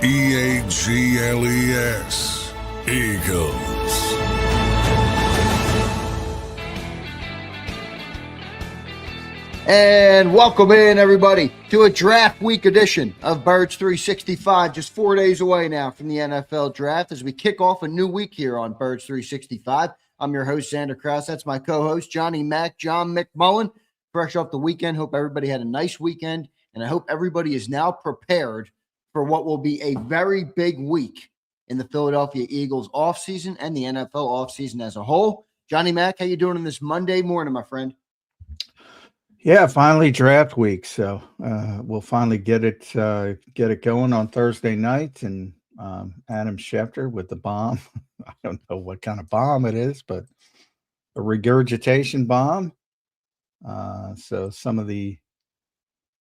Eagles. Eagles. And welcome in, everybody, to a draft week edition of Birds 365. Just 4 days away now from the NFL draft as we kick off a new week here on Birds 365. I'm your host, Zander Krause. That's my co-host, Johnny Mac, John McMullen. Fresh off the weekend. Hope everybody had a nice weekend, and I hope everybody is now prepared for what will be a very big week in the Philadelphia Eagles offseason and the NFL offseason as a whole. Johnny Mac, how you doing on this Monday morning, my friend? Yeah, finally draft week. So we'll finally get it going on Thursday night. And Adam Schefter with the bomb. I don't know what kind of bomb it is, but a regurgitation bomb. So some of the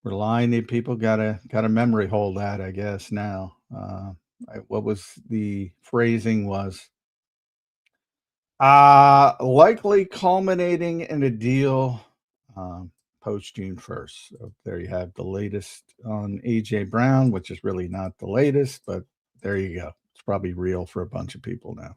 relying people got a memory hold that, I guess, now. What was the phrasing was likely culminating in a deal post June 1st. So there you have the latest on A.J. Brown, which is really not the latest, but there you go. It's probably real for a bunch of people now.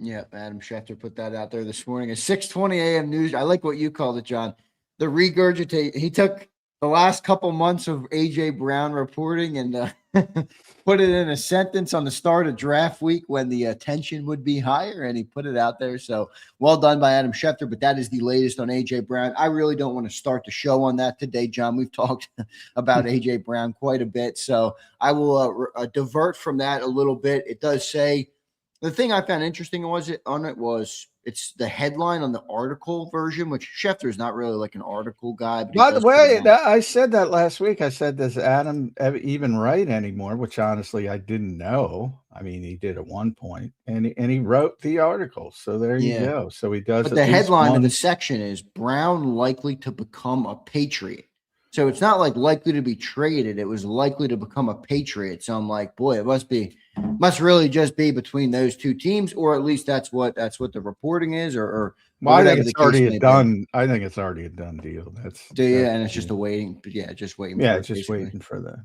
Yeah, Adam Schefter put that out there this morning at 6:20 a.m. news. I like what you called it, John. The regurgitate. He took the last couple months of A.J. Brown reporting and put it in a sentence on the start of draft week when the tension would be higher, and he put it out there. So well done by Adam Schefter, but that is the latest on A.J. Brown. I really don't want to start the show on that today, John. We've talked about A.J. Brown quite a bit, so I will divert from that a little bit. It does say the thing I found interesting was it's the headline on the article version, which Schefter is not really like an article guy. By the way, I said that last week. I said, does Adam even write anymore? Which honestly, I didn't know. I mean, he did at one point, and he wrote the article. So there you go. So he does. But the headline in the section is Brown likely to become a Patriot. So it's not like likely to be traded. It was likely to become a Patriot. So I'm like, boy, it must really just be between those two teams, or at least that's what the reporting is, or well, I think it's already done. I think it's already a done deal. And it's just a waiting. Yeah, just waiting. Yeah, just waiting for the.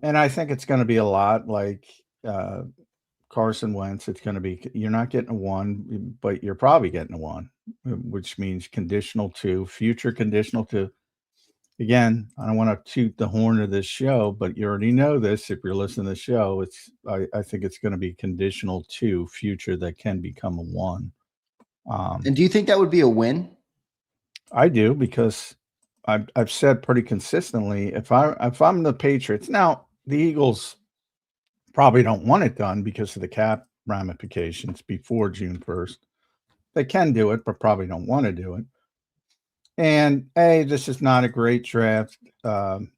And I think it's going to be a lot like Carson Wentz. It's going to be you're not getting a 1, but you're probably getting a 1, which means conditional 2, future conditional 2. Again, I don't want to toot the horn of this show, but you already know this. If you're listening to the show, I think it's going to be conditional 2 future that can become a 1. And do you think that would be a win? I do, because I've said pretty consistently, if I'm the Patriots, now the Eagles probably don't want it done because of the cap ramifications before June 1st. They can do it, but probably don't want to do it. And this is not a great draft from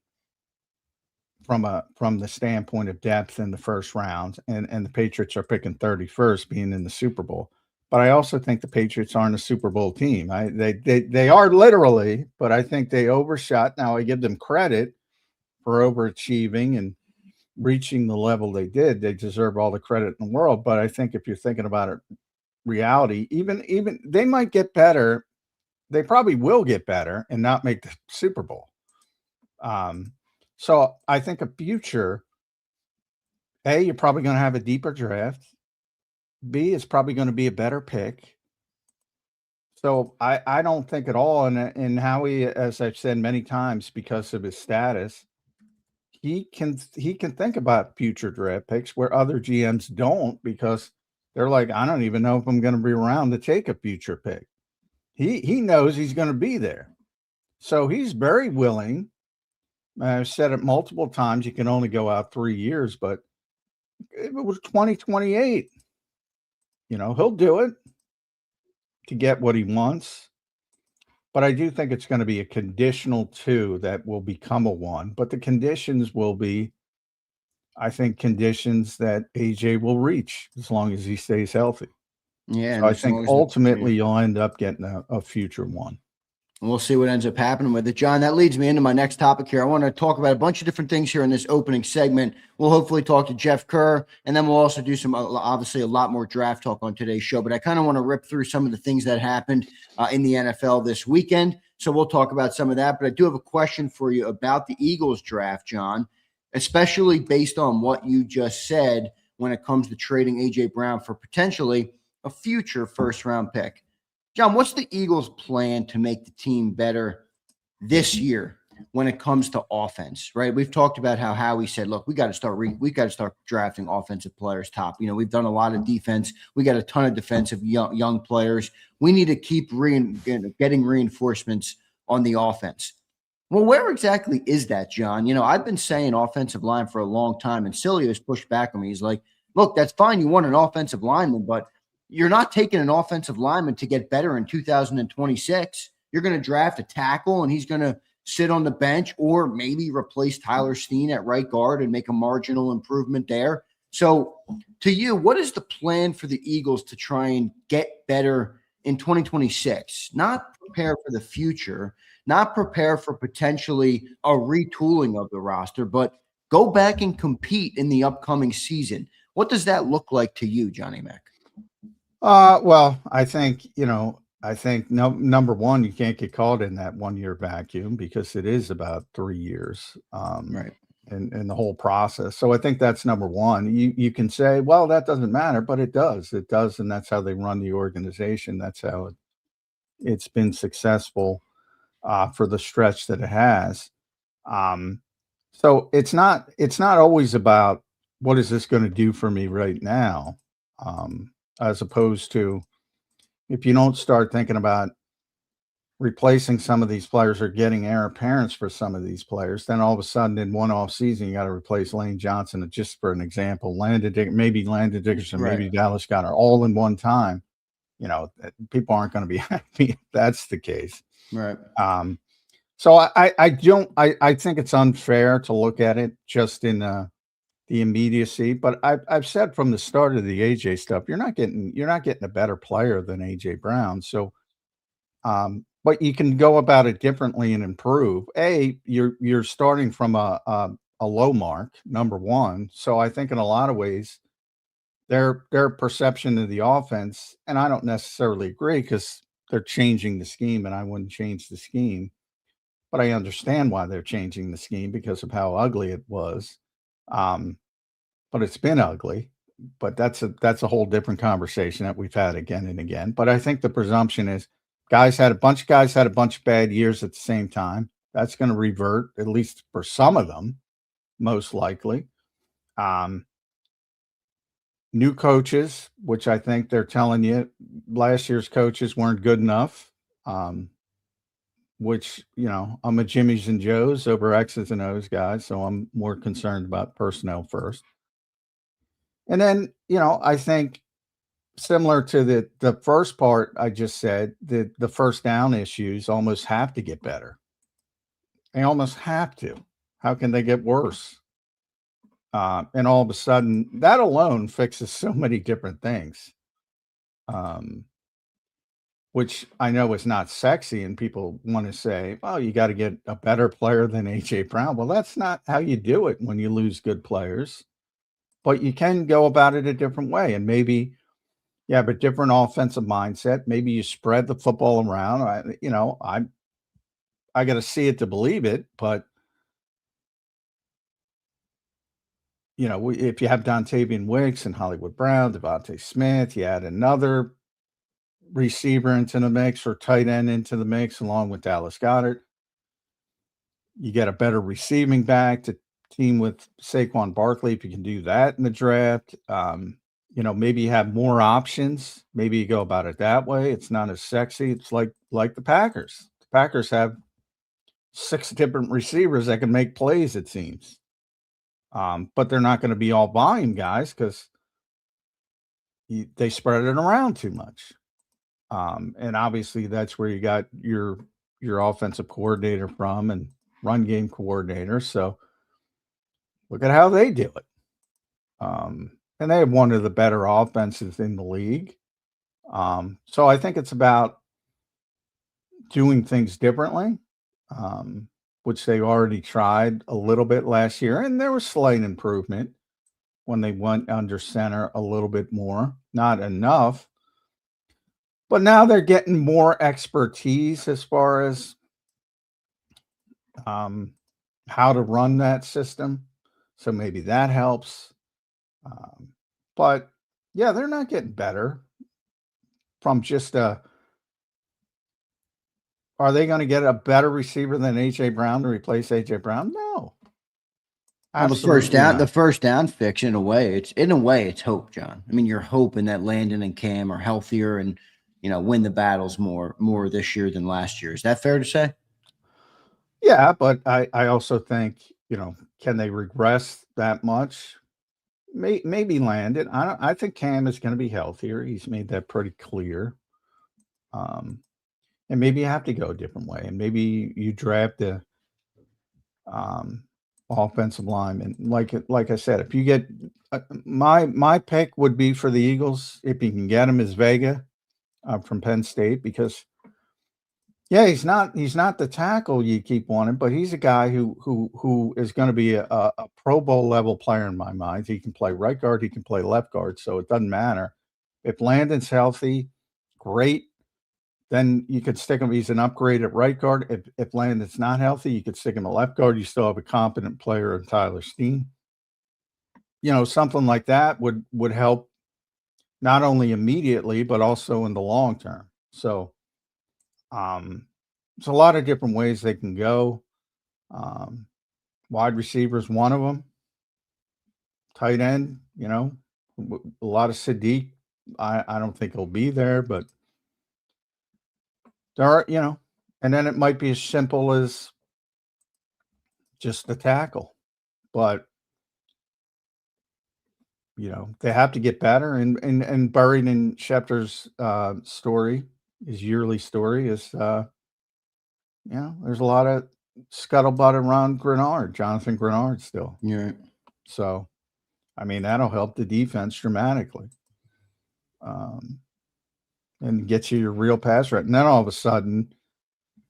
the standpoint of depth in the first round, and the Patriots are picking 31st, being in the Super Bowl. But I also think the Patriots aren't a Super Bowl team. They are literally, but I think they overshot. Now I give them credit for overachieving and reaching the level they did. They deserve all the credit in the world. But I think if you're thinking about it, reality, even they might get better. They probably will get better and not make the Super Bowl. So I think a future, you're probably going to have a deeper draft. B, it's probably going to be a better pick. So I don't think at all, and Howie, as I've said many times, because of his status, he can think about future draft picks where other GMs don't, because they're like, I don't even know if I'm going to be around to take a future pick. He knows he's going to be there. So he's very willing. I've said it multiple times. You can only go out 3 years, but if it was 2028, he'll do it to get what he wants. But I do think it's going to be a conditional 2 that will become a 1. But the conditions will be, I think, conditions that AJ will reach as long as he stays healthy. Yeah, so I think ultimately you'll end up getting a future 1. And we'll see what ends up happening with it. John, that leads me into my next topic here. I want to talk about a bunch of different things here in this opening segment. We'll hopefully talk to Jeff Kerr, and then we'll also do obviously a lot more draft talk on today's show. But I kind of want to rip through some of the things that happened in the NFL this weekend. So we'll talk about some of that. But I do have a question for you about the Eagles draft, John. especially based on what you just said when it comes to trading A.J. Brown for potentially a future first-round pick. John, what's the Eagles' plan to make the team better this year when it comes to offense, right? We've talked about how Howie said, look, we got to start drafting offensive players top. We've done a lot of defense. We got a ton of defensive young players. We need to keep getting reinforcements on the offense. Well, where exactly is that, John? I've been saying offensive line for a long time, and Cilio has pushed back on me. He's like, look, that's fine. You want an offensive lineman, but you're not taking an offensive lineman to get better in 2026. You're going to draft a tackle, and he's going to sit on the bench or maybe replace Tyler Steen at right guard and make a marginal improvement there. So to you, what is the plan for the Eagles to try and get better in 2026? Not prepare for the future, not prepare for potentially a retooling of the roster, but go back and compete in the upcoming season. What does that look like to you, Johnny Mac? Well, I think, number one, you can't get caught in that 1 year vacuum because it is about 3 years. Right. In the whole process. So I think that's number one. You can say, well, that doesn't matter, but it does. It does. And that's how they run the organization. That's how it's been successful for the stretch that it has. So it's not always about what is this going to do for me right now, as opposed to if you don't start thinking about replacing some of these players or getting heir apparents for some of these players, then all of a sudden in one off season, you got to replace Lane Johnson. Just for an example, maybe Landon Dickerson, Right. maybe Dallas Goedert, all in one time. People aren't going to be happy if that's the case. Right. So I think it's unfair to look at it just in the immediacy, but I've said from the start of the AJ stuff, you're not getting a better player than AJ Brown. So, but you can go about it differently and improve. You're starting from a low mark, number one. So I think in a lot of ways, their perception of the offense, and I don't necessarily agree because they're changing the scheme, and I wouldn't change the scheme. But I understand why they're changing the scheme because of how ugly it was. But it's been ugly. But that's a whole different conversation that we've had again and again. But I think the presumption is a bunch of guys had a bunch of bad years at the same time. That's going to revert, at least for some of them, most likely. New coaches, which I think they're telling you last year's coaches weren't good enough. Which, I'm a Jimmy's and Joe's over X's and O's guy, so I'm more concerned about personnel first. And then, I think similar to the first part I just said, the first down issues almost have to get better. They almost have to. How can they get worse? And all of a sudden, that alone fixes so many different things. Which I know is not sexy, and people want to say, well, you got to get a better player than A.J. Brown. Well, that's not how you do it when you lose good players. But you can go about it a different way, and maybe you have a different offensive mindset. Maybe you spread the football around. I got to see it to believe it, but if you have Dontavian Wicks and Hollywood Brown, Devontae Smith, you add another receiver into the mix or tight end into the mix along with Dallas Goedert. You get a better receiving back to team with Saquon Barkley if you can do that in the draft. Maybe you have more options. Maybe you go about it that way. It's not as sexy. It's like the Packers. The Packers have 6 different receivers that can make plays, it seems. But they're not going to be all volume guys because they spread it around too much. And obviously that's where you got your offensive coordinator from and run game coordinator. So look at how they do it. And they have one of the better offenses in the league. So I think it's about doing things differently, which they already tried a little bit last year. And there was slight improvement when they went under center a little bit more, not enough. But now they're getting more expertise as far as how to run that system. So maybe that helps. But yeah, they're not getting better from just are they going to get a better receiver than AJ Brown to replace AJ Brown? No. Well, Absolutely the not. first down fix, in a way, it's hope, John. I mean, you're hoping that Landon and Cam are healthier and, win the battles more this year than last year. Is that fair to say? Yeah, but I also think, can they regress that much? Maybe Landon. I think Cam is going to be healthier. He's made that pretty clear. And maybe you have to go a different way. And maybe you draft the offensive lineman. Like I said, if you get my pick would be for the Eagles, if you can get him, is Vega from Penn State, because yeah, he's not the tackle you keep wanting, but he's a guy who is going to be a Pro Bowl level player in my mind. He can play right guard, he can play left guard, so it doesn't matter. If Landon's healthy, great. Then you could stick him. He's an upgrade at right guard. If Landon's not healthy, you could stick him at left guard. You still have a competent player in Tyler Steen. Something like that would help not only immediately but also in the long term. So there's a lot of different ways they can go. Wide receiver is one of them. Tight end, a lot of Sadiq. I don't think he'll be there, but there are, and then it might be as simple as just the tackle, but they have to get better. And buried in Schefter's story, his yearly story, is there's a lot of scuttlebutt around Jonathan Grenard still. Yeah. So, I mean, that'll help the defense dramatically. And get you your real pass rate. And then all of a sudden,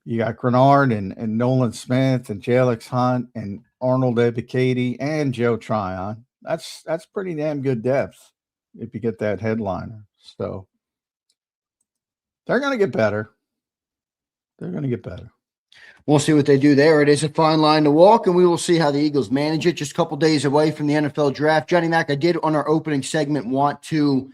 you got Grenard and Nolan Smith and Jalix Hunt and Arnold Ebiketie and Joe Tryon. That's pretty damn good depth if you get that headliner. So they're going to get better. We'll see what they do there. It is a fine line to walk, and we will see how the Eagles manage it. Just a couple days away from the NFL draft. Johnny Mac, I did on our opening segment want to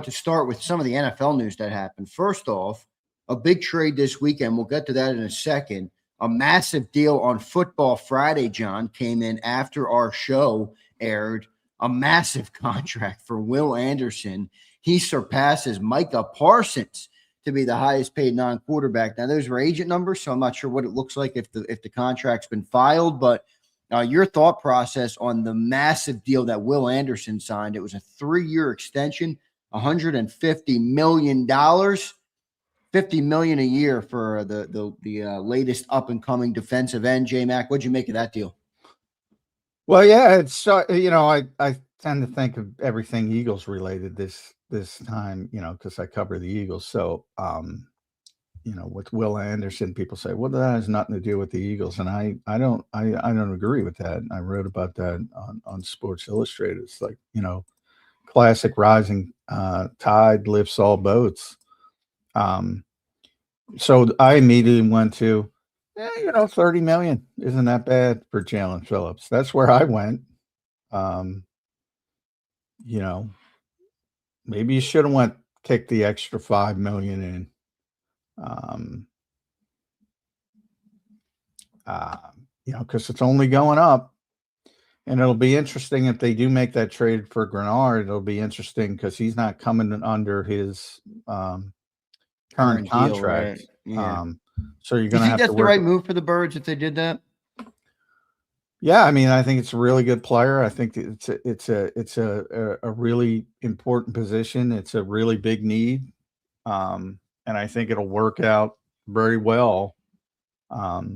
start with some of the NFL news that happened. First off, a big trade this weekend. We'll get to that in a second. A massive deal on Football Friday, John, came in after our show aired. A massive contract for Will Anderson. He surpasses Micah Parsons to be the highest paid non-quarterback. Now, those were agent numbers, so I'm not sure what it looks like if the contract's been filed, but your thought process on the massive deal that Will Anderson signed. It was a 3-year extension, $150 million, $50 million a year for the latest up-and-coming defensive end. J-Mac, what'd you make of that deal? Well, yeah, it's I tend to think of everything Eagles related this time, because I cover the Eagles. So, with Will Anderson, people say, well, that has nothing to do with the Eagles. And I don't agree with that. I wrote about that on Sports Illustrated. It's like, classic rising tide lifts all boats. So I immediately went to, 30 million isn't that bad for Jalen Phillips. That's where I went. Maybe you should have kicked the extra 5 million in. Because it's only going up, and it'll be interesting if they do make that trade for Grenard. It'll be interesting because he's not coming under his current contract. Deal, right? Yeah. So you're going to have to. That's the right move for the Birds if they did that. Yeah, I mean, I think it's a really good player. I think it's a really important position. It's a really big need, and I think it'll work out very well. But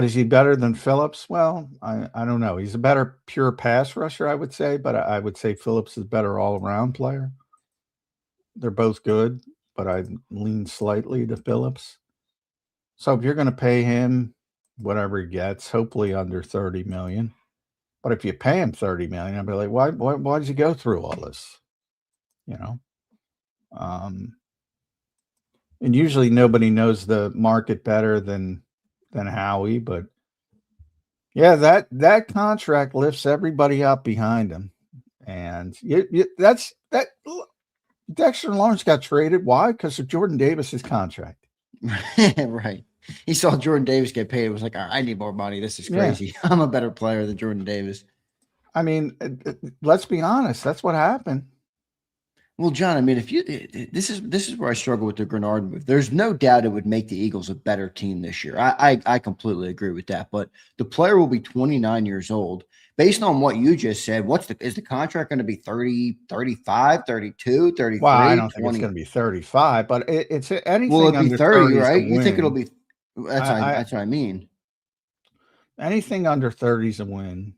is he better than Phillips? Well, I don't know. He's a better pure pass rusher, I would say, but I would say Phillips is a better all-around player. They're both good, but I lean slightly to Phillips. So if you're going to pay him whatever he gets, hopefully under 30 million. But if you pay him 30 million, I'd be like, why did you go through all this? And usually nobody knows the market better than Howie, but Yeah, that contract lifts everybody up behind him, and that's that. Dexter Lawrence got traded. Why? Because of Jordan Davis's contract. Right. He saw Jordan Davis get paid. It was like, "All right, I need more money. This is Yeah. crazy. I'm a better player than Jordan Davis." I mean, let's be honest. That's what happened. Well, John, I mean, if you this is where I struggle with the Grenard move. There's no doubt it would make the Eagles a better team this year. I completely agree with that. But the player will be 29 years old. Based on what you just said, is the contract going to be 30, 35, 32, Well, I 33, don't think it's 20? going to be 35, but it's Will anything it be under 30, 30 is a right? You think it'll win. be that's what I mean. Anything under 30 is a win.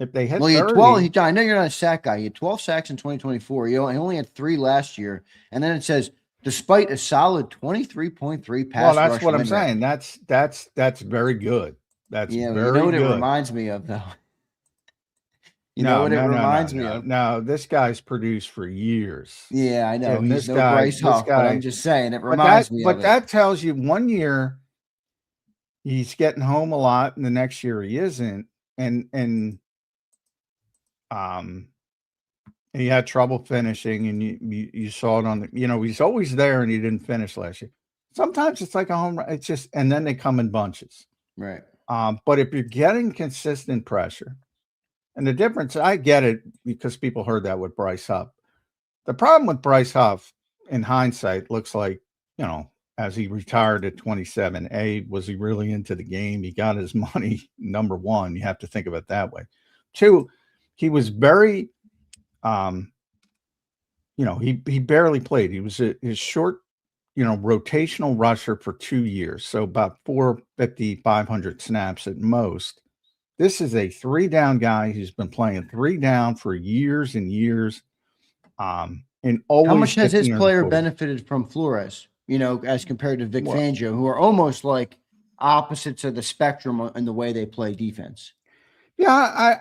If they hit Well, he had 30, 12. I know you're not a sack guy. He had 12 sacks in 2024. He only had 3 last year. And then it says, despite a solid 23.3 well, pass that's rush what I'm win rate. saying. That's very good. That's Yeah, well, you know very what it good. reminds me of, though? You know No, what it no, no, no, reminds me no, of? no. This guy's produced for years, Yeah, I know. and He's this no guy, Bryce this Huff, but I'm guy. just saying it But reminds me of it. that tells you 1 year he's getting home a lot, and the next year he isn't, and um, he had trouble finishing, and you saw it on the. He's always there, and he didn't finish last year. Sometimes it's like a home run. It's just, and then they come in bunches. Right. But if you're getting consistent pressure, and the difference, I get it because people heard that with Bryce Huff. The problem with Bryce Huff, in hindsight, looks like, as he retired at 27, was he really into the game? He got his money. Number one, you have to think of it that way. Two, he was very, he barely played. He was his short, rotational rusher for 2 years. So about 450, 500 snaps at most. This is a 3-down guy who's been playing 3 down for years and years. And always How much has gets his near the player 40. benefited from Flores, as compared to Vic Well, Fangio, who are almost like opposites of the spectrum in the way they play defense? yeah,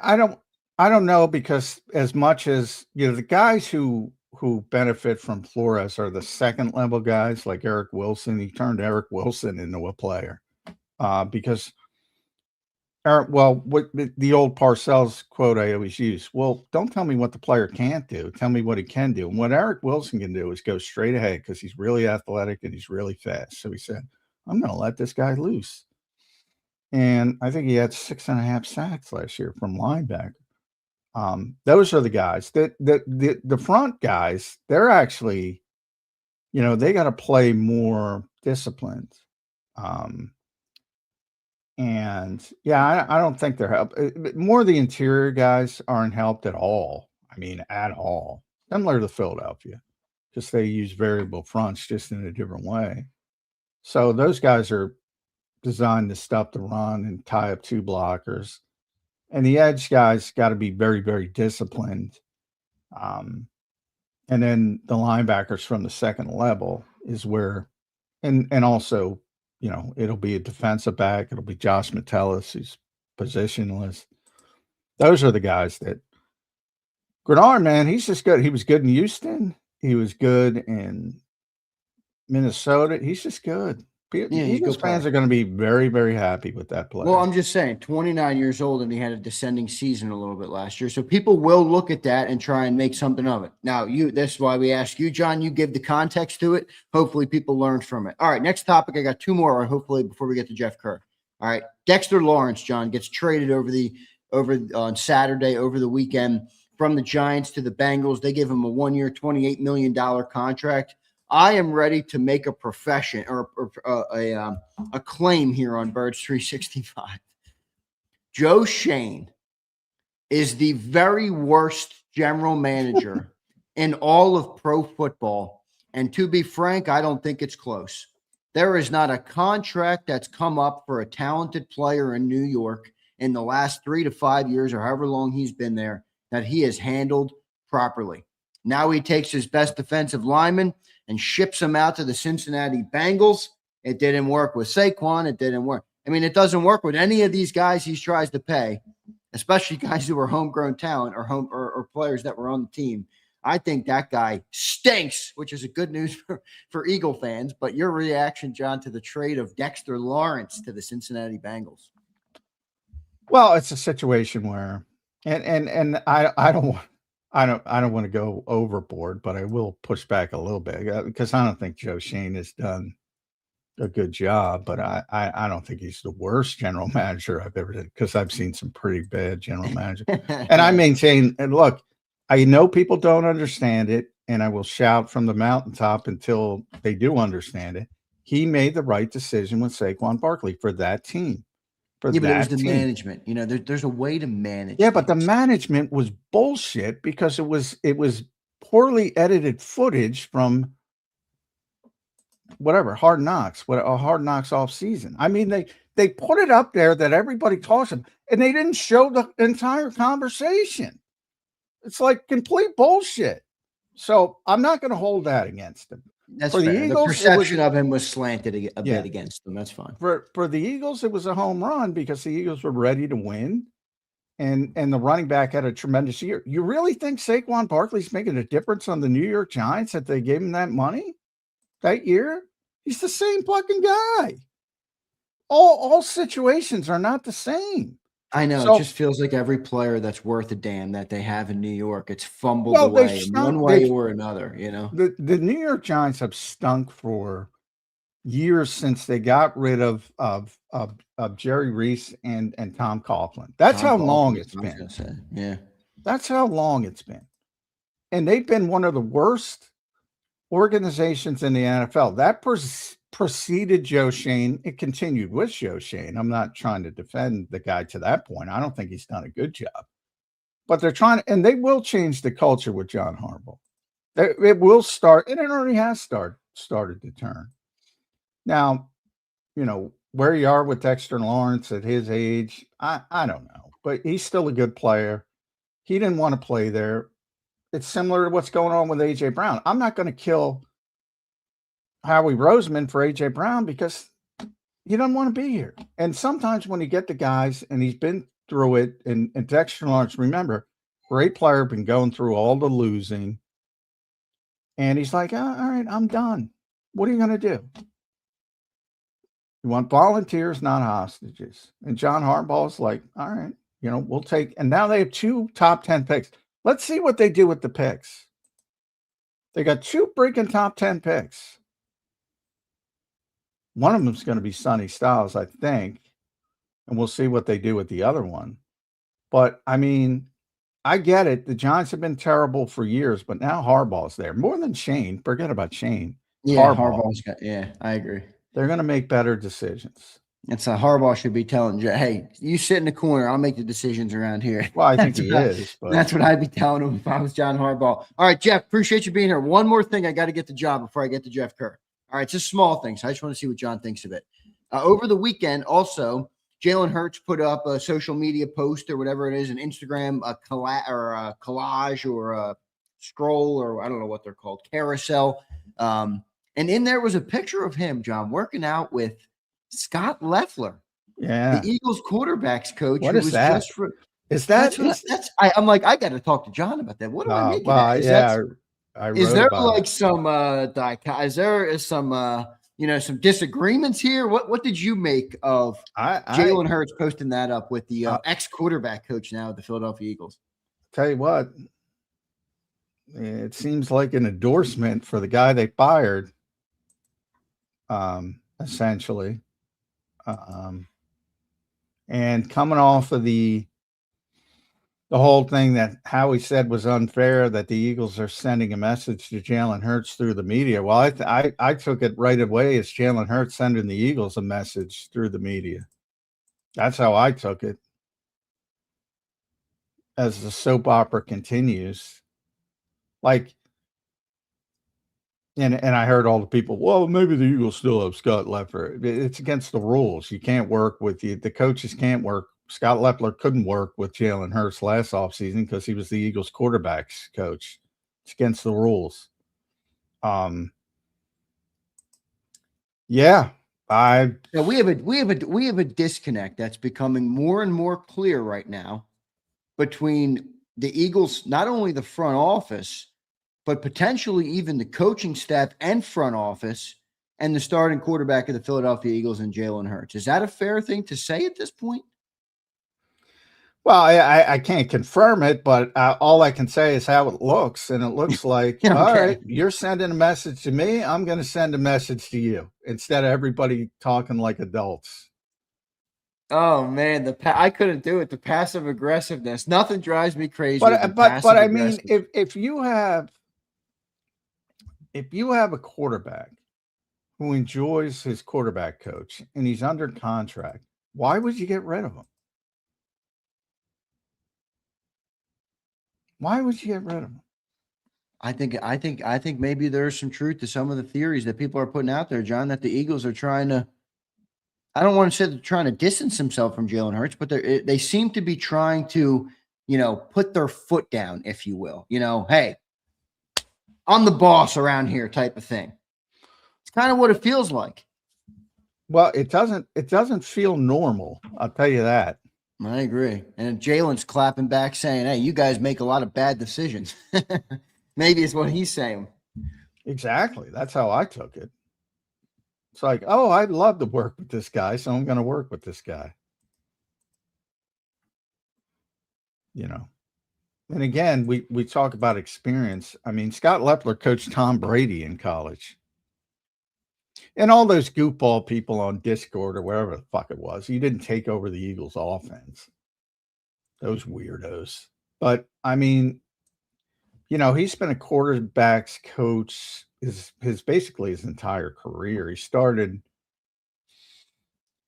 I don't know, because as much as the guys who benefit from Flores are the second level guys like Eric Wilson. He turned Eric Wilson into a player because what the old Parcells quote I always use. Well, don't tell me what the player can't do. Tell me what he can do. And what Eric Wilson can do is go straight ahead because he's really athletic and he's really fast. So he said, I'm going to let this guy loose. And I think he had 6.5 sacks last year from linebacker. Those are the guys that the front guys, they're actually, they got to play more disciplined. And yeah, I don't think they're helped. More the interior guys aren't helped at all. I mean, at all. Similar to Philadelphia, just they use variable fronts just in a different way. So those guys are designed to stop the run and tie up 2 blockers. And the edge guys got to be very, very disciplined. And then the linebackers from the second level is where, and also, it'll be a defensive back. It'll be Josh Metellus, who's positionless. Those are the guys that Grenard, man, he's just good. He was good in Houston. He was good in Minnesota. He's just good. Yeah, he's a Eagles good fans player. are going to be very, very happy with that player. Well, I'm just saying, 29 years old, and he had a descending season a little bit last year. So people will look at that and try and make something of it. Now, that's why we ask you, John. You give the context to it. Hopefully, people learned from it. All right, next topic. I got 2 more, hopefully, before we get to Jeff Kerr. All right, Dexter Lawrence, John, gets traded over on Saturday, over the weekend, from the Giants to the Bengals. They give him a 1-year, $28 million contract. I am ready to make a profession or a claim here on Birds 365. Joe Shane is the very worst general manager in all of pro football. And to be frank, I don't think it's close. There is not a contract that's come up for a talented player in New York in the last 3 to 5 years or however long he's been there that he has handled properly. Now he takes his best defensive lineman and ships him out to the Cincinnati Bengals. It didn't work with Saquon. It didn't work. I mean, it doesn't work with any of these guys he tries to pay, especially guys who are homegrown talent or players that were on the team. I think that guy stinks, which is a good news for Eagle fans. But your reaction, John, to the trade of Dexter Lawrence to the Cincinnati Bengals? Well, it's a situation where, and I don't want to go overboard, but I will push back a little bit because I don't think Joe Shane has done a good job, but I don't think he's the worst general manager I've ever did because I've seen some pretty bad general managers. And I maintain, and look, I know people don't understand it, and I will shout from the mountaintop until they do understand it. He made the right decision with Saquon Barkley for that team. For Yeah, but it was that the team. management. You know, there's a way to manage. Yeah, but the things. management was bullshit because it was poorly edited footage from whatever Hard Knocks, what a Hard Knocks off season. I mean, they put it up there that everybody talks about, and they didn't show the entire conversation. It's like complete bullshit. So I'm not going to hold that against him. That's for fair. the Eagles, perception of him was slanted a bit against them. That's fine. For the Eagles, it was a home run because the Eagles were ready to win, and the running back had a tremendous year. You really think Saquon Barkley's making a difference on the New York Giants that they gave him that money that year? He's the same fucking guy. All situations are not the same. I know. So, it just feels like every player that's worth a damn that they have in New York, it's fumbled away in one way or another, you know? The New York Giants have stunk for years since they got rid of Jerry Reese and Tom Coughlin. That's how long it's been. Yeah. That's how long it's been. And they've been one of the worst organizations in the NFL. That preceded Joe Shane. It continued with Joe Shane. I'm not trying to defend the guy to that point. I don't think he's done a good job. But they're trying, and they will change the culture with John Harbaugh. It will start, and it already has started to turn. Now, you know, where you are with Dexter Lawrence at his age, I don't know. But he's still a good player. He didn't want to play there. It's similar to what's going on with A.J. Brown. I'm not going to kill Howie Roseman for A.J. Brown because he doesn't want to be here. And sometimes when you get the guys, and he's been through it, and Dexter Lawrence, remember, great player, been going through all the losing. And he's like, all right, I'm done. What are you going to do? You want volunteers, not hostages. And John Harbaugh's like, all right, you know, we'll take. And now they have 2 top 10 picks. Let's see what they do with the picks. They got 2 freaking top 10 picks. One of them is going to be Sonny Styles, I think. And we'll see what they do with the other one. But, I mean, I get it. The Giants have been terrible for years, but now Harbaugh's there. More than Shane. Forget about Shane. Yeah, Harbaugh's got, I agree. They're going to make better decisions. It's Harbaugh should be telling Jay, hey, you sit in the corner. I'll make the decisions around here. Well, I think he is. But that's what I'd be telling him if I was John Harbaugh. All right, Jeff, appreciate you being here. One more thing. I got to get the job before I get to Jeff Kerr. All right, it's just small things. I just want to see what John thinks of it. Over the weekend, also, Jalen Hurts put up a social media post or whatever it is, an Instagram, a collage or a scroll, or I don't know what they're called, carousel. And in there was a picture of him, John, working out with Scott Leffler, the Eagles quarterbacks coach. What is that? I'm like, I got to talk to John about that. What do I make of that? Is there like some some disagreements here? What did you make of Jalen Hurts posting that up with the ex-quarterback coach now at the Philadelphia Eagles? Tell you what, it seems like an endorsement for the guy they fired, essentially. And coming off of the whole thing that Howie said was unfair, that the Eagles are sending a message to Jalen Hurts through the media. Well, I took it right away as Jalen Hurts sending the Eagles a message through the media. That's how I took it. As the soap opera continues, like, and I heard all the people, well, maybe the Eagles still have Scott Leffler. It's against the rules. You can't work with you. The coaches can't work. Scott Leffler couldn't work with Jalen Hurts last offseason because he was the Eagles quarterbacks coach. It's against the rules. We have a disconnect that's becoming more and more clear right now between the Eagles, not only the front office, but potentially even the coaching staff and front office, and the starting quarterback of the Philadelphia Eagles and Jalen Hurts. Is that a fair thing to say at this point? Well, I can't confirm it, but all I can say is how it looks. And it looks like, Okay. all right, you're sending a message to me. I'm going to send a message to you instead of everybody talking like adults. Oh man, I couldn't do it. The passive aggressiveness. Nothing drives me crazy. But I mean, if you have a quarterback who enjoys his quarterback coach and he's under contract, why would you get rid of him? Why would you get rid of him? I think maybe there's some truth to some of the theories that people are putting out there, John, that the Eagles are trying to, I don't want to say they're trying to distance themselves from Jalen Hurts, but they seem to be trying to, put their foot down, if you will. Hey, I'm the boss around here type of thing. It's kind of what it feels like. Well, it doesn't feel normal. I'll tell you that. I agree. And Jalen's clapping back saying, hey, you guys make a lot of bad decisions. Maybe it's what he's saying. Exactly. That's how I took it. It's like, oh, I'd love to work with this guy, so I'm going to work with this guy. And again, we talk about experience. I mean, Scott Leffler coached Tom Brady in college. And all those goofball people on Discord or wherever the fuck it was, he didn't take over the Eagles offense. Those weirdos. But I mean, he's been a quarterback's coach his basically his entire career. He started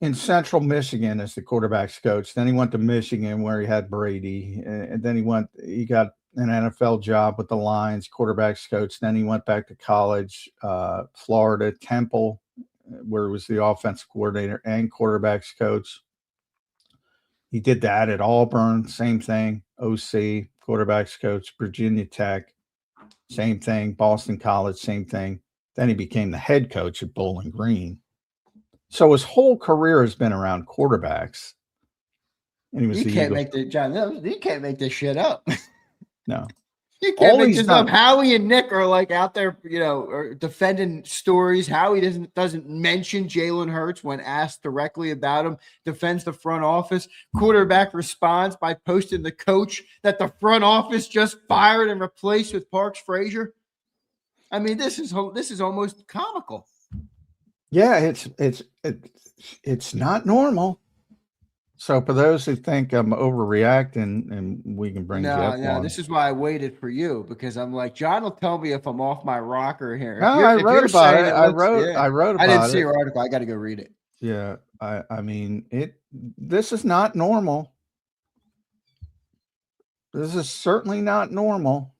in Central Michigan as the quarterback's coach. Then he went to Michigan where he had Brady. And then he got an NFL job with the Lions, quarterback's coach. Then he went back to college, Florida, Temple, where he was the offensive coordinator and quarterback's coach. He did that at Auburn, same thing, OC, quarterback's coach, Virginia Tech, same thing, Boston College, same thing. Then he became the head coach at Bowling Green. So his whole career has been around quarterbacks. And he was you can't make this shit up. No. You can't make this up. Howie and Nick are like out there, or defending stories. Howie doesn't mention Jalen Hurts when asked directly about him, defends the front office. Quarterback responds by posting the coach that the front office just fired and replaced with Parks Frazier. I mean, this is almost comical. Yeah, it's not normal. So for those who think I'm overreacting, and we can bring Jeff on. This is why I waited for you, because I'm like, John will tell me if I'm off my rocker here. No, I wrote about it. I wrote about it. I didn't see your article. I got to go read it. Yeah, I mean, this is not normal. This is certainly not normal.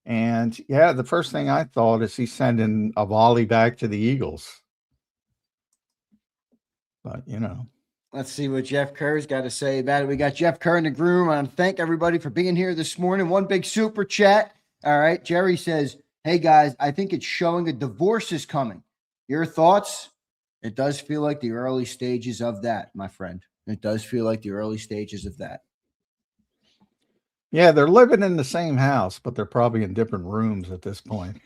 And yeah, the first thing I thought is he's sending a volley back to the Eagles. But let's see what Jeff Kerr's got to say about it. We got Jeff Kerr in the room. I want to thank everybody for being here this morning. One big super chat. All right. Jerry says, hey guys, I think it's showing a divorce is coming. Your thoughts? It does feel like the early stages of that, my friend. It does feel like the early stages of that. Yeah, they're living in the same house, but they're probably in different rooms at this point.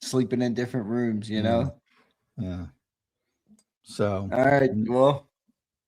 Sleeping in different rooms, Yeah. So, all right. Well,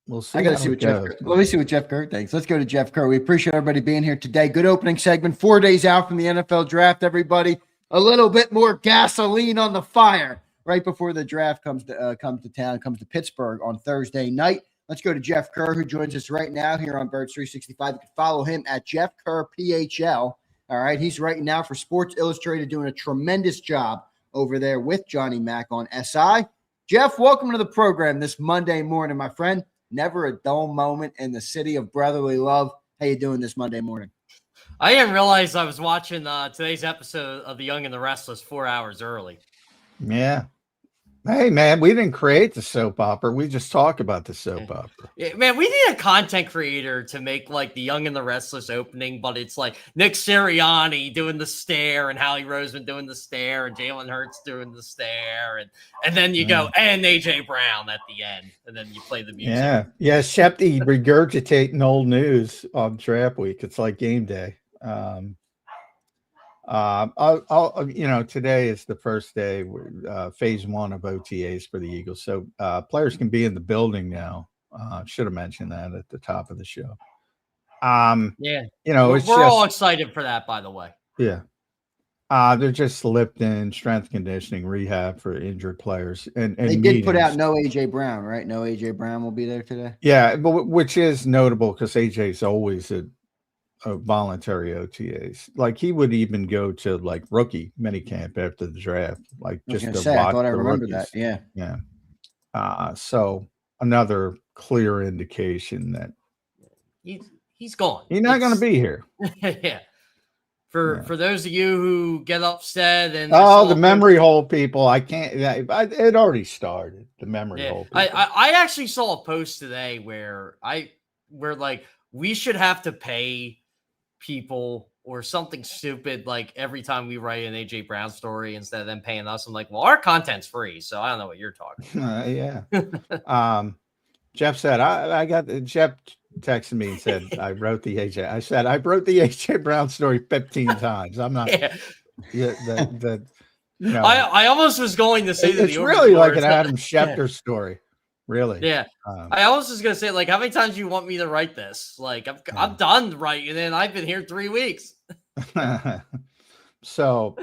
we'll see. I got to see what let me see what Jeff Kerr thinks. Let's go to Jeff Kerr. We appreciate everybody being here today. Good opening segment. 4 days out from the NFL draft, everybody. A little bit more gasoline on the fire right before the draft comes to Pittsburgh on Thursday night. Let's go to Jeff Kerr, who joins us right now here on Birds 365. You can follow him at Jeff Kerr PHL. All right. He's writing now for Sports Illustrated, doing a tremendous job over there with Johnny Mack on SI. Jeff, welcome to the program this Monday morning, my friend. Never a dull moment in the city of brotherly love. How you doing this Monday morning? I didn't realize I was watching today's episode of The Young and the Restless 4 hours early. Yeah. Hey, man, we didn't create the soap opera. We just talk about the soap opera. Yeah, man, we need a content creator to make like The Young and the Restless opening, but it's like Nick Sirianni doing the stare and Howie Roseman doing the stare and Jalen Hurts doing the stare. And then you go, and AJ Brown at the end. And then you play the music. Yeah. Yeah. Shepty regurgitating old news on draft week. It's like game day. Today is the first day, phase 1 of OTAs for the Eagles. So players can be in the building now Should have mentioned that at the top of the show. Yeah. We're all excited for that, by the way. Yeah. They're just slipped in strength conditioning rehab for injured players. And they did put out no AJ Brown, right? No AJ Brown will be there today. Yeah, but which is notable because AJ's always a voluntary OTAs. Like he would even go to like rookie minicamp after the draft, like just to watch. I thought I remembered that. Yeah. Yeah. So another clear indication that he's gone. He's not going to be here. Yeah. For those of you who get upset and the memory hole people, I can't. It already started. The memory hole people. I actually saw a post today where like we should have to pay people or something stupid like every time we write an AJ Brown story instead of them paying us. I'm like, well, our content's free, so I don't know what you're talking about. Yeah. Jeff said Jeff texted me and said I wrote the AJ Brown story 15 times. I'm not. I almost was going to say that it's really like an Adam Schefter story. Really? Yeah. I almost was going to say, like, how many times do you want me to write this? Like, I'm done writing and I've been here 3 weeks. So,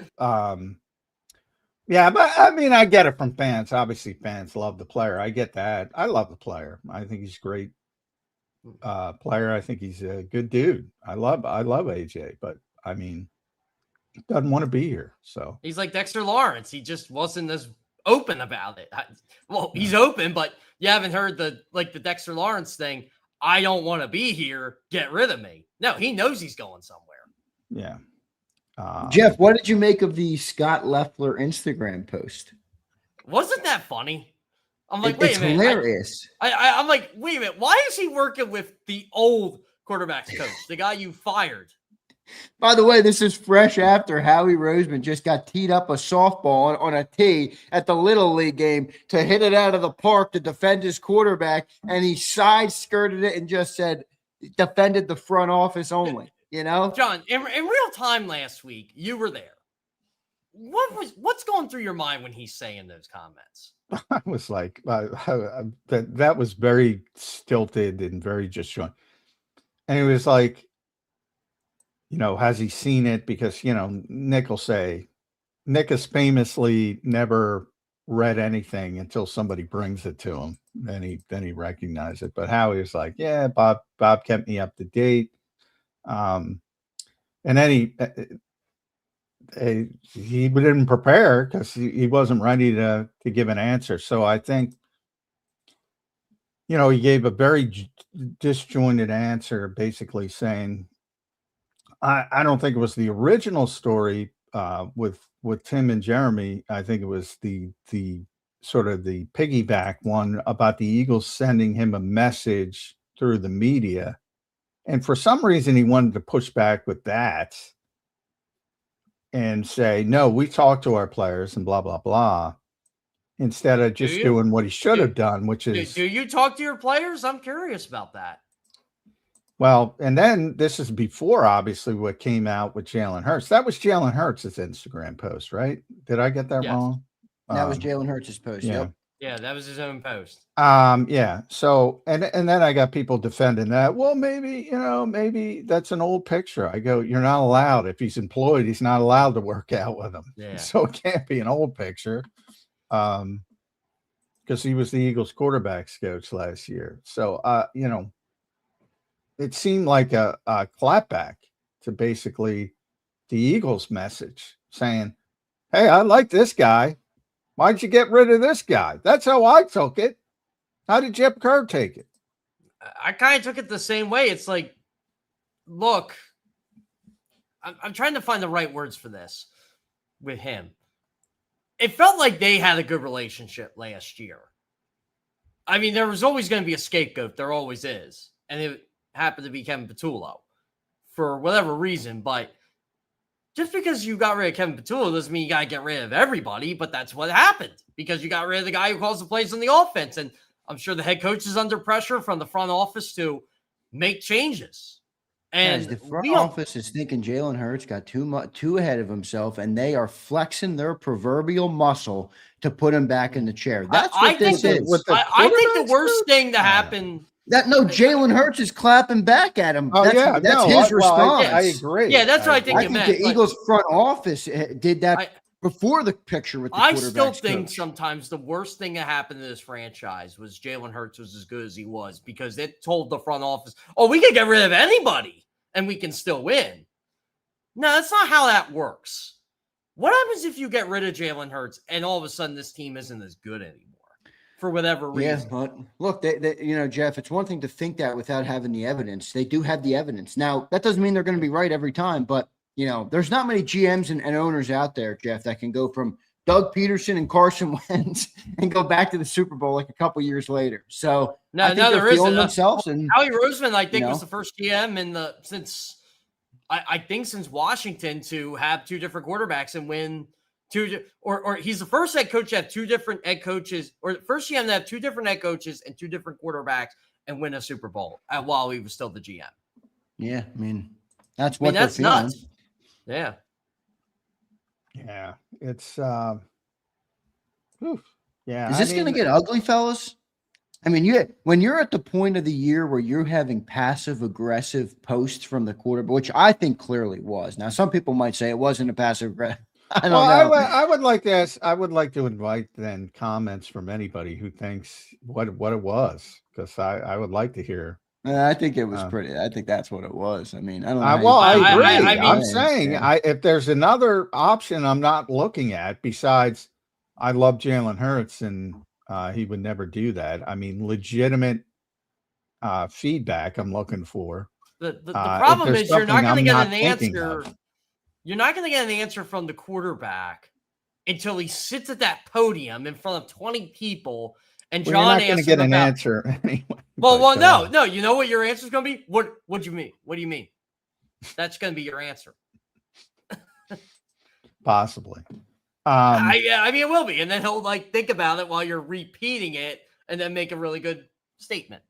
yeah, but I mean, I get it from fans. Obviously, fans love the player. I get that. I love the player. I think he's a great player. I think he's a good dude. I love AJ, but I mean, doesn't want to be here. So he's like Dexter Lawrence. He just wasn't as open about it. He's open, but you haven't heard the Dexter Lawrence thing. I don't want to be here. Get rid of me. No, he knows he's going somewhere. Yeah. Jeff, what did you make of the Scott Loeffler Instagram post? Wasn't that funny? I'm like, wait a minute. Hilarious. I'm like, wait a minute. Why is he working with the old quarterbacks coach, the guy you fired? By the way, this is fresh after Howie Roseman just got teed up a softball on a tee at the Little League game to hit it out of the park to defend his quarterback, and he side skirted it and just said, defended the front office only. You know, John, in real time last week, you were there. What's going through your mind when he's saying those comments? I was like, that was very stilted and very disjointed. And it was like, has he seen it? Because, Nick has famously never read anything until somebody brings it to him. Then he recognized it. But Howie was like, yeah, Bob kept me up to date. And then he didn't prepare because he wasn't ready to give an answer. So I think, he gave a very disjointed answer, basically saying, I don't think it was the original story with Tim and Jeremy. I think it was the sort of the piggyback one about the Eagles sending him a message through the media. And for some reason, he wanted to push back with that and say, no, we talked to our players and blah, blah, blah, instead of just doing what he should have done, which is. Do you talk to your players? I'm curious about that. Well, and then this is before, obviously, what came out with Jalen Hurts. That was Jalen Hurts' Instagram post, right? Did I get that wrong? That was Jalen Hurts' post. Yeah. Yep. Yeah, that was his own post. Yeah. So, and then I got people defending that. Well, maybe that's an old picture. I go, you're not allowed. If he's employed, he's not allowed to work out with him. Yeah. So it can't be an old picture. Because he was the Eagles quarterbacks coach last year. So, it seemed like a clapback to basically the Eagles message saying, hey, I like this guy. Why'd you get rid of this guy? That's how I took it. How did Jeff Kerr take it? I kind of took it the same way. It's like, look, I'm trying to find the right words for this with him. It felt like they had a good relationship last year. I mean, there was always going to be a scapegoat. There always is. And it happened to be Kevin Patullo for whatever reason. But just because you got rid of Kevin Patullo doesn't mean you got to get rid of everybody. But that's what happened because you got rid of the guy who calls the plays on the offense. And I'm sure the head coach is under pressure from the front office to make changes. And the front office is thinking Jalen Hurts got too ahead of himself, and they are flexing their proverbial muscle to put him back in the chair. That's what this is. I think the worst thing to happen Jalen Hurts is clapping back at him. Oh, That's yeah. his No, response. I agree. Yeah, that's what I think I you think meant. the Eagles front office did that I- before the picture with the I quarterback's still think coach. sometimes the worst thing that happened to this franchise was Jalen Hurts was as good as he was because it told the front office, oh, we can get rid of anybody and we can still win. No, that's not how that works. What happens if you get rid of Jalen Hurts and all of a sudden this team isn't as good anymore for whatever reason? Yeah, but look, they, Jeff, it's one thing to think that without having the evidence. They do have the evidence. Now, that doesn't mean they're going to be right every time, but there's not many GMs and owners out there, Jeff, that can go from Doug Peterson and Carson Wentz and go back to the Super Bowl like a couple years later. So I think they're feeling themselves. And Howie Roseman, I think, was the first GM since Washington to have two different quarterbacks and win two, or he's the first head coach to have two different head coaches, or the first GM to have two different head coaches and two different quarterbacks and win a Super Bowl while he was still the GM. Yeah, that's what that's they're feeling. nuts. Yeah. Yeah. It's yeah. Is this going to get ugly, fellas? When you're at the point of the year where you're having passive aggressive posts from the quarterback, which I think clearly was. Now, some people might say it wasn't a passive aggressive. I don't know. I would like to ask. I would like to invite then comments from anybody who thinks what it was, because I would like to hear. I think it was pretty. I think that's what it was. I don't know. I agree. I'm saying if there's another option I'm not looking at besides, I love Jalen Hurts and he would never do that. Legitimate feedback I'm looking for. The problem is you're not going to get an answer. You're not going to get an answer from the quarterback until he sits at that podium in front of 20 people. And John, you're not going to get an answer anyway. Well, no. You know what your answer is going to be? What do you mean? What do you mean? That's going to be your answer. Possibly. It will be, and then he'll think about it while you're repeating it, and then make a really good statement.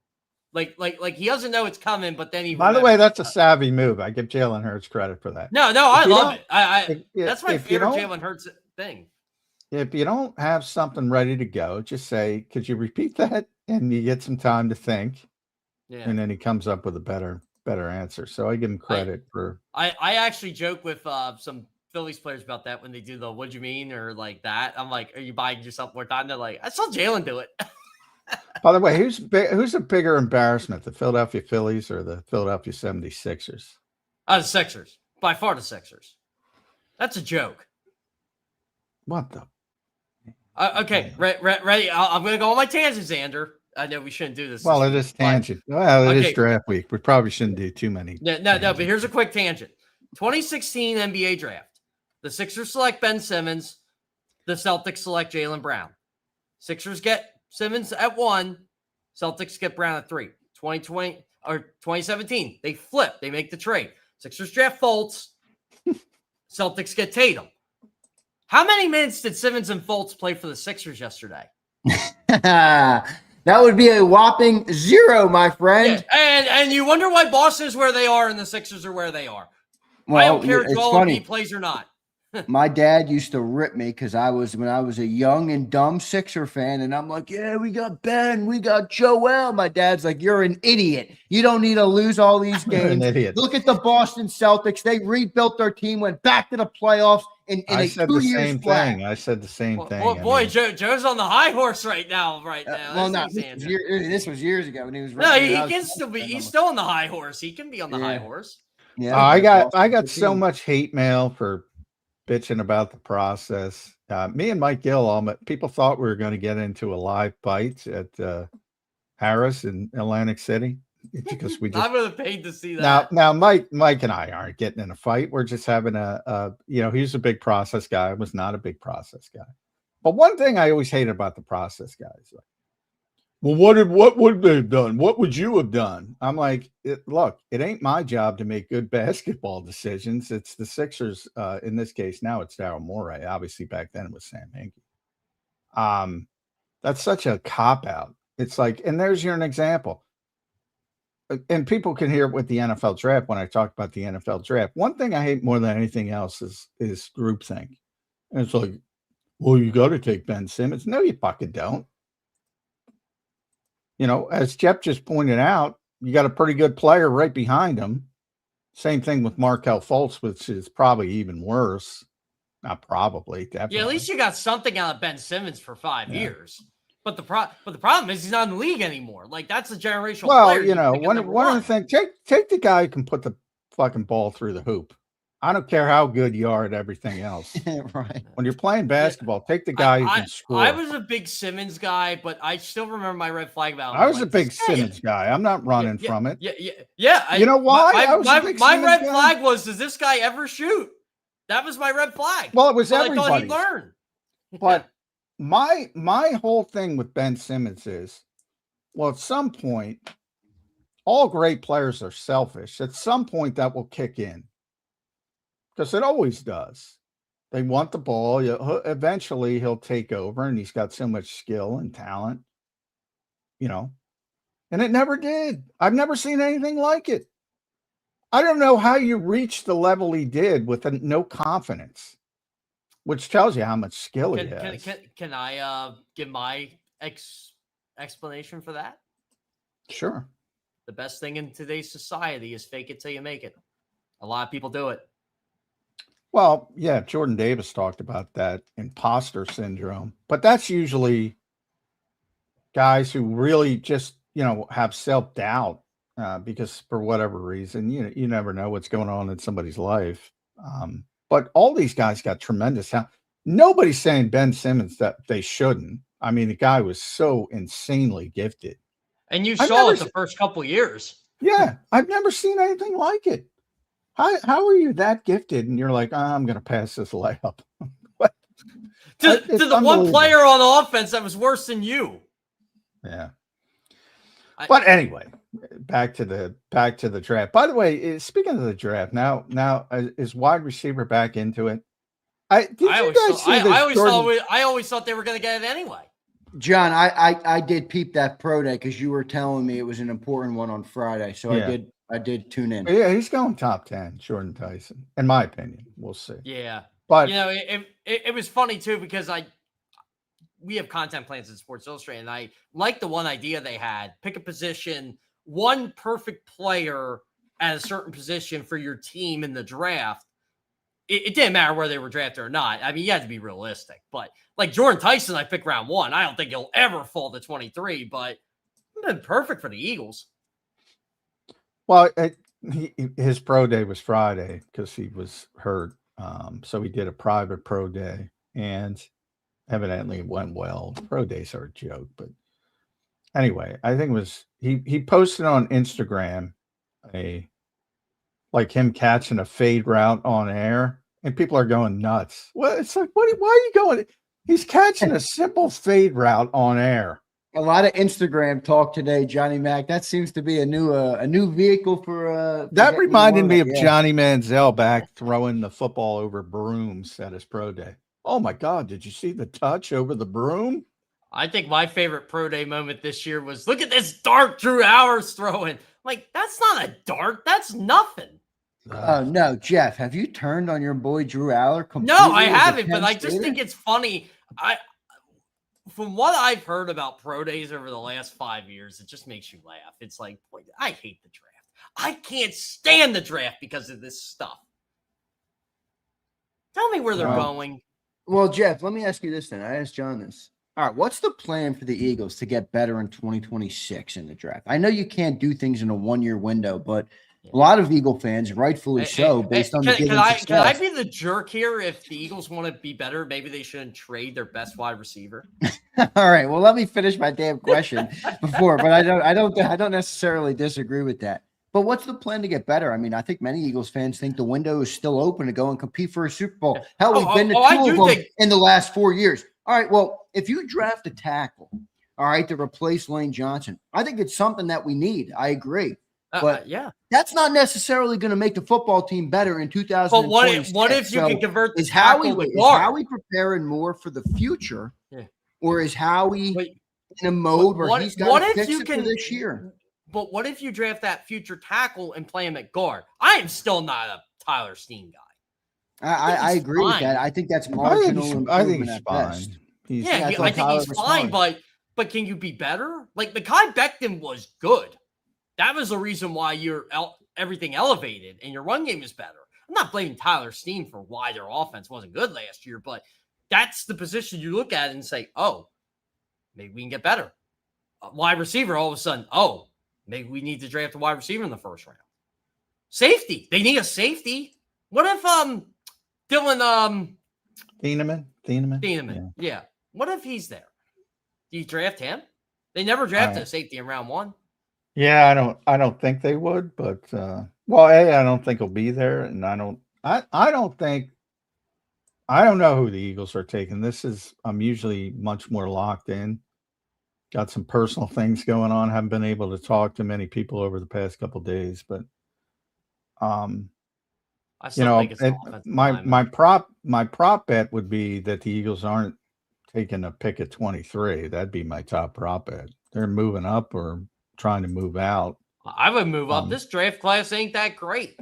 Like he doesn't know it's coming, but then he. By the way, that's a savvy move. I give Jalen Hurts credit for that. No, I love it. That's my favorite Jalen Hurts thing. If you don't have something ready to go, just say, "Could you repeat that?" And you get some time to think. Yeah. And then he comes up with a better answer. So I give him credit for. I actually joke with some Phillies players about that when they do the "What'd you mean?" or like that. I'm like, "Are you buying yourself more time?" They're like, "I saw Jalen do it." By the way, who's a bigger embarrassment, the Philadelphia Phillies or the Philadelphia 76ers? The Sixers. By far the Sixers. That's a joke. What the? Okay, ready? I'm going to go on my tangent, Zander. I know we shouldn't do this. Well, it is tangent. Well, it is draft week. We probably shouldn't do too many. No, but here's a quick tangent. 2016 NBA draft. The Sixers select Ben Simmons. The Celtics select Jaylen Brown. Sixers get Simmons at 1. Celtics get Brown at 3. 2020 or 2017, they flip. They make the trade. Sixers draft Fultz. Celtics get Tatum. How many minutes did Simmons and Fultz play for the Sixers yesterday? That would be a whopping 0, my friend. Yeah, and you wonder why Boston is where they are and the Sixers are where they are. Well, I don't care if Joel Embiid plays or not. My dad used to rip me because when I was a young and dumb Sixer fan, and I'm like, yeah, we got Ben, we got Joel. My dad's like, you're an idiot. You don't need to lose all these games. Look at the Boston Celtics. They rebuilt their team, went back to the playoffs in I a said 2 the years same flat. thing. I said the same thing. Well, boy, Joe's on the high horse right now. Well, no, this was years ago when he was. No, he can still be. He's still on the high horse. He can be on the high horse. Yeah, I got so much hate mail for bitching about the process. Me and Mike Gill, people thought we were going to get into a live fight at Harris in Atlantic City because we just. I would have paid to see that. Now, Mike and I aren't getting in a fight. We're just having he's a big process guy. I was not a big process guy. But one thing I always hated about the process guys, well, what would they have done? What would you have done? I'm like, look, it ain't my job to make good basketball decisions. It's the Sixers. In this case, now it's Daryl Morey. Obviously, back then it was Sam Hinkie. That's such a cop-out. It's like, and there's an example. And people can hear it with the NFL draft when I talk about the NFL draft. One thing I hate more than anything else is groupthink. And it's like, well, you got to take Ben Simmons. No, you fucking don't. as Jeff just pointed out, you got a pretty good player right behind him. Same thing with Markelle Fultz, which is probably even worse. Not probably, definitely. Yeah, at least you got something out of Ben Simmons for 5 years. But the problem is he's not in the league anymore. Like, that's a generational player. One of the things, take the guy who can put the fucking ball through the hoop. I don't care how good you are at everything else. Right. When you're playing basketball, take the guy who can score. I was a big Simmons guy, but I still remember my red flag about him. I was a big Simmons guy. I'm not running from it. Yeah. You know why? My red flag was, does this guy ever shoot? That was my red flag. Well, it was everybody. I thought he'd learn. But my whole thing with Ben Simmons is, well, at some point, all great players are selfish. At some point, that will kick in. Because it always does. They want the ball. Eventually, he'll take over, and he's got so much skill and talent, and it never did. I've never seen anything like it. I don't know how you reached the level he did with no confidence, which tells you how much skill he has. Can I give my explanation for that? Sure. The best thing in today's society is fake it till you make it. A lot of people do it. Well, yeah, Jordan Davis talked about that imposter syndrome, but that's usually guys who really just, have self-doubt because for whatever reason, you never know what's going on in somebody's life. But all these guys got tremendous talent. Nobody's saying Ben Simmons that they shouldn't. I mean, the guy was so insanely gifted. And you saw it the first couple years. Yeah, I've never seen anything like it. How are you that gifted? And you're like, I'm going to pass this layup. to the one player on offense that was worse than you. Yeah. But anyway, back to the draft. By the way, speaking of the draft, now is wide receiver back into it? I always thought they were going to get it anyway. John, I did peep that pro day because you were telling me it was an important one on Friday. So yeah. I did tune in. Yeah, he's going top 10, Jordan Tyson, in my opinion. We'll see. Yeah. But it was funny too because we have content plans in Sports Illustrated, and I like the one idea they had. Pick a position, one perfect player at a certain position for your team in the draft. It didn't matter where they were drafted or not. I mean, you had to be realistic. But like Jordan Tyson, I picked round 1. I don't think he'll ever fall to 23, but it's been perfect for the Eagles. Well, his pro day was Friday because he was hurt. So he did a private pro day, and evidently it went well. Pro days are a joke, but anyway, I think it was he posted on Instagram like him catching a fade route on air, and people are going nuts. Well, it's like, why are you going? He's catching a simple fade route on air. A lot of Instagram talk today, Johnny Mac. That seems to be a new vehicle for. That reminded me of Johnny Manziel back throwing the football over brooms at his pro day. Oh my God! Did you see the touch over the broom? I think my favorite pro day moment this year was look at this dart Drew Howard's throwing. Like, that's not a dart. That's nothing. Oh no, Jeff, have you turned on your boy Drew Aller? No, I haven't, but I just think it's funny. From what I've heard about pro days over the last 5 years, it just makes you laugh. It's like, boy, I hate the draft. I can't stand the draft because of this stuff. Tell me where they're going. Well, Jeff, let me ask you this then. I asked John this. All right, what's the plan for the Eagles to get better in 2026 in the draft? I know you can't do things in a one-year window, but a lot of Eagle fans, rightfully so, based on the success. Can I be the jerk here? If the Eagles want to be better, maybe they shouldn't trade their best wide receiver. All right. Well, let me finish my damn question before, but I don't necessarily disagree with that. But what's the plan to get better? I mean, I think many Eagles fans think the window is still open to go and compete for a Super Bowl. Hell, we've been to two of them in the last 4 years. All right. Well, if you draft a tackle, all right, to replace Lane Johnson, I think it's something that we need. I agree. But that's not necessarily going to make the football team better in 2026. But what if you can convert the is Howie preparing more for the future, or is Howie in a mode where he's got to fix it for this year? But what if you draft that future tackle and play him at guard? I am still not a Tyler Steen guy. I agree with that. I think that's marginal. I think he's fine. I think he's fine, but can you be better? Like, Mekhi Becton was good. That was the reason why everything elevated and your run game is better. I'm not blaming Tyler Steen for why their offense wasn't good last year, but that's the position you look at and say, oh, maybe we can get better. Wide receiver, all of a sudden, oh, maybe we need to draft a wide receiver in the first round. Safety, they need a safety. What if Dylan Thieneman? Yeah. What if he's there? Do you draft him? They never drafted a safety in round 1. Yeah, I don't think they would, but well, I don't think he'll be there, and I don't know who the Eagles are taking. I'm usually much more locked in. Got some personal things going on. Haven't been able to talk to many people over the past couple of days, but I still think it's my prop bet would be that the Eagles aren't taking a pick at 23. That'd be my top prop bet. They're moving up or trying to move out. I would move up. This draft class ain't that great.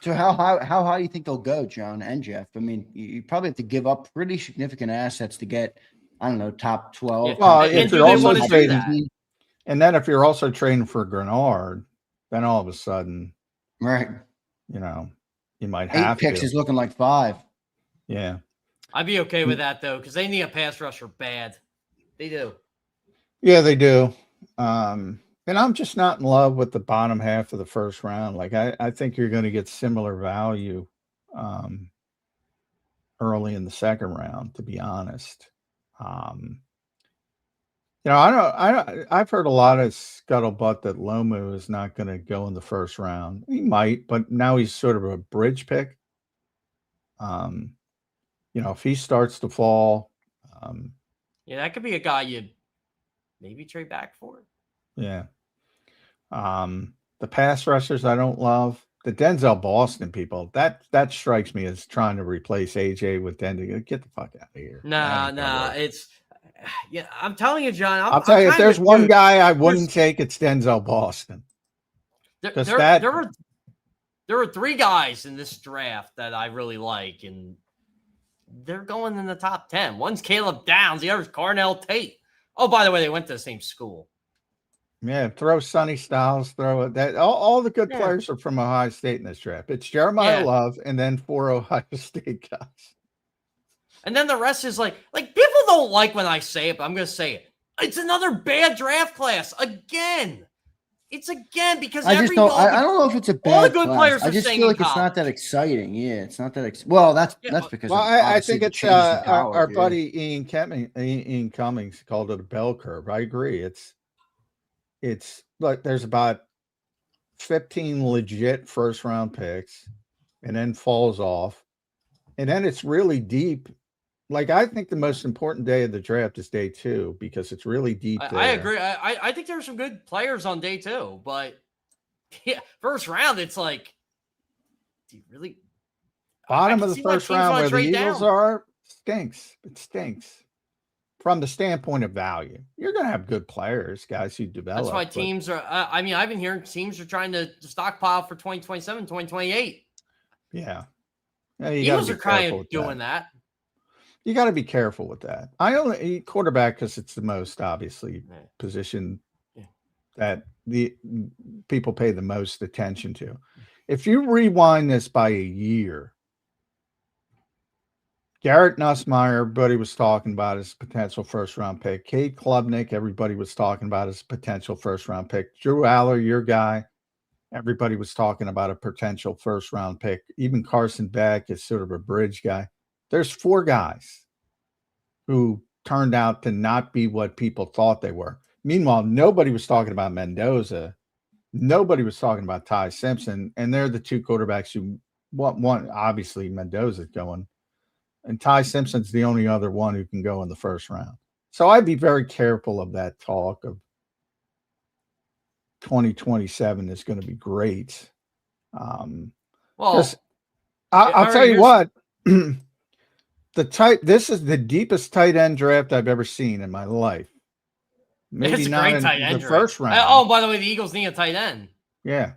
So how high do you think they'll go, John and Jeff? I mean, you probably have to give up pretty significant assets to get, I don't know, top 12. Yeah. Well, And if do you're they also want to do trading, that? and then if you're also trading for Grenard, then all of a sudden, Right. You might 8 have picks to. is looking like 5. Yeah. I'd be okay with that, though, because they need a pass rusher bad. They do. Yeah, they do. And I'm just not in love with the bottom half of the first round. Like I think you're going to get similar value early in the second round, to be honest. I've heard a lot of scuttlebutt that Lomu is not going to go in the first round. He might, but now he's sort of a bridge pick. If he starts to fall, Yeah, that could be a guy you'd maybe trade back for. yeah. The pass rushers I don't love. The Denzel Boston people, that strikes me as trying to replace AJ with Denzel. Get the fuck out of here. Nah, it's I'm telling you, John. I'll tell you, if there's one guy I wouldn't take, it's Denzel Boston. There were 3 guys in this draft that I really like, and they're going in the top 10. One's Caleb Downs, the other's Carnell Tate. Oh, by the way, they went to the same school. Yeah, throw Sonny Styles, throw it. All the good players are from Ohio State in this draft. It's Jeremiah Love and then 4 Ohio State guys. And then the rest is like people don't like when I say it, but I'm going to say it. It's another bad draft class again. It's again because I don't know if it's a bad all the good class. players I are just staying feel like in it's not college. that exciting. Yeah, it's not that well, that's because I think the it's change in college, our buddy Ian Cummings called it a bell curve. I agree. It's like there's about 15 legit first round picks and then falls off. And then it's really deep. Like, I think the most important day of the draft is day 2 because it's really deep there. I agree. I think there are some good players on day 2, but first round, it's like, do you really? Bottom of the first round where the Eagles are stinks. It stinks. From the standpoint of value, you're going to have good players, guys who develop. That's why teams are. I've been hearing teams are trying to stockpile for 2027, 2028. Yeah, Eagles are kind of doing that. You got to be careful with that. I only eat quarterback because it's the most obviously position that the people pay the most attention to. If you rewind this by a year. Garrett Nussmeier, everybody was talking about as potential first-round pick. Cade Klubnik, everybody was talking about as potential first-round pick. Drew Aller, your guy, everybody was talking about a potential first-round pick. Even Carson Beck is sort of a bridge guy. There's 4 guys who turned out to not be what people thought they were. Meanwhile, nobody was talking about Mendoza. Nobody was talking about Ty Simpson. And they're the 2 quarterbacks who one obviously Mendoza's going. And Ty Simpson's the only other one who can go in the first round. So I'd be very careful of that talk of 2027 is going to be great. Well, I'll tell you what, this is the deepest tight end draft I've ever seen in my life. Maybe not in the first round. Oh, by the way, the Eagles need a tight end. Yeah.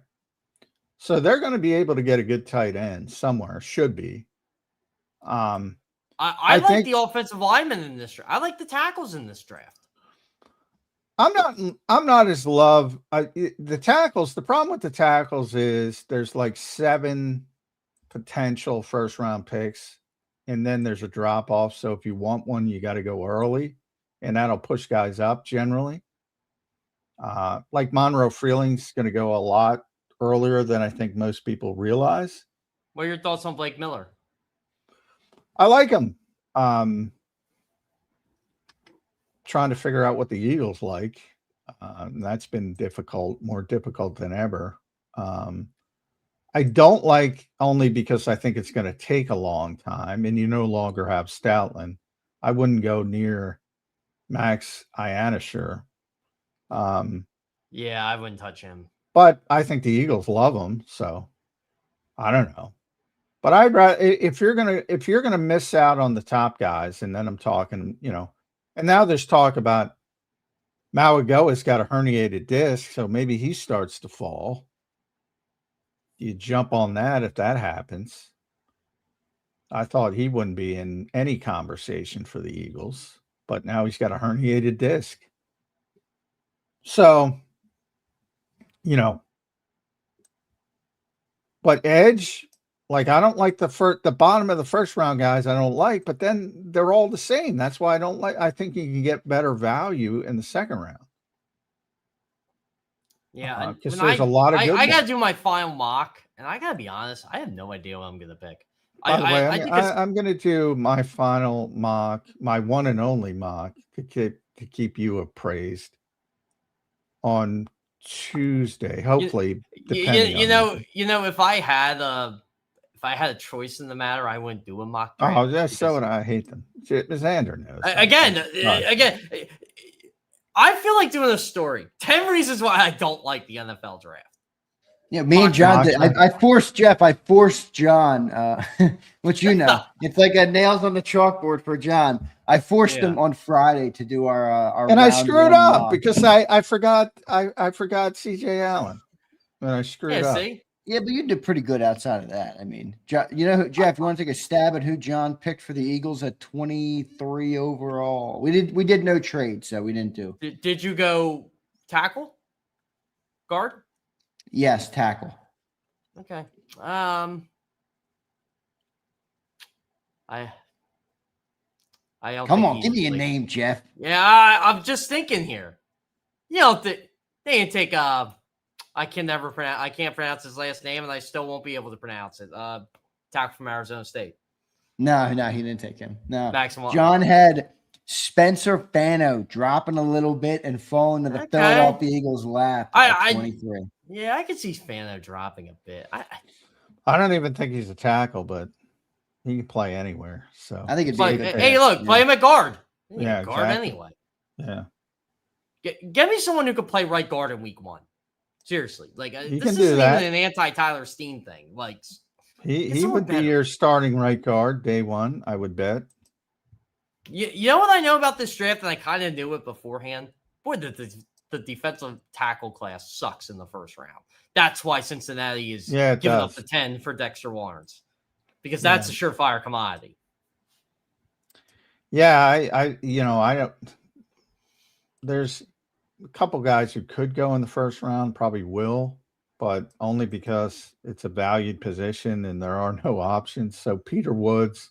So they're going to be able to get a good tight end somewhere, should be. I like the offensive linemen in this draft. I like the tackles in this draft. I'm not as the tackles. The problem with the tackles is there's like 7 potential first round picks, and then there's a drop off. So if you want one, you got to go early, and that'll push guys up generally. Like Monroe Freeling's going to go a lot earlier than I think most people realize. What are your thoughts on Blake Miller? I like him. Trying to figure out what the Eagles like. That's been more difficult than ever. I don't like only because I think it's going to take a long time, and you no longer have Stoutland. I wouldn't go near Max Ioannishur. Yeah, I wouldn't touch him. But I think the Eagles love him, so I don't know. But I'd rather if you're gonna miss out on the top guys, and then I'm talking, and now there's talk about Mauigoa's got a herniated disc, so maybe he starts to fall. You jump on that if that happens. I thought he wouldn't be in any conversation for the Eagles, but now he's got a herniated disc. So, but edge, like I don't like the bottom of the first round guys. I don't like, but then they're all the same. That's why I don't like. I think you can get better value in the second round. Yeah, because there's a lot of. I got to do my final mock, and I got to be honest. I have no idea what I'm going to pick. By the way, I'm going to do my final mock, my one and only mock, to keep you appraised on Tuesday. Hopefully, if I had a choice in the matter, I wouldn't do a mock draft. Oh, that's so. I hate them. Zander knows. Again, I feel like doing a story. 10 reasons why I don't like the NFL draft. Yeah, me and John did. I forced Jeff. I forced John, which it's like a nails on the chalkboard for John. I forced him on Friday to do our and I screwed up because I forgot CJ Allen, and I screwed up. See? Yeah, but you did pretty good outside of that. I mean, Jeff, you want to take a stab at who John picked for the Eagles at 23 overall? We did no trade, so we didn't do. Did you go tackle, guard? Yes, tackle. Okay. Come on, give me a name, Jeff. Yeah, I'm just thinking here. They didn't take I can't pronounce his last name, and I still won't be able to pronounce it. Tackle from Arizona State. No, he didn't take him. No. Maximum. John had Spencer Fano dropping a little bit and falling to the Philadelphia Eagles' lap at 23. Yeah, I could see Fano dropping a bit. I don't even think he's a tackle, but he can play anywhere. So I think it's play him at guard. Yeah, guard exactly. anyway. Yeah. Get me someone who could play right guard in week 1. Seriously, this isn't even an anti-Tyler Steen thing. Like he would be your starting right guard day 1, I would bet. You know what I know about this draft, and I kind of knew it beforehand. Boy, the defensive tackle class sucks in the first round. That's why Cincinnati is giving up the 10 for Dexter Lawrence, because that's a surefire commodity. Yeah, I don't. There's a couple guys who could go in the first round, probably will, but only because it's a valued position and there are no options. So Peter Woods,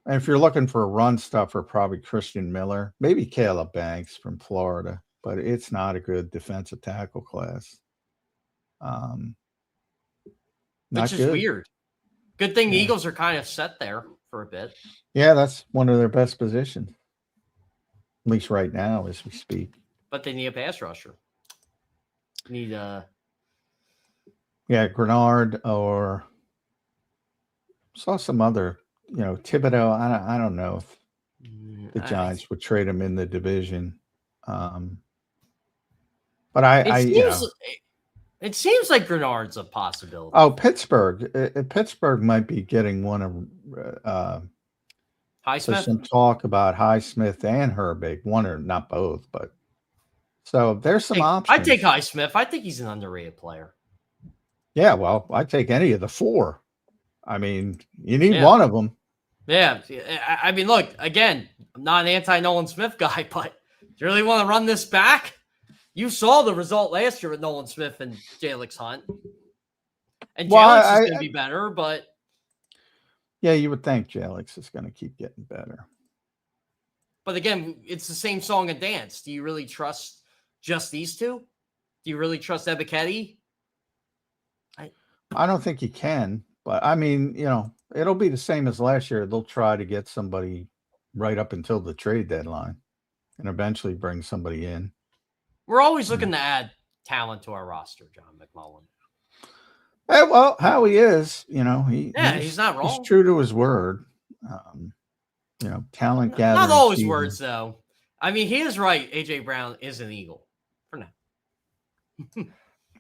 and if you're looking for a run stuffer, probably Christian Miller, maybe Caleb Banks from Florida, but it's not a good defensive tackle class. Which is weird. Good thing the Eagles are kind of set there for a bit. Yeah, that's one of their best positions. At least right now, as we speak. But they need a pass rusher. Grenard, or saw some other, Thibodeau. I don't know if the Giants would trade him in the division. But it seems like Grenard's a possibility. Oh, Pittsburgh might be getting one of Highsmith? There's some talk about Highsmith and Herbig, one or not both, but so there's some options. I take Highsmith. I think he's an underrated player. Yeah, well, I take any of the 4. I mean, you need one of them. Yeah, I mean, look, again, I'm not an anti-Nolan Smith guy, but Do you really want to run this back? You saw the result last year with Nolan Smith and Jalix Hunt. And Jalix is going to be better, but... Yeah, you would think Jalix is going to keep getting better. But again, it's the same song and dance. Do you really trust just these two? Do you really trust Ebiketie? I don't think you can. But, I mean, it'll be the same as last year. They'll try to get somebody right up until the trade deadline and eventually bring somebody in. We're always looking to add talent to our roster, John McMullen. Hey, well, Howie is, he's not wrong. He's true to his word. Talent gathering. Not always words, though. I mean, he is right. A.J. Brown is an Eagle for now.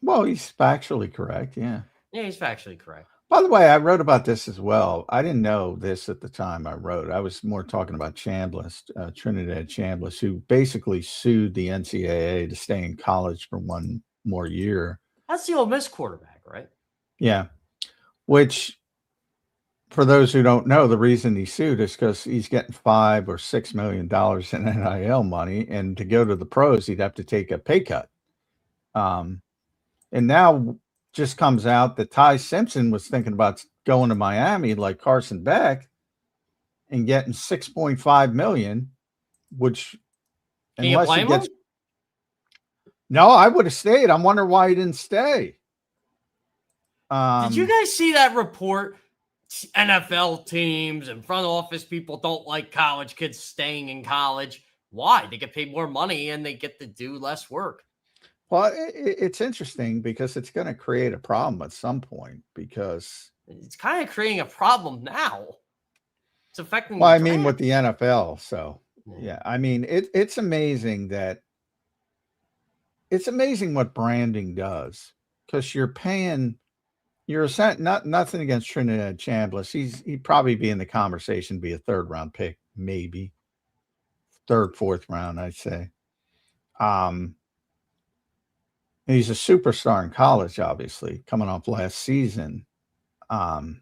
Well, he's factually correct. Yeah. Yeah, he's factually correct. By the way, I wrote about this as well. I didn't know this at the time I wrote. I was more talking about Chambliss, Trinidad Chambliss, who basically sued the NCAA to stay in college for one more year. That's the Ole Miss quarterback, right? Yeah. Which, for those who don't know, the reason he sued is because he's getting $5 or $6 million in NIL money, and to go to the pros, he'd have to take a pay cut. And now just comes out that Ty Simpson was thinking about going to Miami like Carson Beck and getting $6.5 million, which unless he gets, no, I would have stayed. I'm wondering why he didn't stay. Did you guys see that report? NFL teams and front office people don't like college kids staying in college. Why? They get paid more money and they get to do less work. Well, it's interesting because it's going to create a problem at some point because it's kind of creating a problem now. It's affecting. Well, I mean, with the NFL. So, yeah, I mean, it's amazing what branding does because you're paying. Nothing against Trinidad Chambliss. He'd probably be in the conversation, be a third-round pick, maybe third, fourth round, I'd say. He's a superstar in college, obviously, coming off last season. But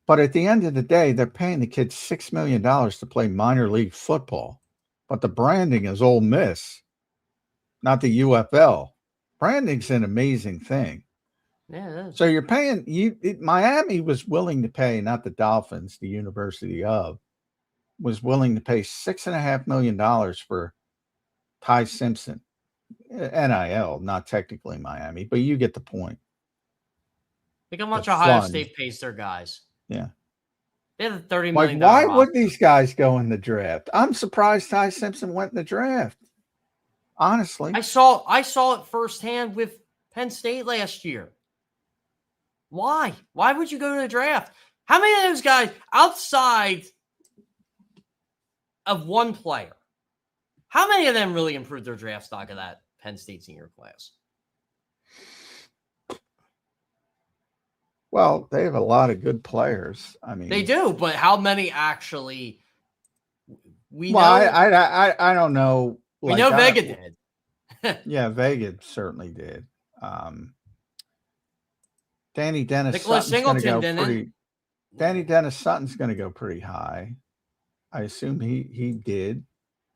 at the end of the day, they're paying the kids $6 million to play minor league football. But the branding is Ole Miss, not the UFL. Branding's an amazing thing. Yeah. So you're paying Miami was willing to pay, not the Dolphins, the University of, was willing to pay $6.5 million for Ty Simpson. NIL, not technically Miami, but you get the point. Think how much Ohio State pays their guys. Yeah. They have a $30 million. Why would these guys go in the draft? I'm surprised Ty Simpson went in the draft. Honestly. I saw it firsthand with Penn State last year. Why? Why would you go to the draft? How many of those guys outside of one player? How many of them really improved their draft stock of that Penn State senior class? Well, they have a lot of good players. I mean, they do, but how many actually? I don't know. We know Vega did. Yeah, Vega certainly did. Danny Dennis Nicholas Singleton didn't. Danny Dennis Sutton's going to go pretty high. I assume he did.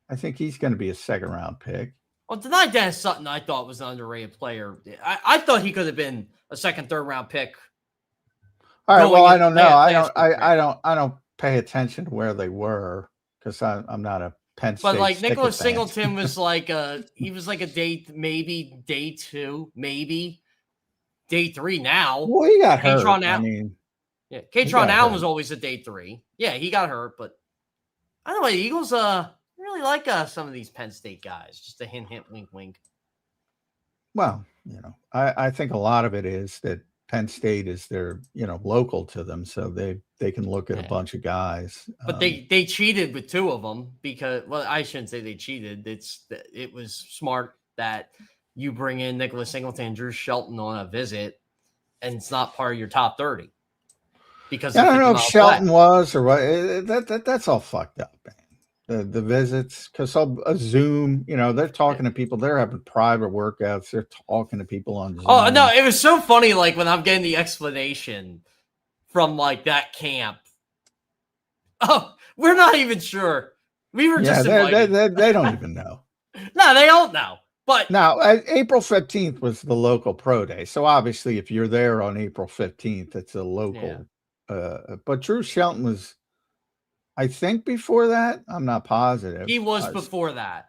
I think he's going to be a second-round pick. Well, tonight Dennis Sutton, I thought was an underrated player. I thought he could have been a second, third-round pick. All right. Well, I don't know. I don't pay attention to where they were because I'm not a Penn State. But like Nicholas Singleton was like he was like a day 2, maybe day 3 now. Well, he got hurt. Katron Allen was always a day 3. Yeah, he got hurt, but I don't know. The Eagles really like some of these Penn State guys. Just a hint, wink, wink. Well, I think a lot of it is that Penn State is their, local to them, so they can look at a bunch of guys. But they cheated with 2 of them because, well, I shouldn't say they cheated. It was smart that you bring in Nicholas Singleton and Drew Shelton on a visit, and it's not part of your top 30. Because I don't know if Shelton was or what. That's all fucked up, man. The visits, because a Zoom, they're talking to people. They're having private workouts. They're talking to people on Zoom. Oh, no, it was so funny, like, when I'm getting the explanation from, like, that camp. Oh, we're not even sure We were Yeah, just invited. they don't even know. No, they don't know. But Now, April 15th was the local pro day. So obviously, if you're there on April 15th, it's a local. But Drew Shelton was, I think, before that. I'm not positive. he was before that.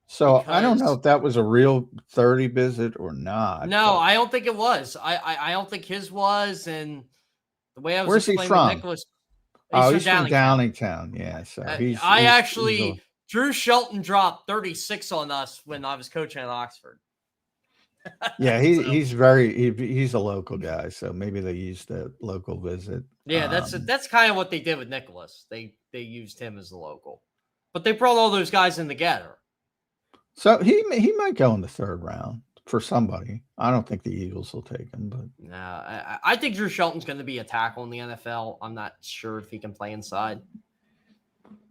So I don't know if that was a real 30 visit or not. No, I don't think it was. I don't think his was. And the way I was Where's he explaining from? with Nicholas, He's from Downingtown. Yeah, so Drew Shelton dropped 36 on us when I was coaching at Oxford. Yeah, he's a local guy, so maybe they used the local visit. Yeah, that's kind of what they did with Nicholas. They used him as the local, but they brought all those guys in together. So he might go in the third round for somebody. I don't think the Eagles will take him, but no, I think Drew Shelton's going to be a tackle in the NFL. I'm not sure if he can play inside.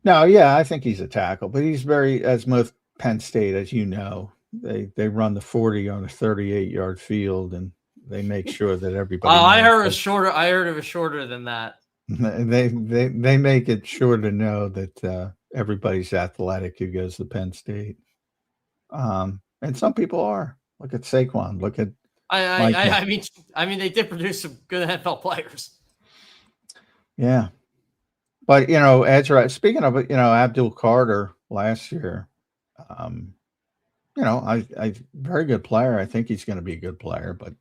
No, yeah, I think he's a tackle, but he's as most Penn State, as you know, they run the 40 on a 38-yard field, and they make sure that everybody. I heard it was shorter than that. They make it sure to know that everybody's athletic who goes to Penn State, and some people are. Look at Saquon. Look at. I mean, they did produce some good NFL players. Yeah. But, edge right. Speaking of it, Abdul Carter last year, I very good player. I think he's going to be a good player. But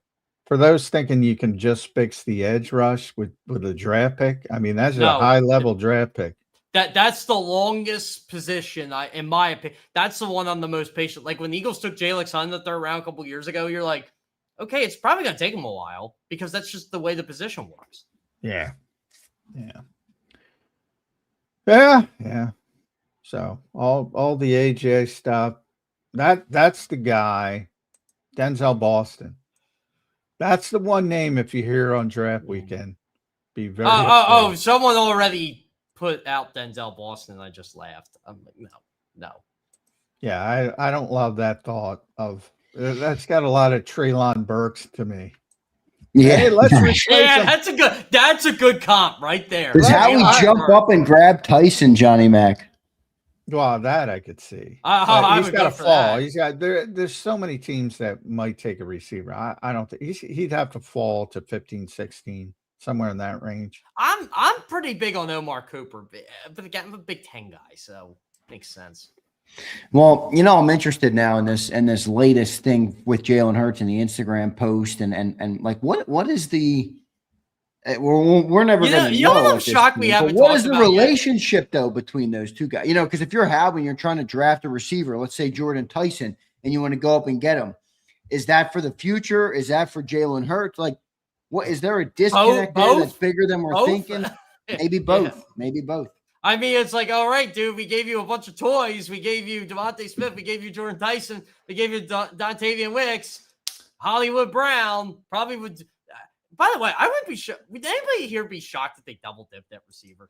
for those thinking you can just fix the edge rush with a draft pick, I mean, that's a high level draft pick. That's the longest position, in my opinion. That's the one I'm the most patient. Like when the Eagles took Jay Alexander in the third round a couple of years ago, you're like, okay, it's probably going to take him a while because that's just the way the position works. Yeah. Yeah. Yeah. So all the AJ stuff, that's the guy, Denzel Boston. That's the one name if you hear on draft weekend. Be very. Someone already put out Denzel Boston. I just laughed. I'm like, no. Yeah, I don't love that thought of. That's got a lot of Treylon Burks to me. Yeah, hey, let's replace him. That's a good comp right there. Does Howie jump up and grab Tyson, Johnny Mac? Well, that I could see. He's got to fall. That. He's got there's so many teams that might take a receiver. I don't think he'd have to fall to 15, 16, somewhere in that range. I'm pretty big on Omar Cooper, but again, I'm a Big Ten guy, so makes sense. Well, I'm interested now in this latest thing with Jalen Hurts and the Instagram post and like what is the we're never going to know. You know what I'm shocked we haven't. What is the relationship though between those two guys? Because if you're Howie and you're trying to draft a receiver, let's say Jordan Tyson, and you want to go up and get him, is that for the future? Is that for Jalen Hurts? Like, what is there a disconnect there that's bigger than we're thinking? Maybe both. Yeah. Maybe both. I mean, it's like, all right, dude, we gave you a bunch of toys. We gave you Devontae Smith. We gave you Jordan Tyson. We gave you Dontavian Wicks. Hollywood Brown probably would. By the way, I wouldn't be shocked. Would anybody here be shocked if they double dipped that receiver?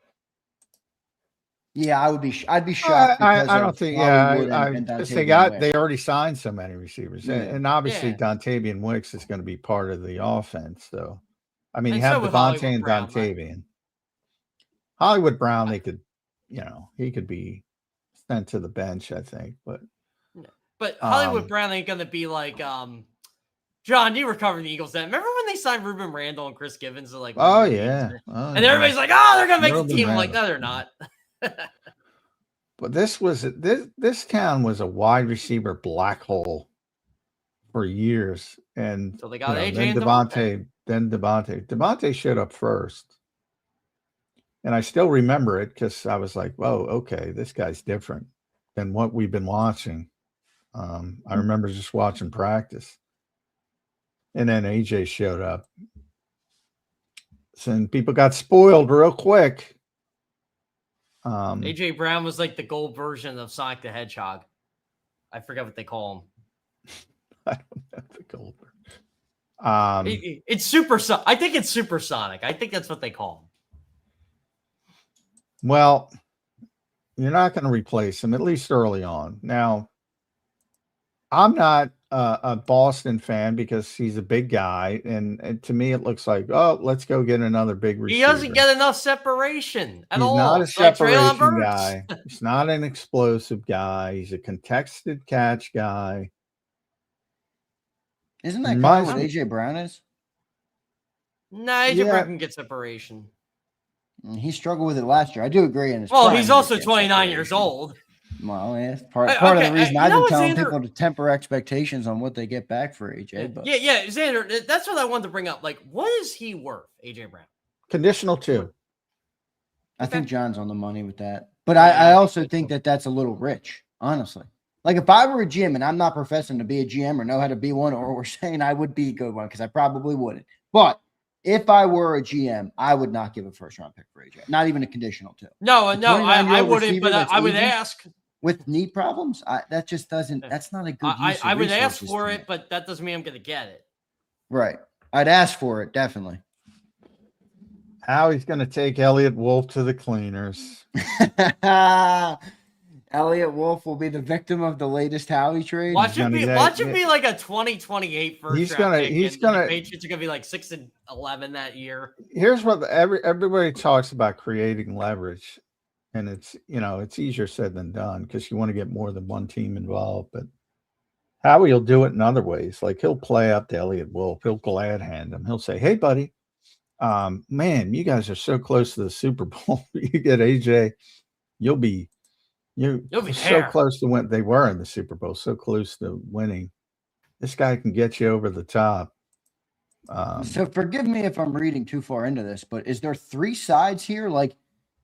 Yeah, I would be. I'd be shocked. I don't think. They already signed so many receivers, and obviously Dontavian Wicks is going to be part of the offense. So, I mean, you have Devontae and Dontavian. Hollywood Brown, they could, he could be sent to the bench, I think. But Hollywood Brown ain't going to be like, John, you were covering the Eagles then. Remember when they signed Ruben Randall and Chris Givens? And everybody's like, they're going to make the team. I'm like, no, they're not. But this town was a wide receiver black hole for years. And so they got AJ and Devontae showed up first. And I still remember it because I was like, whoa, okay, this guy's different than what we've been watching. I remember just watching practice. And then AJ showed up. So people got spoiled real quick. AJ Brown was like the gold version of Sonic the Hedgehog. I forget what they call him. I don't know the gold version. It's super. I think it's supersonic. I think that's what they call him. Well, you're not going to replace him, at least early on. Now, I'm not a Boston fan because he's a big guy, and to me it looks like, oh, let's go get another big receiver. He doesn't get enough separation at He's all. not a Like Treylon separation Burks. guy. He's not an explosive guy. He's a contested catch guy. Isn't that kind of what AJ Brown is? Nah, AJ Brown can get separation. He struggled with it last year. I do agree. In his he's also 29 years old. Well, yeah, part of the reason I've been telling people to temper expectations on what they get back for AJ. But yeah, Xander, that's what I wanted to bring up. Like, what is he worth, AJ Brown? Conditional 2. I think John's on the money with that. But I also think that that's a little rich, honestly. Like if I were a GM, and I'm not professing to be a GM or know how to be one, or we're saying I would be a good one because I probably wouldn't. But if I were a GM, I would not give a first-round pick for AJ. Not even a conditional 2. No, I wouldn't, but I would ask. With knee problems, that just doesn't. That's not a good. Use I would ask for it, but that doesn't mean I'm going to get it. Right, I'd ask for it definitely. Howie's going to take Elliott Wolf to the cleaners. Elliott Wolf will be the victim of the latest Howie trade. Watch it be like a 2028 first. He's gonna. The Patriots are gonna be like 6-11 that year. Here's what everybody talks about: creating leverage. And it's easier said than done because you want to get more than one team involved. But Howie will do it in other ways. Like he'll play up to Elliott Wolf. He'll glad hand him. He'll say, "Hey, buddy, man, you guys are so close to the Super Bowl. You get AJ, you'll be so close to when they were in the Super Bowl, so close to winning. This guy can get you over the top." So forgive me if I'm reading too far into this, but is there 3 sides here? Like,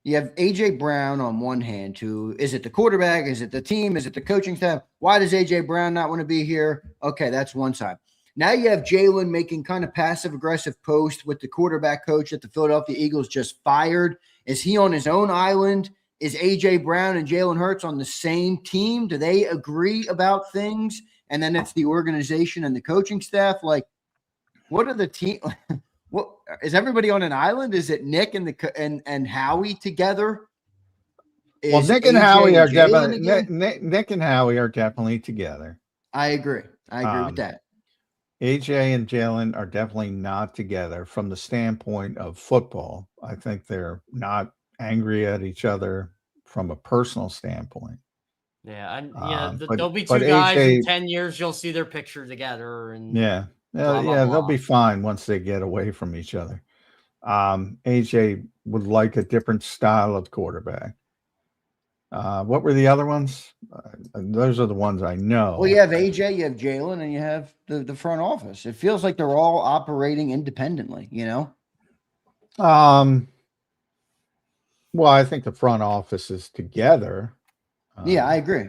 you have AJ Brown on one hand, who is it the quarterback? Is it the team? Is it the coaching staff? Why does AJ Brown not want to be here? Okay, that's one side. Now you have Jalen making kind of passive-aggressive posts with the quarterback coach that the Philadelphia Eagles just fired. Is he on his own island? Is AJ Brown and Jalen Hurts on the same team? Do they agree about things? And then it's the organization and the coaching staff. Like, what are the team? What is everybody on an island? Is it Nick and Howie together? Well, Nick and Howie are definitely Nick and Howie are definitely together. I agree. I agree with that. AJ and Jalen are definitely not together from the standpoint of football. I think they're not angry at each other from a personal standpoint. Yeah, there'll be 2 guys AJ, in 10 years. You'll see their picture together, and blah, blah, blah. They'll be fine once they get away from each other. AJ would like a different style of quarterback. What were the other ones? Those are the ones I know. Well, you have AJ, you have Jalen, and you have the front office. It feels like they're all operating independently, Well, I think the front office is together. Yeah, I agree.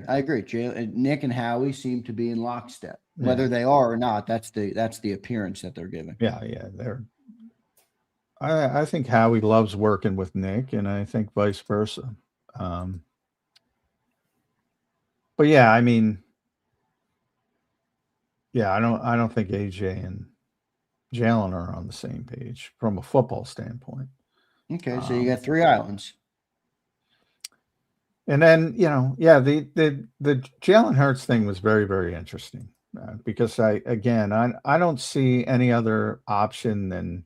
Nick and Howie seem to be in lockstep. Whether they are or not, that's the appearance that they're giving. Yeah, they're. I think Howie loves working with Nick, and I think vice versa. But yeah, I mean, I don't think AJ and Jalen are on the same page from a football standpoint. Okay, so you got 3 islands. And then, the Jalen Hurts thing was very, very interesting because I don't see any other option than,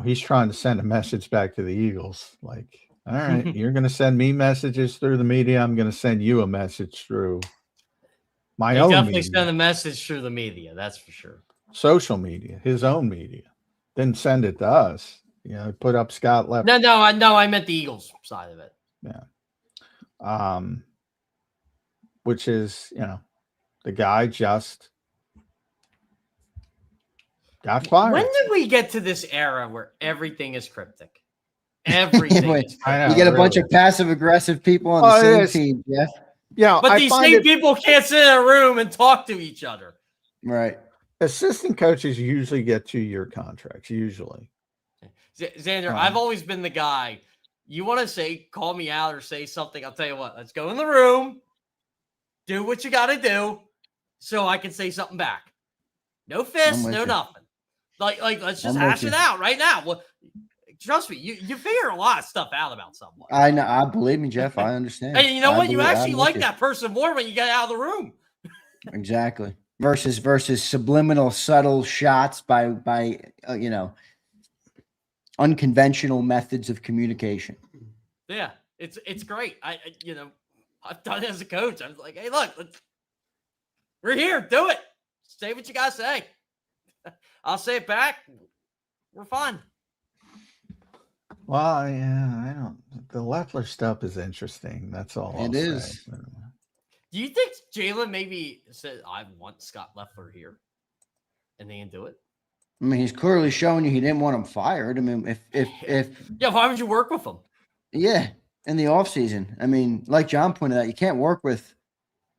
he's trying to send a message back to the Eagles. Like, all right, you're going to send me messages through the media. I'm going to send you a message through my own definitely media. Send a message through the media. That's for sure. Social media, his own media. Didn't send it to us. Put up Scott left. No, I meant the Eagles side of it. Yeah. Which is, the guy just got fired. When did we get to this era where everything is cryptic? Everything is cryptic. I know, you get a bunch of passive-aggressive people on the same team, Jeff. Yeah, but these same people can't sit in a room and talk to each other. Right. Assistant coaches usually get 2-year contracts, usually. Zander, I've always been the guy. You want to call me out or say something, I'll tell you what, let's go in the room, do what you got to do so I can say something back. No fists, no nothing. Like let's just hash it out right now. Well, trust me, you figure a lot of stuff out about someone. I know. I believe me, Jeff. I understand. And you know what? You actually like that person more when you get out of the room. Exactly. Versus subliminal, subtle shots by unconventional methods of communication. Yeah, it's great. I've done it as a coach. I'm like, hey, look, we're here. Do it. Say what you gotta say. I'll say it back. We're fine. Well, yeah, I don't. The Leffler stuff is interesting. That's all. It is. Do you think Jalen maybe said, I want Scott Leffler here, and they didn't do it? I mean, he's clearly showing you he didn't want him fired. I mean, yeah, why would you work with him? Yeah, in the offseason. I mean, like John pointed out, you can't work with,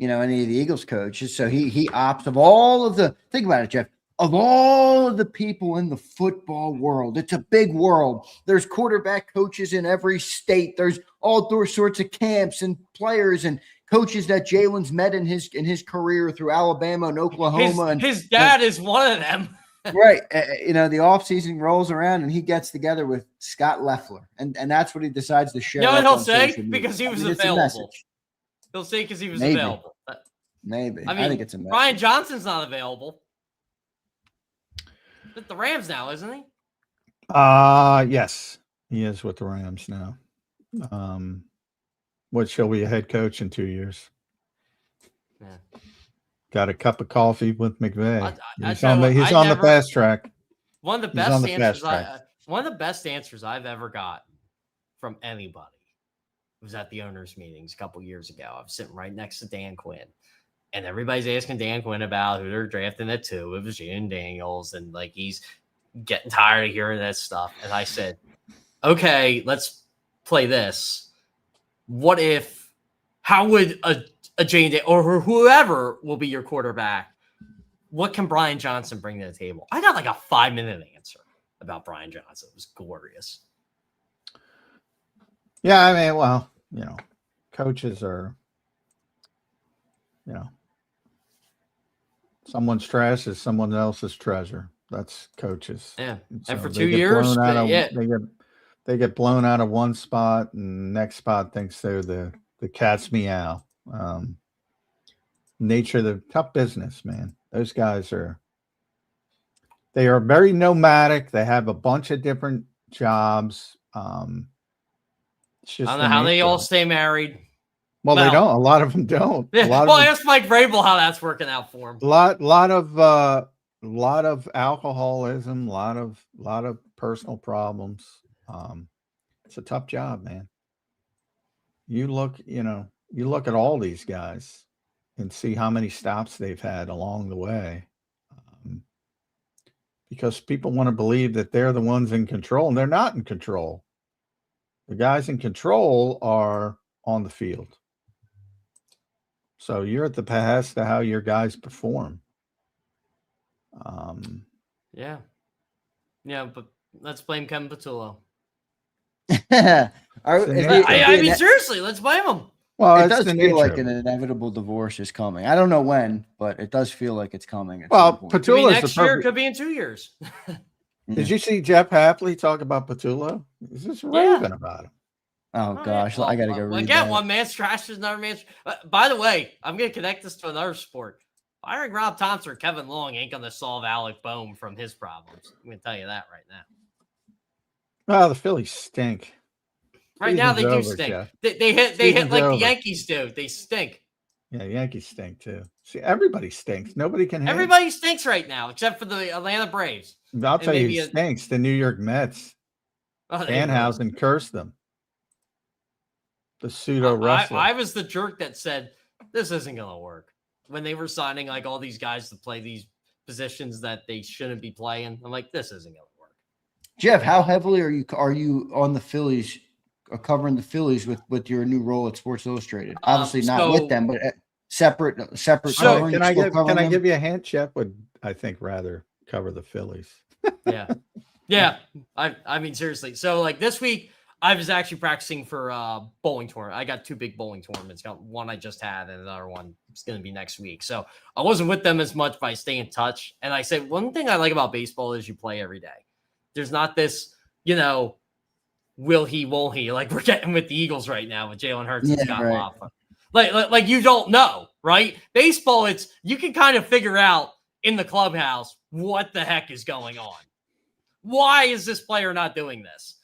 any of the Eagles coaches. So he opts of all of the, think about it, Jeff, of all of the people in the football world. It's a big world. There's quarterback coaches in every state. There's all sorts of camps and players and coaches that Jalen's met in his career through Alabama and Oklahoma. His dad is one of them. Right. The offseason rolls around and he gets together with Scott Leffler. And that's what he decides to share. You know what he'll say? Because he was available. He'll say because he was available. Maybe. I think it's a message. Brian Johnson's not available. With the Rams now, isn't he? Yes. He is with the Rams now. What shall be a head coach in 2 years? Yeah. Got a cup of coffee with McVay. He's on the fast track. One of the best answers I've ever got from anybody was at the owners' meetings a couple years ago. I was sitting right next to Dan Quinn, and everybody's asking Dan Quinn about who they're drafting at 2. It was Jalen Daniels, and like he's getting tired of hearing that stuff. And I said, "Okay, let's play this. How would a Jane or whoever will be your quarterback, what can Brian Johnson bring to the table?" I got like a 5-minute answer about Brian Johnson. It was glorious. Yeah, I mean, well, coaches are, someone's trash is someone else's treasure. That's coaches. Yeah, and for 2 years, they get blown out of one spot, and next spot thinks they're the cat's meow. Nature of the tough business, man. Those guys are very nomadic. They have a bunch of different jobs. It's just I don't know how they all stay married. Well, they don't. A lot of them don't. Yeah. Ask Mike Vrabel how that's working out for him. A lot of alcoholism, a lot of personal problems. It's a tough job, man. You look at all these guys and see how many stops they've had along the way, because people want to believe that they're the ones in control, and they're not in control. The guys in control are on the field. So you're at the behest of how your guys perform. Yeah, but let's blame Kevin Patullo. I mean, seriously, let's blame him. Well, it does feel like an inevitable divorce is coming. I don't know when, but it does feel like it's coming. Well, Patullo next year, could be in 2 years. Did you see Jeff Hapley talk about Patullo? He's just raving about him. Oh gosh, I gotta go read that. One man's trash is another man's. By the way, I'm gonna connect this to another sport. Firing Rob Thompson or Kevin Long ain't gonna solve Alec Boehm from his problems. I'm gonna tell you that right now. Well, the Phillies stink. Right now they do stink. They hit like the Yankees do. They stink. Yeah, the Yankees stink too. See, everybody stinks. Nobody can hit. Everybody stinks right now, except for the Atlanta Braves. I'll tell you who stinks. The New York Mets. Danhausen cursed them. The pseudo wrestler. I was the jerk that said this isn't gonna work when they were signing like all these guys to play these positions that they shouldn't be playing. I'm like, this isn't gonna work. Jeff, how heavily are you on the Phillies, covering the Phillies with your new role at Sports Illustrated? Obviously not with them, but separate. So can I give you a hint? Jeff would, I think, rather cover the Phillies. Yeah. I mean, seriously. So like this week, I was actually practicing for bowling tournament. I got 2 big bowling tournaments. Got one I just had, and another one is going to be next week. So I wasn't with them as much, but I stay in touch. And I said, one thing I like about baseball is you play every day. There's not this, will he, won't he? Like we're getting with the Eagles right now with Jalen Hurts and Scott Loffa. Like you don't know, right? Baseball, it's you can kind of figure out in the clubhouse what the heck is going on. Why is this player not doing this?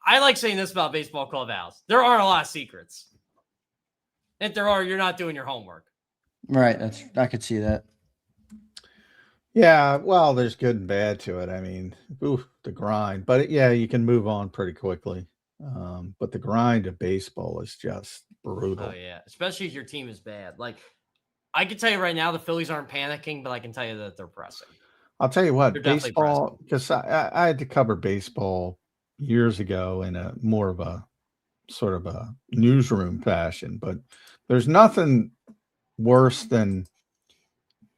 I like saying this about baseball clubhouse. There aren't a lot of secrets. If there are, you're not doing your homework. Right. I could see that. Yeah, well, there's good and bad to it. I mean, the grind. But yeah, you can move on pretty quickly. But the grind of baseball is just brutal. Oh, yeah. Especially if your team is bad. Like, I can tell you right now, the Phillies aren't panicking, but I can tell you that they're pressing. I'll tell you what, They're definitely baseball, because I had to cover baseball years ago in a more of a sort of a newsroom fashion, but there's nothing worse than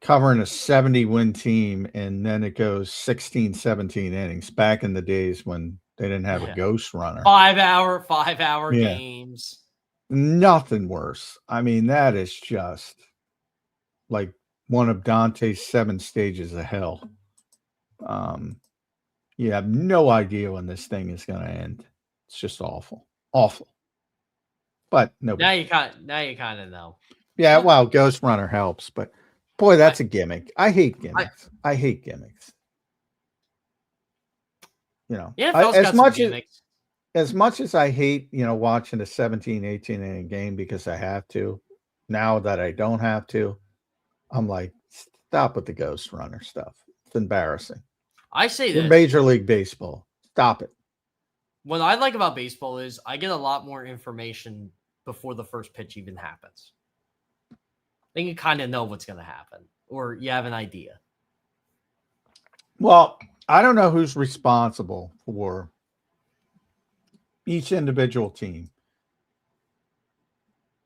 covering a 70-win team and then it goes 16, 17 innings back in the days when they didn't have a ghost runner. 5 hour games. Nothing worse. I mean, that is just like one of Dante's 7 stages of hell. You have no idea when this thing is going to end. It's just awful. But no. Now you kind of know. Yeah, well, Ghost Runner helps, but boy, that's a gimmick. I hate gimmicks. I hate gimmicks. Yeah, as much as I hate, watching a 17, 18 inning game because I have to, now that I don't have to, I'm like, stop with the Ghost Runner stuff. It's embarrassing. I say this. Major League Baseball. Stop it. What I like about baseball is I get a lot more information before the first pitch even happens. Then you kind of know what's going to happen, or you have an idea. Well, I don't know who's responsible for each individual team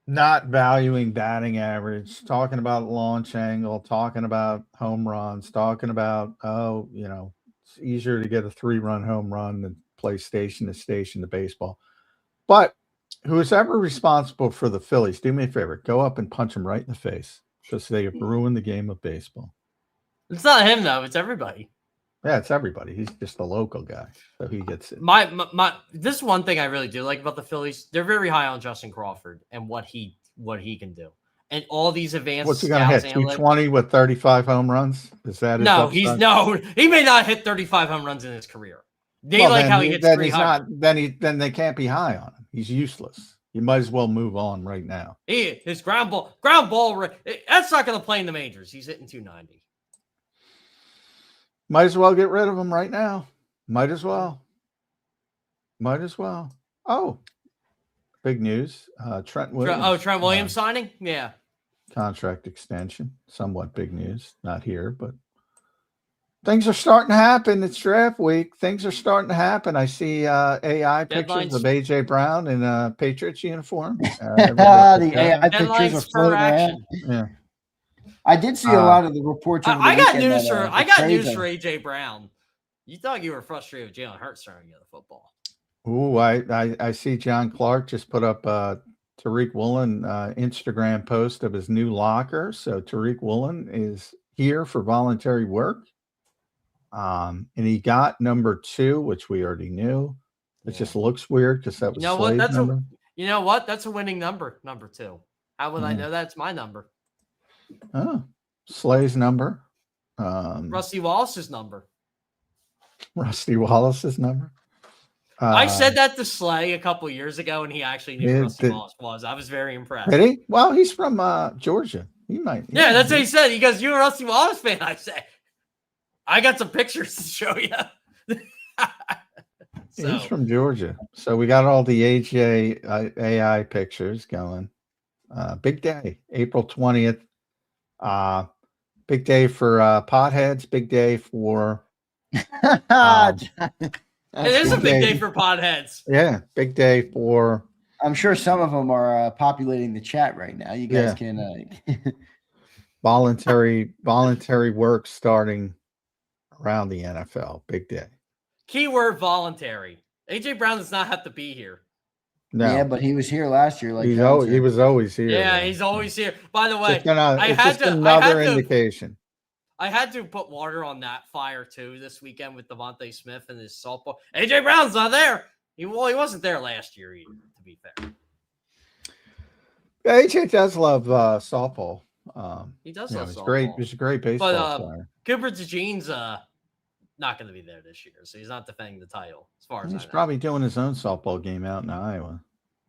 not valuing batting average, talking about launch angle, talking about home runs, talking about, it's easier to get a 3-run home run than play station to station to baseball. But who's ever responsible for the Phillies, do me a favor, go up and punch them right in the face because they have ruined the game of baseball. It's not him, though. It's everybody. Yeah, it's everybody. He's just a local guy, so he gets it. This one thing I really do like about the Phillies, they're very high on Justin Crawford and what he can do, and all these advanced. What's he going to hit? 220 with 35 home runs? Is that he may not hit 35 home runs in his career. How he hits 300. Then they can't be high on him. He's useless. You might as well move on right now. His ground ball, that's not going to play in the majors. He's hitting 290. Might as well get rid of him right now. Might as well. Oh, big news. Trent Williams. Trent Williams signing? Yeah. Contract extension. Somewhat big news. Not here, but things are starting to happen. It's draft week. Things are starting to happen. I see AI pictures of A.J. Brown in a Patriots uniform. The AI pictures are floating around. Yeah. I did see a lot of the reports. I got news for AJ Brown. You thought you were frustrated with Jalen Hurts throwing you the football. Ooh, I see John Clark just put up Tariq Woolen Instagram post of his new locker. So Tariq Woolen is here for voluntary work. And he got number 2, which we already knew. It just looks weird because that was number. You know what? That's a winning number 2. How would I know that's my number? Oh, Slay's number. Rusty Wallace's number. I said that to Slay a couple years ago, and he actually knew who Rusty Wallace was. I was very impressed. Did he? Well, he's from Georgia. He might. Yeah, that's what he said. He goes, "You're a Rusty Wallace fan." I say, "I got some pictures to show you." He's from Georgia. So we got all the AJ AI pictures going. Big day, April 20th. Big day for potheads. Big day for. It is a big day for potheads. Yeah, big day for. I'm sure some of them are populating the chat right now. You guys can. Voluntary work starting around the NFL. Big day. Keyword voluntary. AJ Brown does not have to be here. No. Yeah, but he was here last year. He was always here. Yeah, he's always here. By the way, another indication. I had to put water on that fire too this weekend with Devontae Smith and his softball. AJ Brown's not there. He wasn't there last year either, to be fair. AJ does love softball. He does you know, love he's softball. great. He's a great baseball But player. Cooper DeJean's not going to be there this year, so he's not defending the title as far as I He's know. probably doing his own softball game out in Iowa.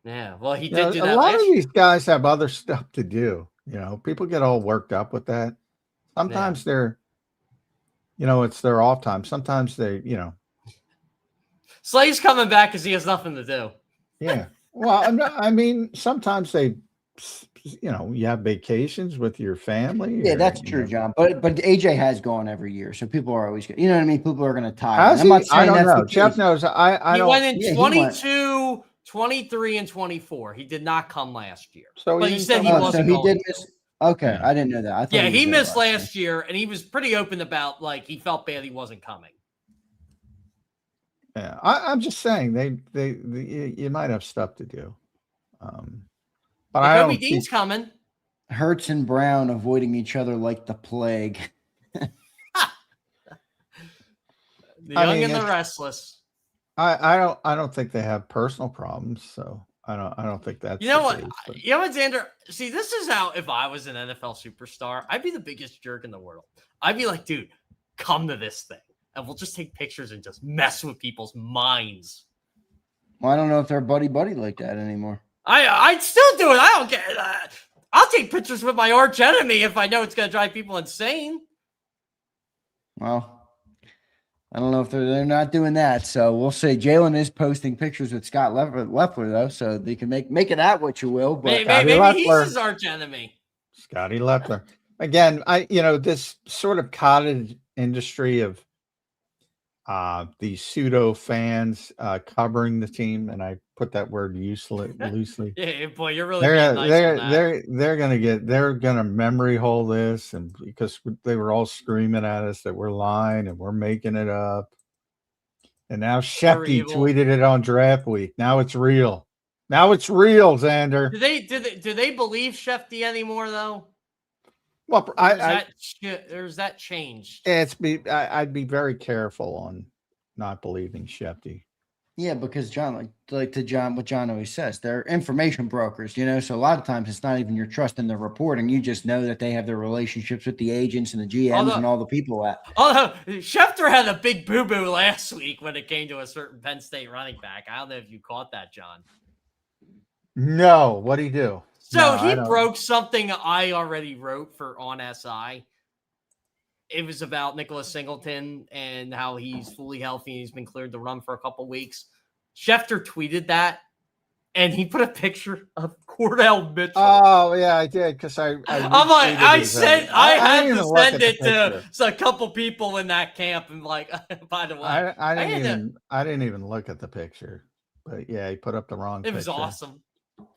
Yeah, well, he You did know, do a that lot last of year. these guys have other stuff to do. You know, people get all worked up with that. Sometimes they're, you know, it's their off time. Sometimes they, you know. Slay's coming back because he has nothing to do. Yeah. Well, I mean, sometimes they, you know, you have vacations with your family. Yeah, or, that's you true, know. John. But AJ has gone every year, so people are always, you know what I mean. People are going to tie. Has I'm he? not saying I don't that's know. the Jeff case. knows. I He don't. went in Yeah, he went. 22, 23, and 24. He did not come last year. So But he he didn't said come he last Oh, so wasn't he going did to. miss. Okay, Yeah. I didn't know that. I thought Yeah, he was there missed last year, and he was pretty open about, like, he felt bad he wasn't coming. Yeah, I'm just saying you might have stuff to do. But I Jacoby don't Dean's see, coming. Hurts and Brown avoiding each other like the plague. The I young mean, and the it's- restless. I don't think they have personal problems, so I don't think that's You know the what? case, but- You know what, Zander? See, this is how, if I was an NFL superstar, I'd be the biggest jerk in the world. I'd be like, dude, come to this thing, and we'll just take pictures and just mess with people's minds. Well, I don't know if they're buddy like that anymore. I'd still do it. I don't care. I'll take pictures with my arch enemy if I know it's going to drive people insane. Well, I don't know if they're not doing that. So we'll see. Jalen is posting pictures with Scott Leffler though, so they can make it that what you will. But Maybe he's Leffler. his arch enemy. Scotty Leffler. Again, this sort of cottage industry of these pseudo fans covering the team, and I put that word loosely. Yeah, boy, you're really being nice on that. They're gonna memory hole this, and because they were all screaming at us that we're lying and we're making it up. And now Shefty evil. tweeted it on draft week. Now it's real. Now it's real, Zander. Do they believe Shefty anymore though? Well, There's that changed. I'd be very careful on not believing Shefty. yeah, because John, like to John, what John always says, they're information brokers, you know. So a lot of times it's not even your trust in their reporting. You just know that they have their relationships with the agents and the GMs and all the people at. Although Schefter had a big boo-boo last week when it came to a certain Penn State running back. I don't know if you caught that, John. No, what'd he do? So he broke something I already wrote for on SI. It was about Nicholas Singleton and how he's fully healthy and he's been cleared to run for a couple weeks. Schefter tweeted that, and he put a picture of Cordell Mitchell. Oh yeah, I did because I had to send it picture. to a couple people in that camp, and like, by the way, I didn't even look at the picture, but yeah, he put up the wrong. It was picture. awesome.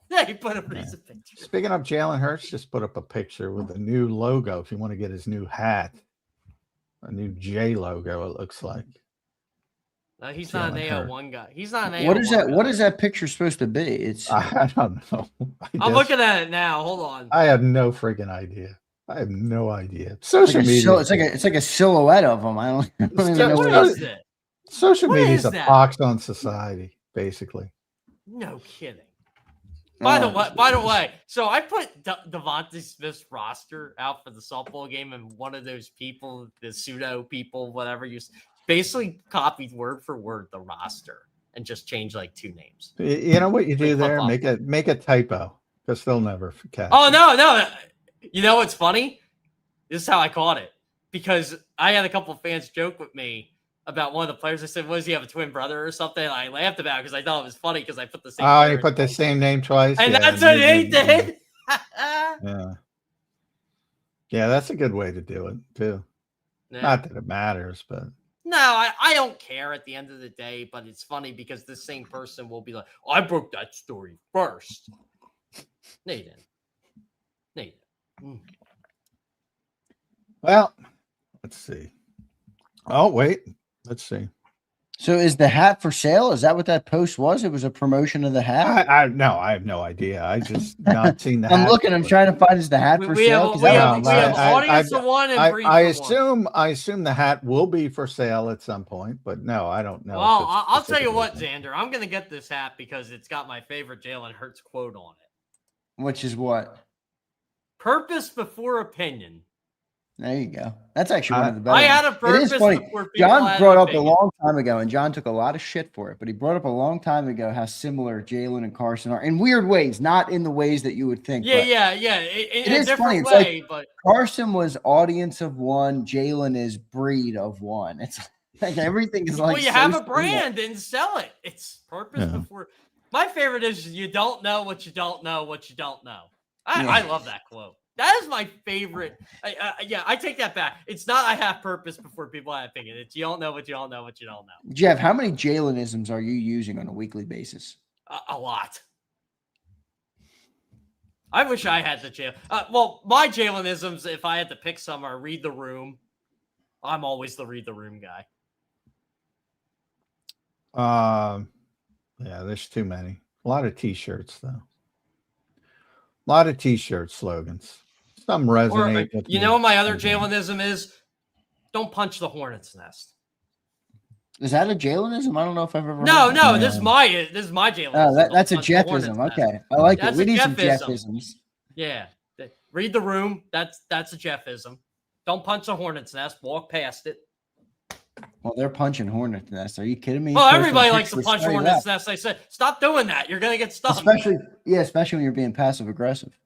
Yeah, he put up a picture. Speaking of Jalen Hurts, just put up a picture with a new logo. If you want to get his new hat, a new J logo, it looks like. No, he's not an AL1 guy. He's not an AL1 What is that? guy. What is that picture supposed to be? It's I don't know. I'm looking at it now. Hold on. I have no freaking idea. I have no idea. Social media. It's like a silhouette of them. I don't even know What what is it? Social What media is is a that? pox on society, basically. No kidding. By the way, so I put Devontae Smith's roster out for the softball game, and one of those people, the pseudo people, whatever, you basically copied word for word the roster and just changed like 2 names. You know what you do Like, there? Make a typo because they'll never catch. Oh it. no! You know what's funny? This is how I caught it, because I had a couple of fans joke with me about one of the players. I said, "What does he have, a twin brother or something?" And I laughed about it because I thought it was funny because I put the same. Oh, you put the same name twice, and that's what he did. Yeah, that's a good way to do it too. Yeah. Not that it matters, but No, I don't care at the end of the day, but it's funny because this same person will be like, I broke that story first. No, you didn't. No, you didn't. well, let's see. Oh, wait. Let's see. So is the hat for sale? Is that what that post was? It was a promotion of the hat. I have no idea. I just not seen the I'm hat. looking. I'm trying to find is the hat for We have, sale. 'Cause we that have, would we make have sense. audience of one and brief I of one. assume the hat will be for sale at some point, but no, I don't know. Well, I'll tell you what, Zander. I'm going to get this hat because it's got my favorite Jalen Hurts quote on it. Which is what? Purpose before opinion. There you go. That's actually one of the better. I had a ones. purpose It is funny. before people John had brought an up a opinion. long time ago, and John took a lot of shit for it, but he brought up a long time ago how similar Jalen and Carson are in weird ways, not in the ways that you would think. Yeah. It In a is funny. different It's way, like but Carson was audience of one, Jalen is breed of one. It's like everything is like well, you so have a similar. brand and sell it. It's purpose before. My favorite is you don't know what you don't know what you don't know. I love that quote. That is my favorite. I take that back. It's not I have purpose before people have opinion. It's you don't know what you don't know what you don't know. Jeff, how many Jalenisms are you using on a weekly basis? A lot. I wish I had the Jalen. Well, my Jalenisms, if I had to pick some, are read the room. I'm always the read the room guy. Yeah, there's too many. A lot of T-shirts though. A lot of T-shirt slogans. Some resonate. Or, you know what my other Jalenism is? Don't punch the hornet's nest. Is that a Jalenism? I don't know if I've ever. No, heard that. this is my Jalenism. Oh, that's a Don't punch the hornet's Jeffism. nest. Okay, I like That's it. We a need some Jeffism. Jeffisms. Yeah. Read the room. That's a Jeffism. Don't punch the hornet's nest. Walk past it. Well, they're punching hornet's nest. Are you kidding me? Well, Posting everybody likes to pictures punch straight hornet's up. nest. I said, stop doing that. You're gonna get stung. Especially when you're being passive aggressive.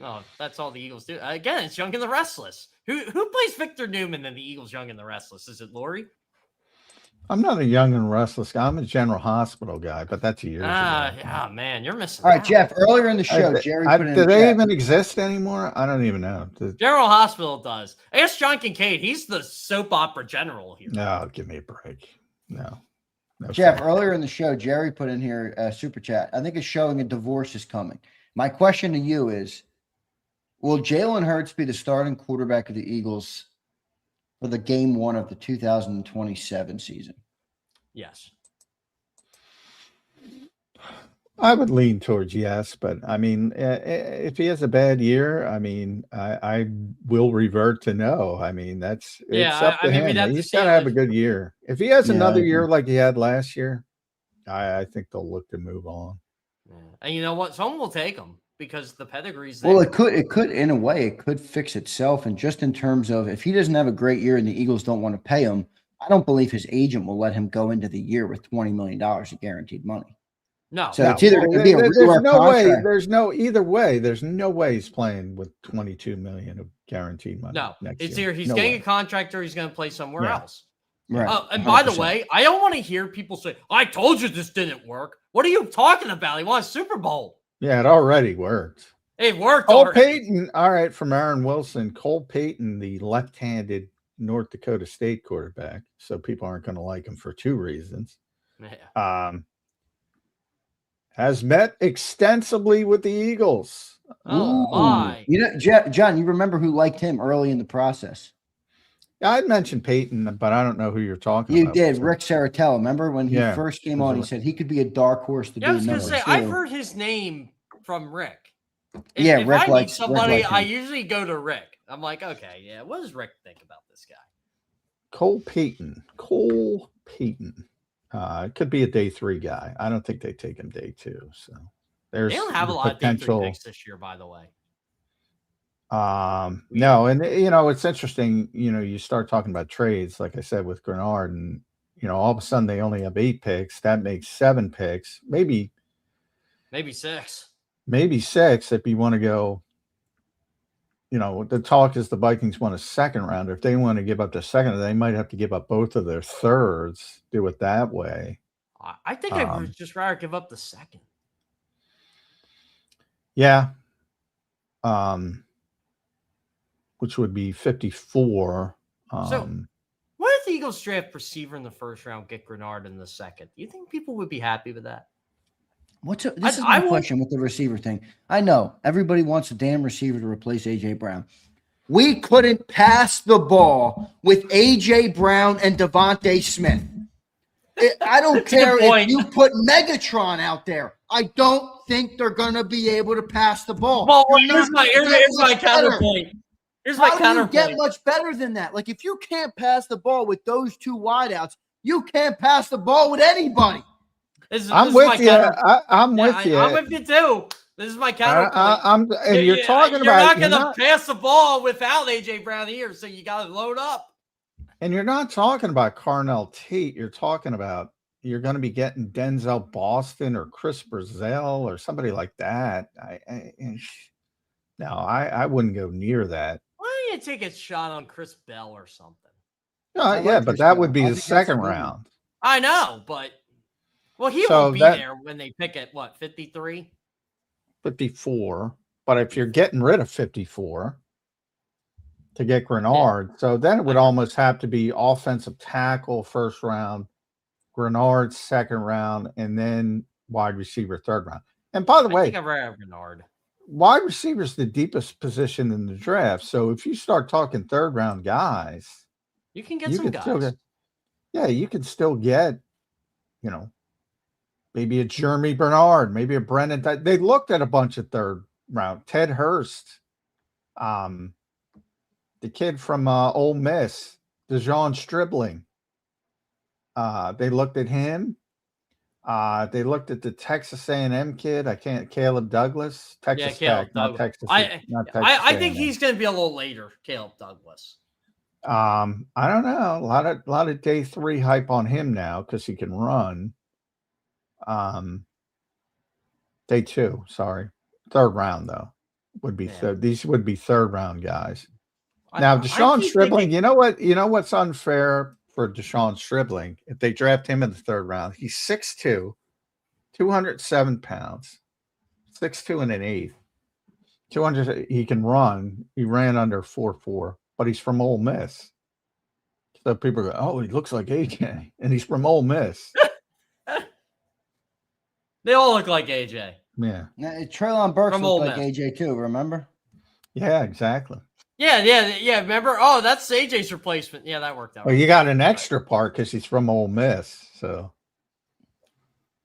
Oh, that's all the Eagles do. Again, it's Young and the Restless. Who plays Victor Newman in the Eagles Young and the Restless? Is it Laurie? I'm not a Young and Restless guy. I'm a General Hospital guy, but that's years ago. Yeah, man, you're missing. All right, out. Jeff. Earlier in the show, Jerry put in. Do they chat. even exist anymore? I don't even know. General Hospital does. Ask John Kincaid. He's the soap opera general here. No, give me a break. No. Jeff, earlier in the show, Jerry put in here a super chat. I think it's showing a divorce is coming. My question to you is, will Jalen Hurts be the starting quarterback of the Eagles for the game one of the 2027 season? Yes. I would lean towards yes, but I mean, if he has a bad year, I mean, I will revert to no. I mean, it's up to him. He's got to have a good year. If he has another year like he had last year, I think they'll look to move on. Yeah. And you know what? Someone will take him because the pedigree's there. Well, it could in a way, it could fix itself. And just in terms of if he doesn't have a great year and the Eagles don't want to pay him, I don't believe his agent will let him go into the year with $20 million of guaranteed money. No. So it's either going to be a there's no contract. way. Either way, there's no way he's playing with $22 million of guaranteed money. No, next it's year. either he's No getting way. a contract or he's going to play somewhere else. Right. And by the 100%. way, I don't want to hear people say, I told you this didn't work. What are you talking about? He won a Super Bowl. Yeah, it already worked. It worked Cole already. Payton, all right, from Aaron Wilson. Cole Payton, the left-handed North Dakota State quarterback. So people aren't going to like him for two reasons. Yeah. Has met extensively with the Eagles. Oh, my. You know, John, you remember who liked him early in the process? I'd mentioned Peyton, but I don't know who you're talking You about. did. Rick Saratella. Remember when he Yeah. first came on, he said he could be a dark horse to Yeah, I be was going to number say, two. I've heard his name from Rick. Yeah, Rick I need likes somebody, Rick. I usually go to Rick. I'm like, okay, yeah, what does Rick think about this guy? Cole Payton. It could be a day 3 guy. I don't think they take him day 2. So there's They don't have a the lot of day 3 potential. picks this year, by the way. No, and it's interesting. You start talking about trades, like I said with Grenard, and all of a sudden they only have 8 picks. That makes 7 picks, maybe 6. maybe 6 if you want to go. The talk is the Vikings want a second rounder. If they want to give up the second, they might have to give up both of their thirds. Do it that way. I think I would just rather give up the second. Yeah. Which would be 54. So, what if the Eagles draft receiver in the first round, get Grenard in the second? Do you think people would be happy with that? This is my question with the receiver thing. I know everybody wants a damn receiver to replace AJ Brown. We couldn't pass the ball with A.J. Brown and Devontae Smith. I don't care if you put Megatron out there. I don't think they're going to be able to pass the ball. Well, here's my counterpoint. Here's my counterpoint. How do you get much better than that? Like, if you can't pass the ball with those two wideouts, you can't pass the ball with anybody. I'm with you. I'm with you. I'm with you too. This is my counterpoint. You're talking about. You're not going to pass the ball without A.J. Brown here, so you got to load up. And you're not talking about Carnell Tate. You're talking about you're going to be getting Denzel Boston or Chris Brazell or somebody like that. I wouldn't go near that. Why don't you take a shot on Chris Bell or something? But that would be the second round. I know, but he won't be there when they pick at 53? 54. But if you're getting rid of 54 to get Grenard, so then it would almost have to be offensive tackle first round, Grenard second round, and then wide receiver third round. And by the way, I think I've read Grenard. Wide receiver is the deepest position in the draft. So if you start talking third round guys, you can get some guys. You can still get, maybe a Jeremy Bernard, maybe a Brennan. They looked at a bunch of third round. Ted Hurst, the kid from Ole Miss, DeJon Stribling. They looked at him. They looked at the Texas A&M kid. Caleb Douglas. Texas Tech, not Texas. I think he's going to be a little later, Caleb Douglas. I don't know. A lot of day 3 hype on him now because he can run. Day 2, sorry. Third round though would be third. These would be third round guys. Now DeShaun Stribling, you know what's unfair for DeShaun Stribling? If they draft him in the third round, he's 6'2", 207 pounds, 6'2" and an eighth. 200. He can run. He ran under 4.4, but he's from Ole Miss. So people go, "Oh, he looks like AJ," and he's from Ole Miss. They all look like AJ. Yeah. Treylon Burks looked like AJ too, remember? Yeah, exactly. Yeah. Remember? Oh, that's AJ's replacement. Yeah, that worked out. Well, you got an extra part because he's from Ole Miss. So,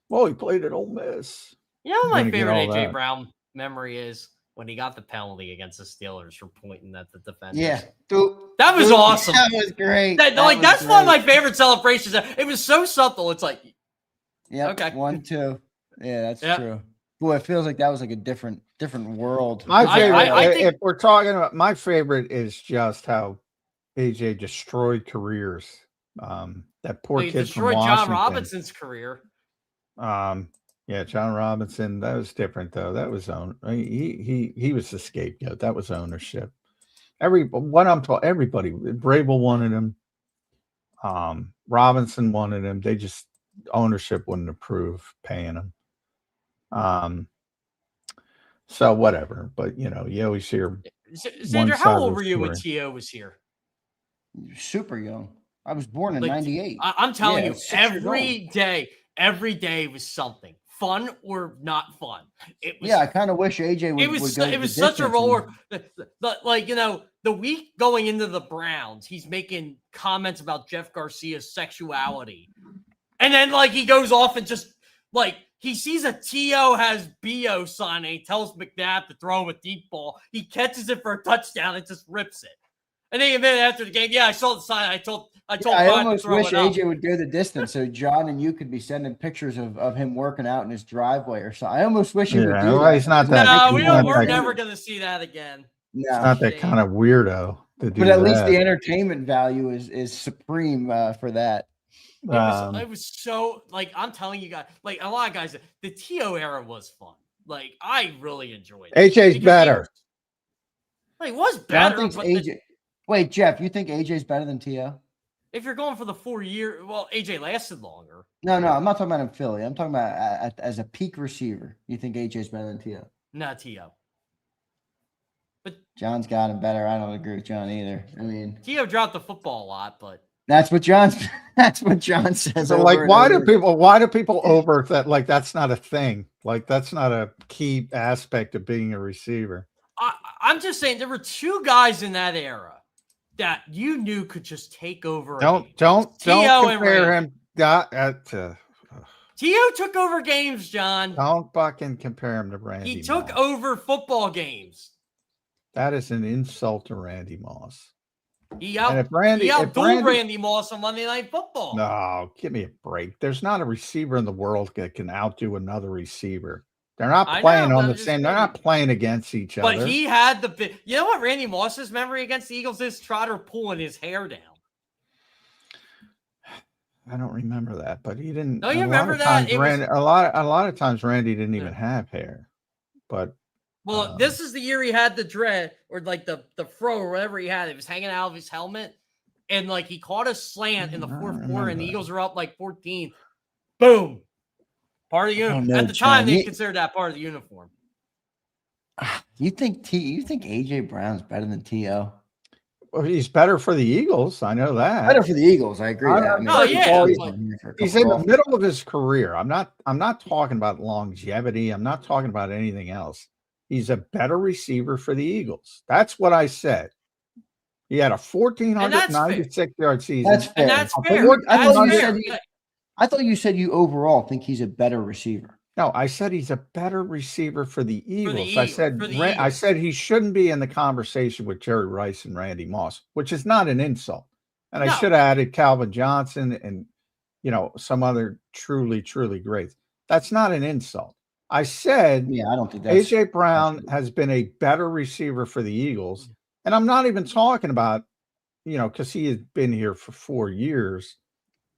he played at Ole Miss. You know what my favorite AJ Brown memory is? When he got the penalty against the Steelers for pointing at the defenders. Yeah. That was awesome. That was great. That's one of my favorite celebrations. It was so subtle. It's like, yeah, okay. 1-2. Yeah, that's true. Boy, it feels like that was like a different world. My favorite, if we're talking about my favorite, is just how AJ destroyed careers. That poor kid destroyed from Washington. John Robinson's career. Yeah, John Robinson. That was different though. That was he was the scapegoat. That was ownership. Everybody, Vrabel wanted him. Robinson wanted him. They just ownership wouldn't approve paying him. So whatever. But you always hear. Zander, how old were you when T.O. was here? Super young. I was born in 98. I'm telling you, every day was something. Fun or not fun. It was, I kind of wish AJ would. It was such a roller. The week going into the Browns, he's making comments about Jeff Garcia's sexuality, and then he goes off and just he sees a T.O. has B.O. sign, and he tells McNabb to throw him a deep ball. He catches it for a touchdown and just rips it. And then a minute after the game, I saw the sign. I told. I almost wish AJ would go the distance so John and you could be sending pictures of him working out in his driveway or something. I almost wish he would do that. He's not that. No, we're never going to see that again. No, it's not that kind of weirdo to do. But at least the entertainment value is supreme for that. It was so I'm telling you guys, a lot of guys, the T.O. era was fun. I really enjoyed it. AJ's better. It was better. Wait, Jeff, you think AJ's better than T.O.? If you're going for the 4 year, AJ lasted longer. No, I'm not talking about in Philly. I'm talking about as a peak receiver. You think AJ's better than T.O.? Not T.O. But John's got him better. I don't agree with John either. I mean, T.O. dropped the football a lot, but that's what John says. So why do people over that? That's not a thing. That's not a key aspect of being a receiver. I'm just saying there were two guys in that era that you knew could just take over. Don't T.O. and compare Randy. him. T.O. took over games, John. Don't fucking compare him to Randy. He took Moss. over football games. That is an insult to Randy Moss. He outdueled Randy Moss on Monday Night Football. No, give me a break. There's not a receiver in the world that can outdo another receiver. They're not playing on the same. They're not playing against each other. But he had the. You know what Randy Moss's memory against the Eagles is? Trotter pulling his hair down. I don't remember that, but he didn't. No, you remember that? A lot of times Randy didn't even have hair. But this is the year he had the dread or like the fro or whatever he had. It was hanging out of his helmet, and like he caught a slant in the fourth quarter, and the Eagles were up like 14. Boom. Part of the uniform. At the time, they considered that part of the uniform. You think AJ Brown's better than T.O.? Well, he's better for the Eagles. I know that. Better for the Eagles. I agree. He's in the middle of his career. I'm not talking about longevity. I'm not talking about anything else. He's a better receiver for the Eagles. That's what I said. He had a 1,496-yard season. That's fair. And that's fair. I thought you said you overall think he's a better receiver. No, I said he's a better receiver for the Eagles. I said he shouldn't be in the conversation with Jerry Rice and Randy Moss, which is not an insult. And I should have added Calvin Johnson and some other truly, truly greats. That's not an insult. I said I don't think that's AJ Brown has been a better receiver for the Eagles. And I'm not even talking about, because he has been here for 4 years.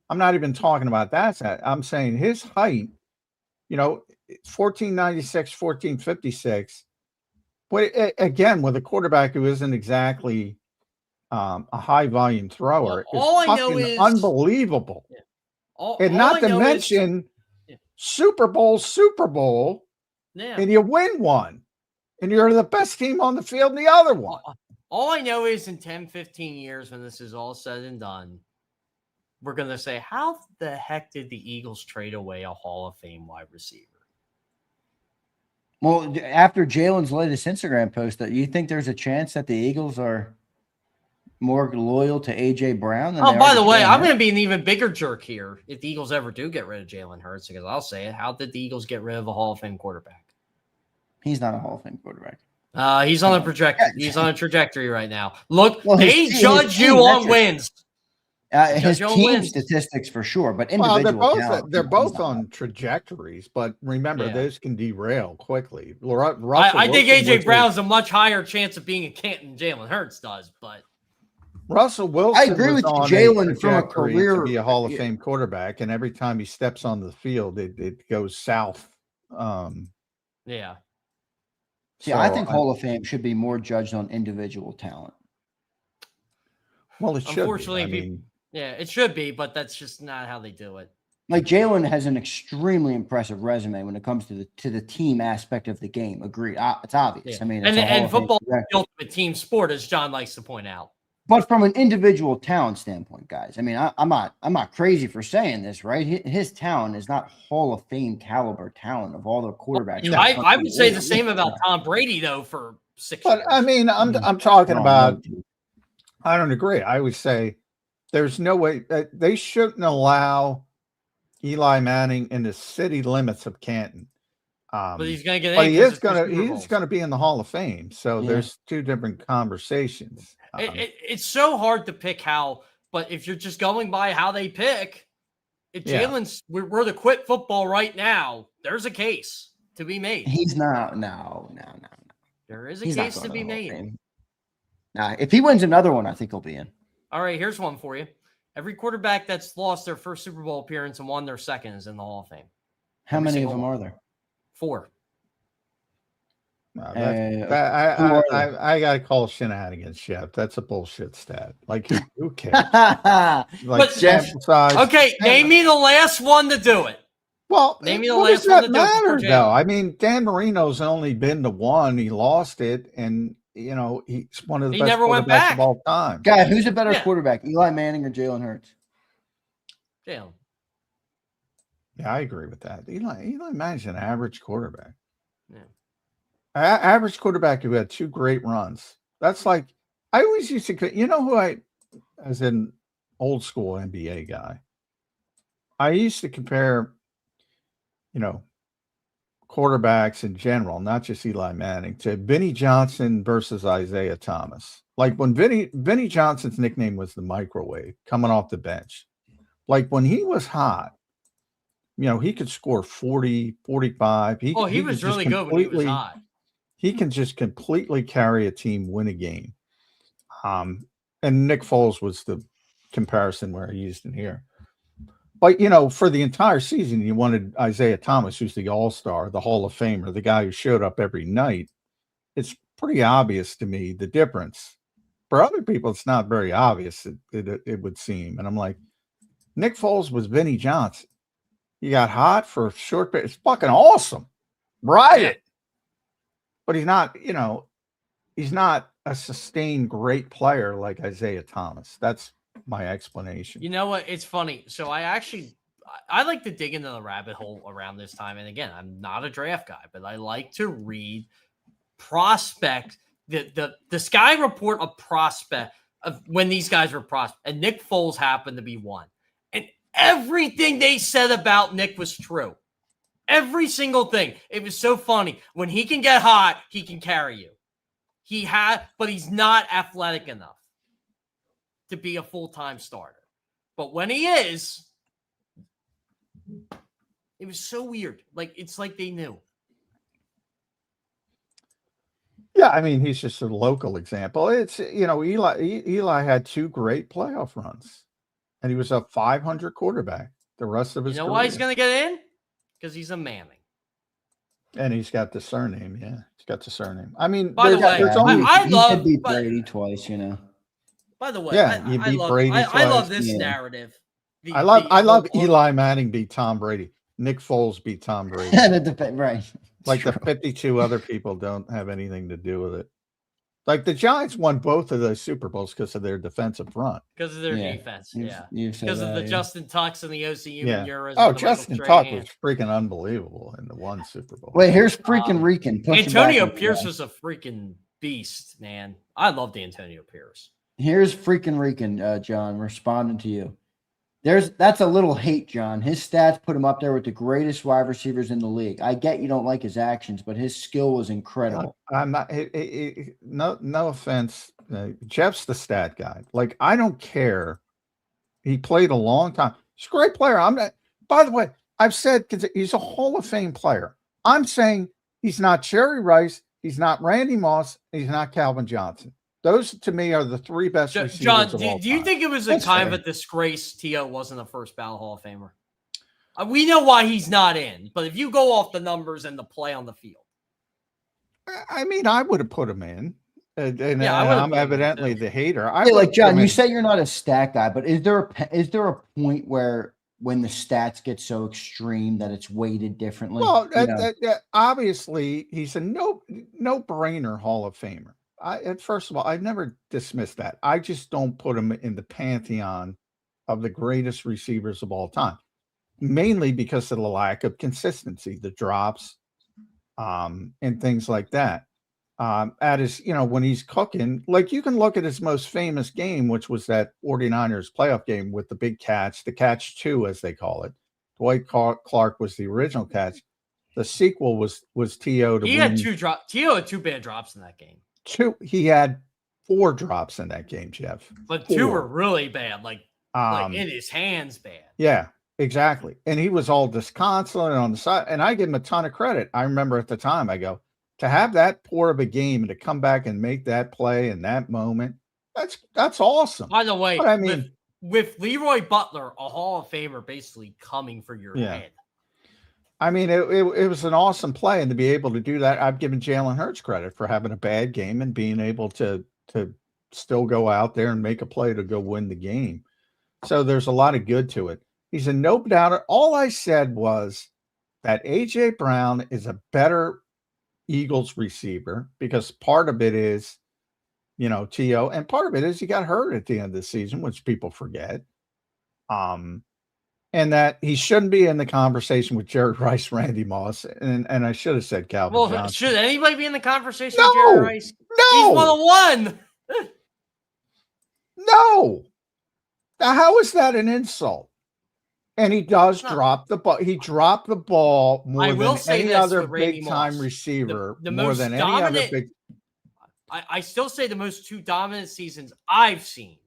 I'm not even talking about that. I'm saying his height, 1496, 1456. But again, with a quarterback who isn't exactly a high volume thrower, all I know is unbelievable. And not to mention Super Bowl, and you win one, and you're the best team on the field in the other one. All I know is in 10, 15 years, when this is all said and done, we're going to say, how the heck did the Eagles trade away a Hall of Fame wide receiver? Well, after Jalen's latest Instagram post, that you think there's a chance that the Eagles are more loyal to A.J. Brown than by the way, I'm going to be an even bigger jerk here if the Eagles ever do get rid of Jalen Hurts, because I'll say it. How did the Eagles get rid of a Hall of Fame quarterback? He's not a Hall of Fame quarterback. He's on a trajectory. He's on a trajectory right now. Look, they judge you on wins. His team statistics for sure, but individual they're both on trajectories. But remember, those can derail quickly. I think AJ Brown's a much higher chance of being a Canton than Jalen Hurts does. But Russell Wilson, I agree with Jalen from a career to be a Hall of Fame quarterback, and every time he steps on the field, it goes south. Yeah. See, I think Hall of Fame should be more judged on individual talent. Well, it should. Unfortunately, it should be, but that's just not how they do it. Like Jalen has an extremely impressive resume when it comes to the team aspect of the game. Agreed. It's obvious. Yeah. I mean, and football is the ultimate team sport, as John likes to point out. But from an individual talent standpoint, guys, I mean, I'm not crazy for saying this, right? His talent is not Hall of Fame caliber talent of all the quarterbacks. I would say the same about Tom Brady, though, for 6 years. But I mean, I'm talking about. I don't agree. I would say there's no way they shouldn't allow Eli Manning in the city limits of Canton. But he's going to get. But he's going to be in the Hall of Fame. So there's two different conversations. It's so hard to pick how, but if you're just going by how they pick, if Jalen's we're to quit football right now, there's a case to be made. He's not. No. There is a case to be made. Nah, if he wins another one, I think he'll be in. All right, here's one for you. Every quarterback that's lost their first Super Bowl appearance and won their second is in the Hall of Fame. How many of them are there? 4. No, I got to call shenanigans, Chef. That's a bullshit stat. Like, who cares? Okay, name me the last one to do it. Well, name me the last one to do it. Though? I mean, Dan Marino's only been to one. He lost it, and he's one of the best quarterbacks of all time. Guy, who's a better quarterback, Eli Manning or Jalen Hurts? Jalen. Yeah, I agree with that. Eli Manning's an average quarterback. Yeah. Average quarterback who had 2 great runs. That's like, I always used to, you know who as an old school NBA guy, I used to compare, quarterbacks in general, not just Eli Manning, to Vinnie Johnson versus Isaiah Thomas. Like when Vinnie Johnson's nickname was the microwave coming off the bench. Like when he was hot, he could score 40, 45. He was really good when he was hot. He can just completely carry a team, win a game. And Nick Foles was the comparison where I used in here. But, for the entire season, you wanted Isaiah Thomas, who's the all-star, the Hall of Famer, the guy who showed up every night. It's pretty obvious to me, the difference. For other people, it's not very obvious, it would seem. And I'm like, Nick Foles was Vinnie Johnson. He got hot for a short bit. It's fucking awesome. Ride it. But he's not, he's not a sustained great player like Isaiah Thomas. That's my explanation. You know what? It's funny. So I like to dig into the rabbit hole around this time. And again, I'm not a draft guy, but I like to read prospect, the Sky report of prospect of when these guys were prospect. And Nick Foles happened to be one. And everything they said about Nick was true. Every single thing. It was so funny. When he can get hot, he can carry you. But he's not athletic enough to be a full-time starter. But when he is, it was so weird. Like, it's like they knew. Yeah, I mean, he's just a local example. It's, Eli had 2 great playoff runs, and he was a 500 quarterback the rest of his career. Why he's going to get in? Because he's a Manning. And he's got the surname, yeah. He's got the surname. I mean, by the way, he did beat Brady twice, By the way, yeah, you beat Brady twice. I love this narrative. I love Eli Manning beat Tom Brady. Nick Foles beat Tom Brady. Right. Like the 52 other people don't have anything to do with it. Like the Giants won both of those Super Bowls because of their defensive front. Because of their defense, because of the Justin Tucks and the OCU Euros. Oh, Justin Tuck was freaking unbelievable in the one Super Bowl. Wait, here's freaking Rican. Antonio Pierce was a freaking beast, man. I loved Antonio Pierce. Here's freaking Rican, John, responding to you. That's a little hate, John. His stats put him up there with the greatest wide receivers in the league. I get you don't like his actions, but his skill was incredible. I'm not. No offense. Jeff's the stat guy. Like, I don't care. He played a long time. He's a great player. I'm not. By the way, I've said he's a Hall of Fame player. I'm saying he's not Jerry Rice. He's not Randy Moss. He's not Calvin Johnson. Those, to me, are the 3 best receivers John, of all time. Do you think it was a kind of a disgrace T.O. wasn't a first ballot Hall of Famer? We know why he's not in, but if you go off the numbers and the play on the field. I mean, I would have put him in. And I'm evidently the hater. John, you say you're not a stat guy, but is there a point where when the stats get so extreme that it's weighted differently? Well, obviously, he's a no-brainer Hall of Famer. First of all, I've never dismissed that. I just don't put him in the pantheon of the greatest receivers of all time, mainly because of the lack of consistency, the drops, and things like that. At his, when he's cooking, like you can look at his most famous game, which was that 49ers playoff game with the big catch, the catch 2, as they call it. Dwight Clark was the original catch. The sequel was T.O. He had 2 drops. T.O. had 2 bad drops in that game. He had 4 drops in that game, Jeff. But 2 were really bad, like in his hands bad. Yeah, exactly. And he was all disconsolate on the side. And I give him a ton of credit. I remember at the time, I go, to have that poor of a game and to come back and make that play in that moment, that's awesome. By the way, I mean, with Leroy Butler, a Hall of Famer, basically coming for your head. I mean, it was an awesome play, and to be able to do that, I've given Jalen Hurts credit for having a bad game and being able to still go out there and make a play to go win the game. So there's a lot of good to it. He's a no doubter. All I said was that A.J. Brown is a better Eagles receiver because part of it is, T.O., and part of it is he got hurt at the end of the season, which people forget. And that he shouldn't be in the conversation with Jerry Rice, Randy Moss, and I should have said Calvin Well, Johnson. should anybody be in the conversation No, with Jerry Rice? He's no, 101. no. Now, how is that an insult? And he does drop the ball. He dropped the ball more than any other big-time receiver, more than any other big. I still say the most two dominant seasons I've seen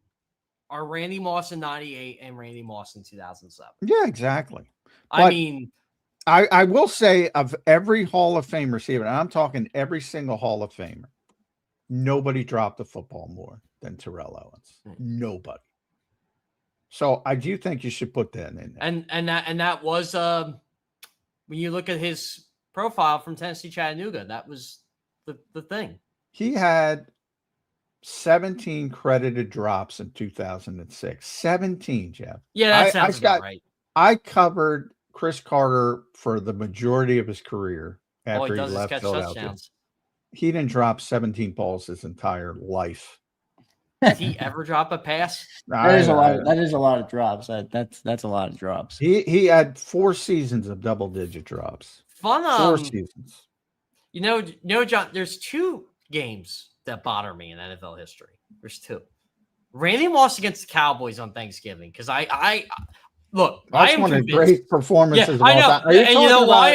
are Randy Moss in 98 and Randy Moss in 2007. Yeah, exactly. I mean, I will say of every Hall of Fame receiver, and I'm talking every single Hall of Famer, nobody dropped the football more than Terrell Owens. Nobody. So I do think you should put that in there. And that was when you look at his profile from Tennessee Chattanooga, that was the thing. He had 17 credited drops in 2006. 17, Jeff. Yeah, that sounds about right. I covered Chris Carter for the majority of his career after he left Philadelphia. Touchdowns. He didn't drop 17 balls his entire life. Did he ever drop a pass? That is a lot of drops. That's a lot of drops. He had 4 seasons of double-digit drops. 4 seasons. You know, John, there's 2 games that bother me in NFL history. There's 2. Randy Moss against the Cowboys on Thanksgiving, because I look. That's I am one of the convinced, great performances. Yeah, I know, and you know why?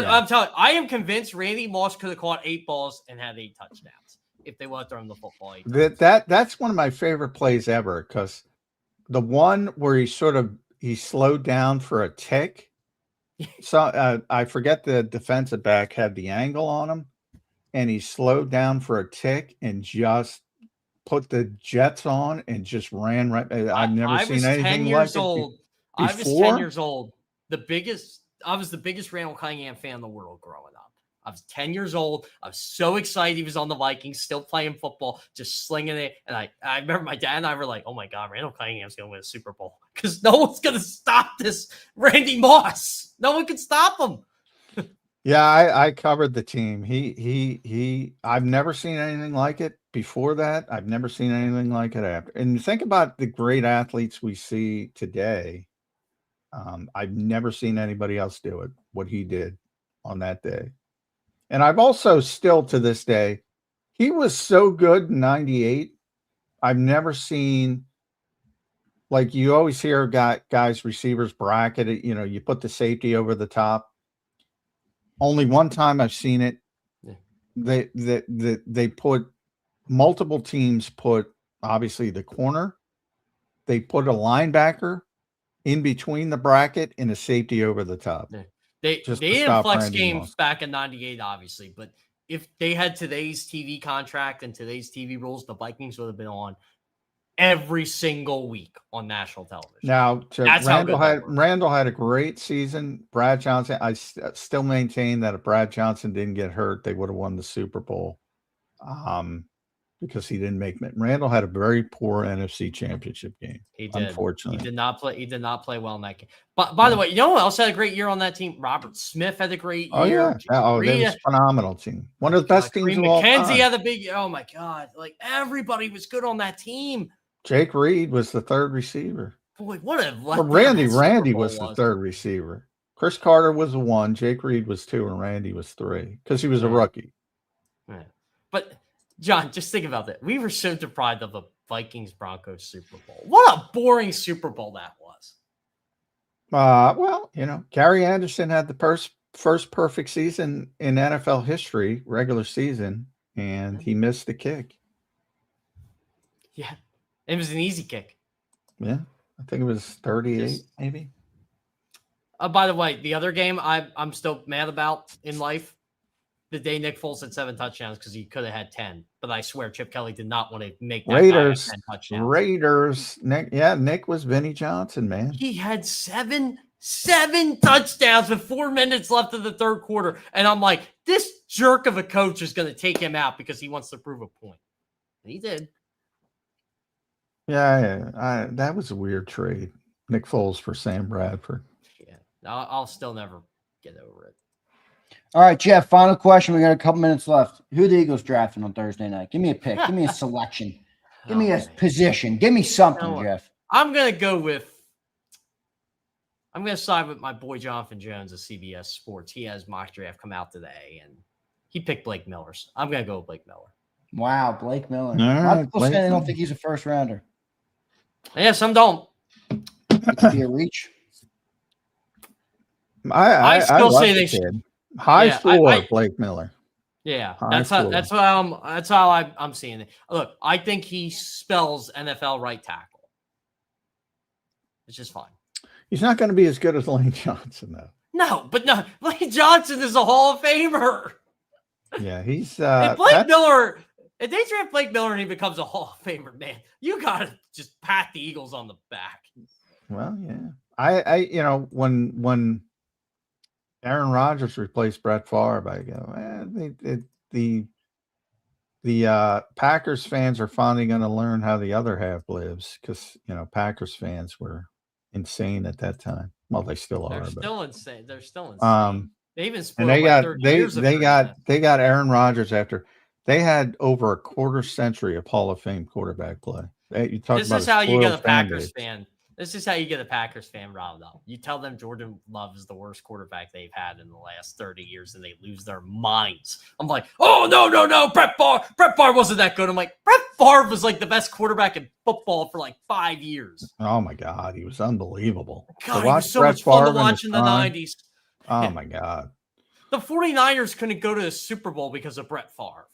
I'm telling you, I am convinced Randy Moss could have caught 8 balls and had 8 touchdowns if they would have thrown the football. That's one of my favorite plays ever, because the one where he slowed down for a tick. So I forget the defensive back had the angle on him, and he slowed down for a tick and just put the jets on and just ran right. I've never seen anything like it. I was 10 years old. I was the biggest Randall Cunningham fan in the world growing up. I was 10 years old. I was so excited he was on the Vikings, still playing football, just slinging it. And I remember my dad and I were like, oh my God, Randall Cunningham's going to win a Super Bowl, because no one's going to stop this Randy Moss. No one can stop him. Yeah, I covered the team. I've never seen anything like it before that. I've never seen anything like it after. And think about the great athletes we see today. I've never seen anybody else do it, what he did on that day. And I've also still to this day, he was so good in 98. I've never seen, like you always hear guys, receivers bracket it, you put the safety over the top. Only one time I've seen it. They put multiple teams put obviously the corner. They put a linebacker in between the bracket and a safety over the top. They didn't flex games back in 98, obviously, but if they had today's TV contract and today's TV rules, the Vikings would have been on every single week on national television. Now, Randall had a great season. Brad Johnson, I still maintain that if Brad Johnson didn't get hurt, they would have won the Super Bowl. Because he didn't make it. Randall had a very poor NFC Championship game. He did. Unfortunately, he did not play well in that game. But by the way, you know who else had a great year on that team? Robert Smith had a great year. Yeah. That was a phenomenal team. One of the best teams of all time. McKenzie had a big. Oh my God! Like everybody was good on that team. Jake Reed was the 3rd receiver. Boy, what a Randy was the 3rd receiver. Chris Carter was 1. Jake Reed was 2, and Randy was 3 because he was a rookie. Yeah. But John, just think about that. We were so deprived of a Vikings-Broncos Super Bowl. What a boring Super Bowl that was. Well, Gary Anderson had the first perfect season in NFL history, regular season, and he missed the kick. Yeah, it was an easy kick. Yeah, I think it was 38, maybe. By the way, the other game I'm still mad about in life, the day Nick Foles had 7 touchdowns because he could have had 10. But I swear Chip Kelly did not want to make that Raiders, guy have 10 touchdowns. Raiders. Nick was Vinny Johnson, man. He had 7 touchdowns with 4 minutes left of the 3rd quarter. And I'm like, this jerk of a coach is going to take him out because he wants to prove a point. And he did. Yeah, that was a weird trade. Nick Foles for Sam Bradford. Yeah, I'll still never get over it. All right, Jeff, final question. We got a couple minutes left. Who are the Eagles drafting on Thursday night? Give me a pick. Give me a selection. Give me a position. Give me something, Jeff. I'm going to go with I'm going to side with my boy Jonathan Jones of CBS Sports. He has mock draft come out today, and he picked Blake Miller. So I'm going to go with Blake Miller. Wow, Blake Miller. All A lot right, of people Blake say they don't Miller. think he's a first rounder. Yeah, some don't. It could be a reach. I still love say the they should. kid. High Yeah, floor, Blake Miller. Yeah, High that's how floor. I'm seeing it. Look, I think he spells NFL right tackle. It's just fine. He's not going to be as good as Lane Johnson, though. No, Lane Johnson is a Hall of Famer. Yeah, he's If Blake Miller, if they draft Blake Miller and he becomes a Hall of Famer, man, you gotta just pat the Eagles on the back. Well, yeah. I when Aaron Rodgers replaced Brett Favre, I go, the Packers fans are finally going to learn how the other half lives, because Packers fans were insane at that time. Well, they still are. They're still insane. They even And spoiled they got 30 years of they got Aaron Rodgers after they had over a quarter century of Hall of Fame quarterback play. You talk This about is how you get a spoiled fan Packers base. fan. This is how you get a Packers fan riled up. You tell them Jordan Love is the worst quarterback they've had in the last 30 years, and they lose their minds. I'm like, oh, no. Brett Favre wasn't that good. I'm like, Brett Favre was like the best quarterback in football for like 5 years. Oh my God, he was unbelievable. God, he was so much fun to watch in the 90s. Oh my God. The 49ers couldn't go to the Super Bowl because of Brett Favre.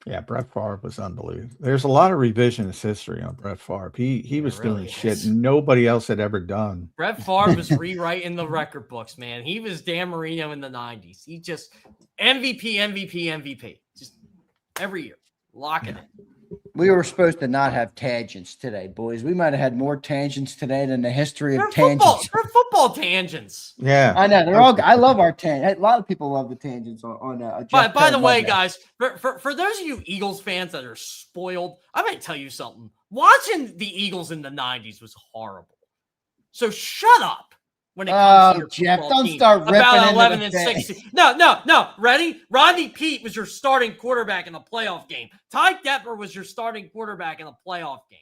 Yeah, Brett Favre was unbelievable. There's a lot of revisionist history on Brett Favre. He was really doing is. shit nobody else had ever done. Brett Favre was rewriting the record books, man. He was Dan Marino in the 90s. He just MVP. Just every year. Locking it. We were supposed to not have tangents today, boys. We might have had more tangents today than the history of They're tangents. football tangents. Yeah, I know. They're all. I love our tangents. A lot of people love the tangents on Jeff By Kerr the way, Monday. guys, for those of you Eagles fans that are spoiled, I'm going to tell you something. Watching the Eagles in the 90s was horrible. So shut up. When it comes to your Jeff, football don't team start ripping about into 11 the and thing. 16. No. Ready? Rodney Peete was your starting quarterback in a playoff game. Ty Detmer was your starting quarterback in a playoff game.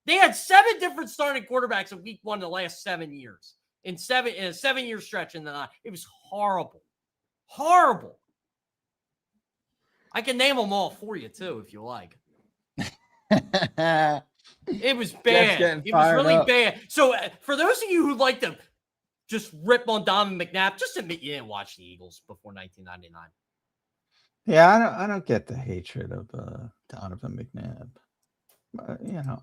They had 7 different starting quarterbacks in week 1 in the last 7 years. In a 7-year stretch in the 9. It was horrible. Horrible. I can name them all for you too if you like. It was bad. It was really bad. So for those of you who like to just rip on Donovan McNabb, just admit you didn't watch the Eagles before 1999. Yeah, I don't get the hatred of Donovan McNabb.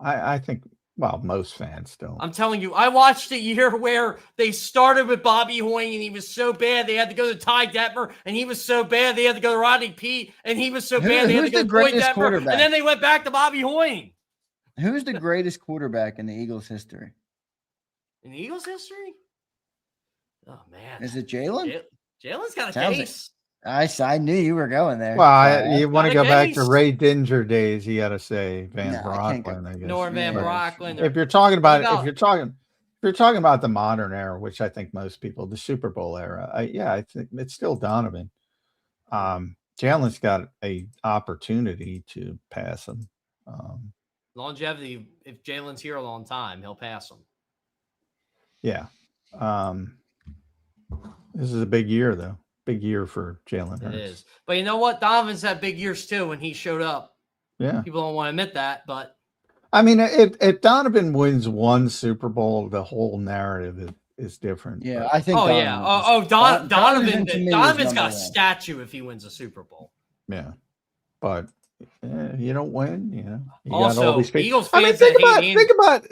I think, well, most fans don't. I'm telling you, I watched a year where they started with Bobby Hoying and he was so bad they had to go to Ty Detmer, and he was so bad they had to go to Rodney Peete, and he was so bad they had to go to Boyd Detmer, and then they went back to Bobby Hoying. Who's the greatest quarterback in the Eagles' history? In the Eagles' history? Oh, man. Is it Jalen? Jalen's got a Sounds case. I knew you were going there. Well, you want to go back to case. Ray Dinger days, you got to say Van Brocklin, I guess. Nor Van Yeah. Brocklin. If you're talking about the modern era, which I think most people, the Super Bowl era, I think it's still Donovan. Jalen's got a opportunity to pass him. Longevity, if Jalen's here a long time, he'll pass him. Yeah. This is a big year, though. Big year for Jalen Hurts. It is. But you know what? Donovan's had big years, too, when he showed up. Yeah. People don't want to admit that, but. I mean, if Donovan wins one Super Bowl, the whole narrative is different. Yeah, but, I think. Oh, yeah. Donovan's got a one. statue if he wins a Super Bowl. yeah. But you don't win, You Also, got all these people. Eagles I mean, fans that think about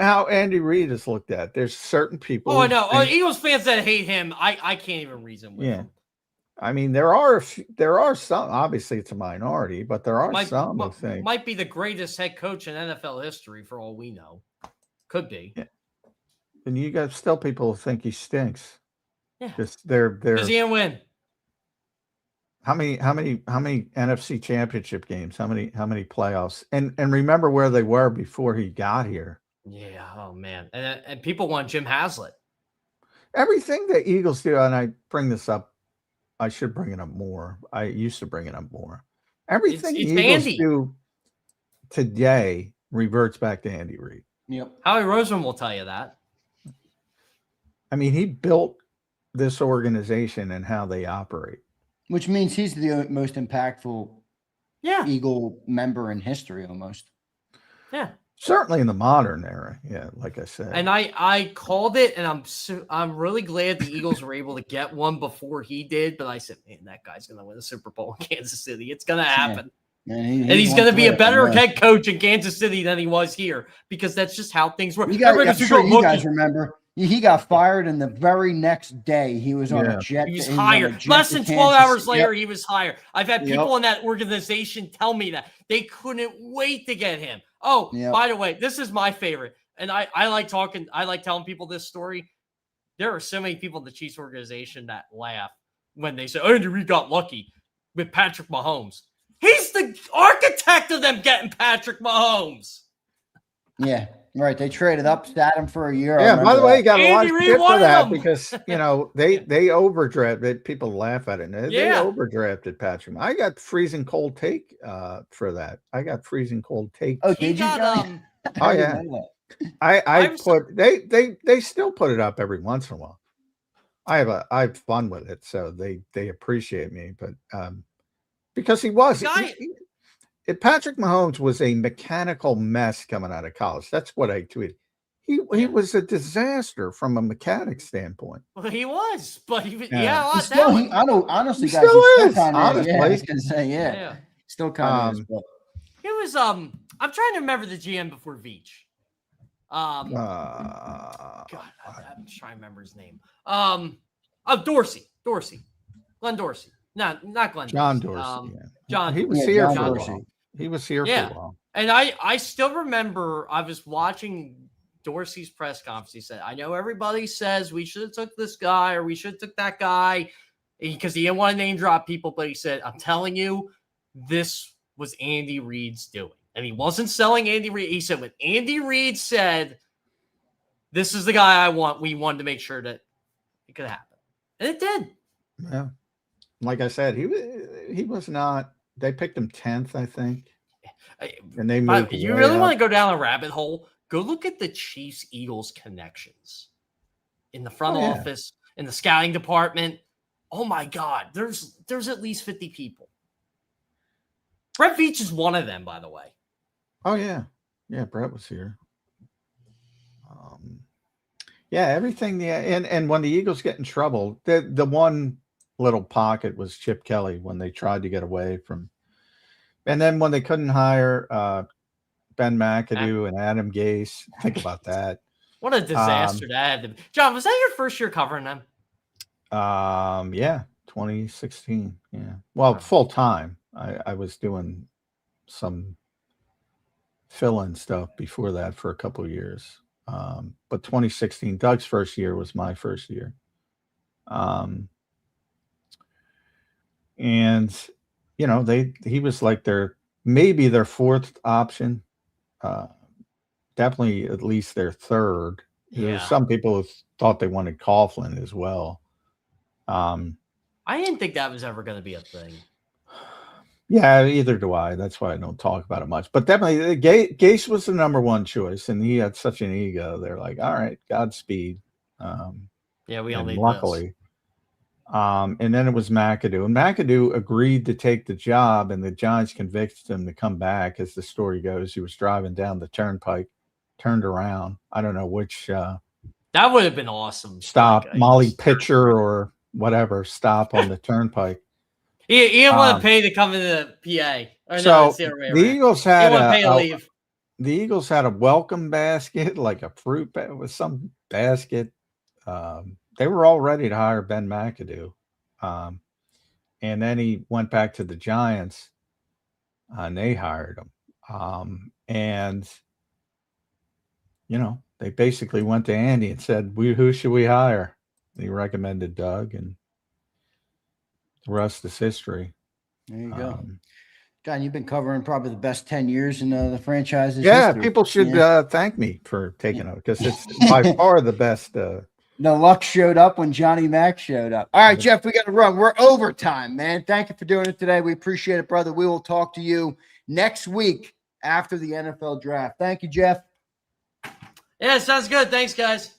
how Andy Reid is looked at. There's certain people. Oh, I know. Eagles fans that hate him, I can't even reason with them. I mean, there are some. Obviously, it's a minority, but there are some who think might be the greatest head coach in NFL history for all we know. Could be. Yeah. And you got still people who think he stinks. Yeah. Just they're Does he didn't win? How many NFC championship games? How many playoffs? And remember where they were before he got here. Yeah. Oh man. And people want Jim Haslett. Everything the Eagles do, and I bring this up. I should bring it up more. I used to bring it up more. Everything It's the Eagles Andy. do today reverts back to Andy Reid. Yep. Howie Roseman will tell you that. I mean, he built this organization and how they operate. Which means he's the most impactful Eagle member in history almost. Yeah. Certainly in the modern era. Yeah, like I said. And I called it, and I'm really glad the Eagles were able to get one before he did. But I said, man, that guy's going to win a Super Bowl in Kansas City. It's going to happen. Man, and he's going to be a better head coach in Kansas City than he was here, because that's just how things work. I'm sure you guys remember. He got fired, and the very next day he was on a jet. He was hired. Less than 12 hours later, he was hired. I've had people in that organization tell me that they couldn't wait to get him. Oh, by the way, this is my favorite. And I like telling people this story. There are so many people in the Chiefs organization that laugh when they say, Andy Reid got lucky with Patrick Mahomes. He's the architect of them getting Patrick Mahomes. Yeah. Right, they traded up, sat him for a year. Yeah, by the way, you got a lot of shit for that because they overdrafted. People laugh at it. They overdrafted Patrick. I got freezing cold take for that. I got freezing cold take. Oh, did you? Oh yeah. I put they still put it up every once in a while. I have fun with it, so they appreciate me. But because he was. Patrick Mahomes was a mechanical mess coming out of college. That's what I tweeted. He was a disaster from a mechanic standpoint. Well, he was, but he was, I know, honestly, guys, he still is. Honestly, I was gonna say, still kind of is. But. It was. I'm trying to remember the GM before Veach. God, I'm trying to remember his name. Dorsey, Glenn Dorsey. No, not Glenn. John Dorsey. John. He was here for a while. He was here for a while. And I still remember I was watching Dorsey's press conference. He said, I know everybody says we should have took this guy or we should have took that guy because he didn't want to name drop people. But he said, I'm telling you, this was Andy Reid's doing. And he wasn't selling Andy Reid. He said, when Andy Reid said, this is the guy I want, we wanted to make sure that it could happen. And it did. Yeah. Like I said, he was not. They picked him 10th, I think. And they moved. You really want to go down a rabbit hole? Go look at the Chiefs Eagles connections in the front office, in the scouting department. Oh my God, there's at least 50 people. Brett Veach is one of them, by the way. Oh yeah, Brett was here. Everything. Yeah, and when the Eagles get in trouble, the one little pocket was Chip Kelly when they tried to get away from, and then when they couldn't hire Ben McAdoo and Adam Gase. Think about that. What a disaster that had to be. John, was that your first year covering them? 2016. Yeah. Well, full time. I was doing some fill-in stuff before that for a couple of years. But 2016, Doug's first year was my first year. And he was like maybe their fourth option, definitely at least their third. There's some people who thought they wanted Coughlin as well. I didn't think that was ever going to be a thing. Yeah, either do I. That's why I don't talk about it much. But definitely, Gase was the number one choice, and he had such an ego. They're like, all right, Godspeed. We all need luckily. This. And then it was McAdoo. And McAdoo agreed to take the job, and the Giants convinced him to come back. As the story goes, he was driving down the turnpike, turned around. I don't know which. That would have been awesome. Stop, Molly Pitcher or whatever. Stop on the turnpike. He didn't want to pay to come into the PA. So the Eagles had leave. The Eagles had a welcome basket, like a fruit with some basket. They were all ready to hire Ben McAdoo. And then he went back to the Giants and they hired him. And they basically went to Andy and said, who should we hire? And he recommended Doug, and the rest is history. There you go. John, you've been covering probably the best 10 years in the franchise's history. People should thank me for taking it, because it's by far the best. The luck showed up when Johnny Mac showed up. All right, Jeff, we got to run. We're overtime, man. Thank you for doing it today. We appreciate it, brother. We will talk to you next week after the NFL draft. Thank you, Jeff. Yeah, sounds good. Thanks, guys.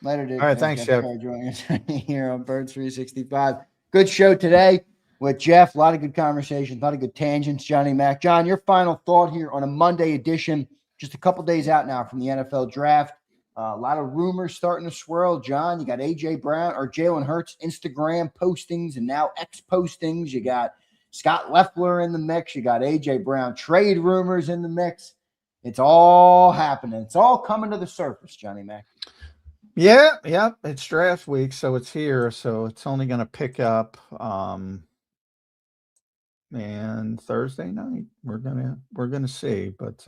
Later, dude. All right, thanks, Jeff. For joining us here on Birds 365. Good show today with Jeff. A lot of good conversations, a lot of good tangents. Johnny Mac. John, your final thought here on a Monday edition, just a couple days out now from the NFL draft. A lot of rumors starting to swirl. John, you got AJ Brown or Jalen Hurts Instagram postings and now X postings. You got Scott Leffler in the mix. You got AJ Brown trade rumors in the mix. It's all happening. It's all coming to the surface, Johnny Mac. Yeah, it's draft week, so it's here. So it's only going to pick up. And Thursday night we're gonna see. But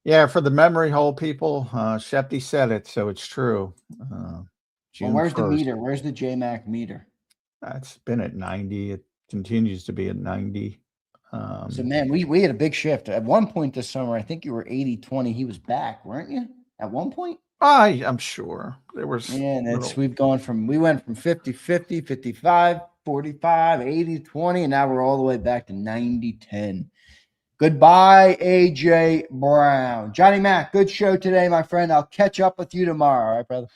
yeah, for the memory hole people, Shepty said it, so it's true. Well, where's 1st. The meter? Where's the JMac meter? It's been at 90. It continues to be at 90. So man, we had a big shift. At one point this summer, I think you were 80-20. He was back, weren't you? At one point? I'm sure there was. Yeah, and we went from 50-50, 55, 45, 80-20, and now we're all the way back to 90-10. Goodbye, AJ Brown. Johnny Mac, good show today, my friend. I'll catch up with you tomorrow. All right, brother?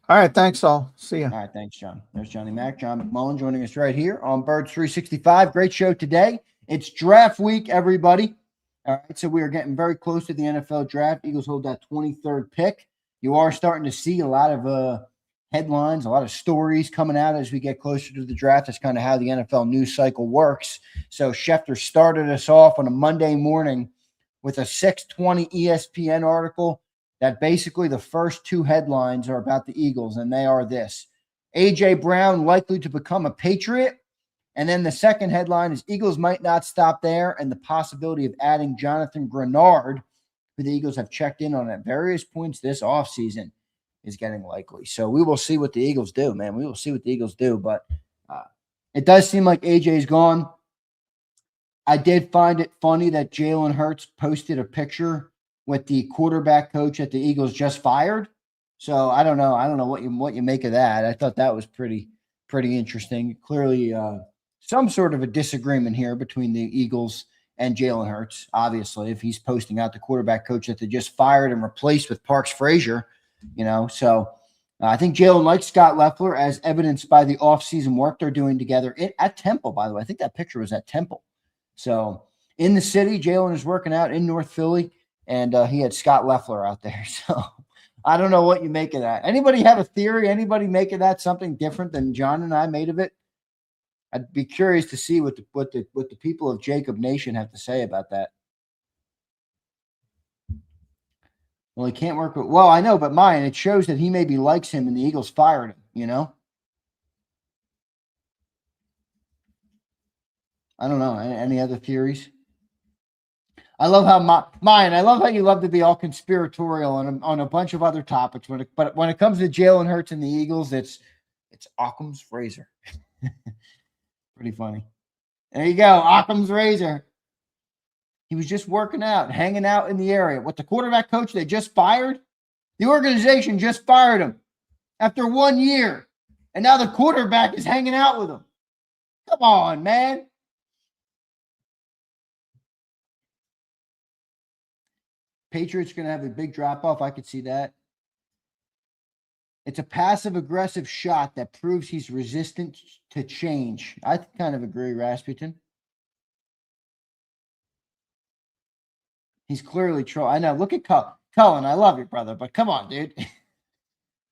All right, thanks all. See ya. All right, thanks, John. There's Johnny Mac. John McMullen joining us right here on Birds 365. Great show today. It's draft week, everybody. All right, so we are getting very close to the NFL draft. Eagles hold that 23rd pick. You are starting to see a lot of headlines, a lot of stories coming out as we get closer to the draft. That's kind of how the NFL news cycle works. So Schefter started us off on a Monday morning with a 620 ESPN article that basically the first two headlines are about the Eagles, and they are this: A.J. Brown likely to become a Patriot. And then the second headline is Eagles might not stop there, and the possibility of adding Jonathan Grenard, who the Eagles have checked in on at various points this offseason, is getting likely. So we will see what the Eagles do, man. We will see what the Eagles do. But it does seem like AJ's gone. I did find it funny that Jalen Hurts posted a picture with the quarterback coach that the Eagles just fired. So I don't know. I don't know what you make of that. I thought that was pretty interesting. Clearly, some sort of a disagreement here between the Eagles and Jalen Hurts, obviously, if he's posting out the quarterback coach that they just fired and replaced with Parks Frazier, So I think Jalen likes Scott Leffler, as evidenced by the offseason work they're doing together at Temple, by the way. I think that picture was at Temple. So in the city, Jalen is working out in North Philly, and he had Scott Leffler out there. So I don't know what you make of that. Anybody have a theory? Anybody make of that something different than John and I made of it? I'd be curious to see what the people of JAKIB Nation have to say about that. Well, he can't work with. Well, I know, but mine, it shows that he maybe likes him, and the Eagles fired him. I don't know. Any other theories? I love how mine. I love how you love to be all conspiratorial on a bunch of other topics. But when it comes to Jalen Hurts and the Eagles, it's Occam's razor. Pretty funny. There you go, Occam's razor. He was just working out, hanging out in the area. What, the quarterback coach they just fired? The organization just fired him after 1 year, and now the quarterback is hanging out with him. Come on, man. Patriots going to have a big drop-off. I could see that. It's a passive-aggressive shot that proves he's resistant to change. I kind of agree, Rasputin. He's clearly trolling. I know. Look at Cullen. I love you, brother, but come on, dude.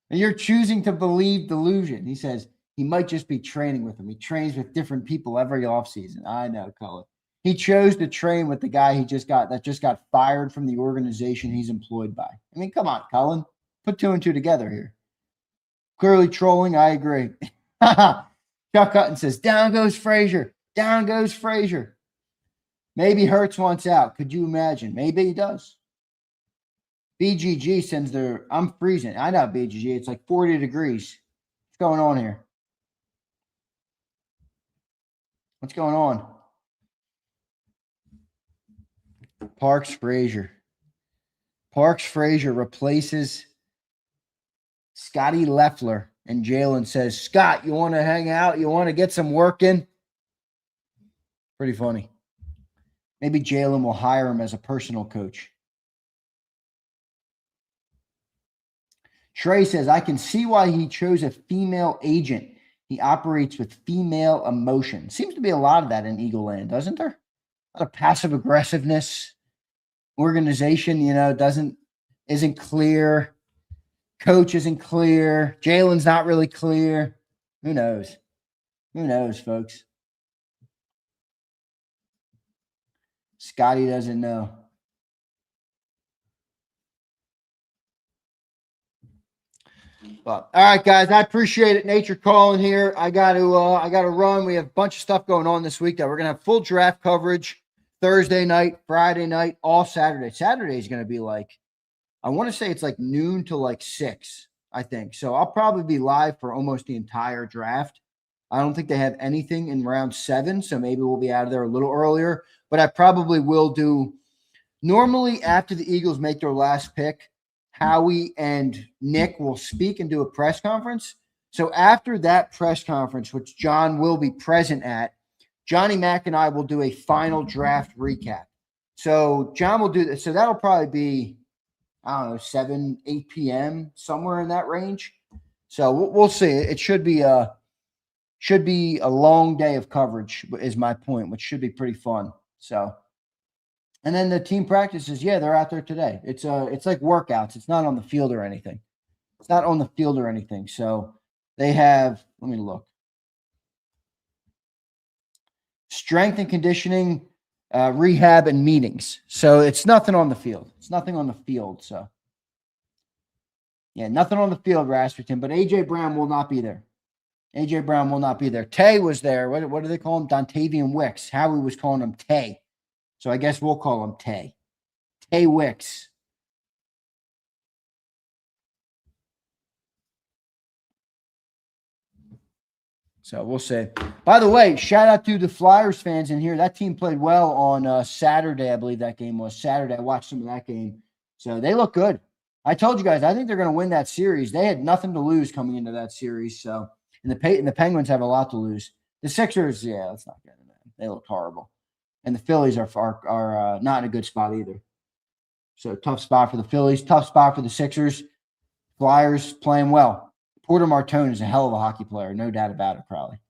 You're choosing to believe delusion. He says he might just be training with him. He trains with different people every offseason. I know, Cullen. He chose to train with the guy that just got fired from the organization he's employed by. I mean, come on, Cullen. Put two and two together here. Clearly trolling, I agree. Chuck Hutton says, down goes Frazier. Down goes Frazier. Maybe Hurts wants out. Could you imagine? Maybe he does. BGG sends I'm freezing. I know, BGG. It's like 40 degrees. What's going on here? What's going on? Parks Frazier. Parks Frazier replaces Scotty Leffler, and Jalen says, Scott, you want to hang out? You want to get some work in? Pretty funny. Maybe Jalen will hire him as a personal coach. Trey says, I can see why he chose a female agent. He operates with female emotion. Seems to be a lot of that in Eagle Land, doesn't there? A lot of passive aggressiveness. Organization, isn't clear. Coach isn't clear. Jalen's not really clear. Who knows? Who knows, folks? Scotty doesn't know. But all right, guys, I appreciate it. Nature calling here. I got to run. We have a bunch of stuff going on this week that we're gonna have full draft coverage Thursday night, Friday night, all Saturday. Saturday is gonna be like, I want to say it's like noon to like 6, I think. So I'll probably be live for almost the entire draft. I don't think they have anything in round 7, so maybe we'll be out of there a little earlier. But I probably will do. Normally, after the Eagles make their last pick, Howie and Nick will speak and do a press conference. So after that press conference, which John will be present at, Johnny Mack and I will do a final draft recap. So John will do this. So that'll probably be, I don't know, 7, 8 p.m., somewhere in that range. So we'll see. It should be a long day of coverage, is my point, which should be pretty fun. So, and then the team practices, yeah, they're out there today. It's like workouts. It's not on the field or anything. It's not on the field or anything. So they have, let me look. Strength and conditioning, rehab, and meetings. So it's nothing on the field. It's nothing on the field. So, yeah, nothing on the field, Rasterton. But A.J. Brown will not be there. A.J. Brown will not be there. Tay was there. What do they call him? Dontavian Wicks. Howie was calling him Tay. So I guess we'll call him Tay. Tay Wicks. So we'll see. By the way, shout out to the Flyers fans in here. That team played well on Saturday. I believe that game was Saturday. I watched some of that game. So they look good. I told you guys, I think they're going to win that series. They had nothing to lose coming into that series. So, and the Penguins have a lot to lose. The Sixers, yeah, let's not get into that. They look horrible. And the Phillies are not in a good spot either. So tough spot for the Phillies, tough spot for the Sixers. Flyers playing well. Porter Martone is a hell of a hockey player, no doubt about it, Crowley.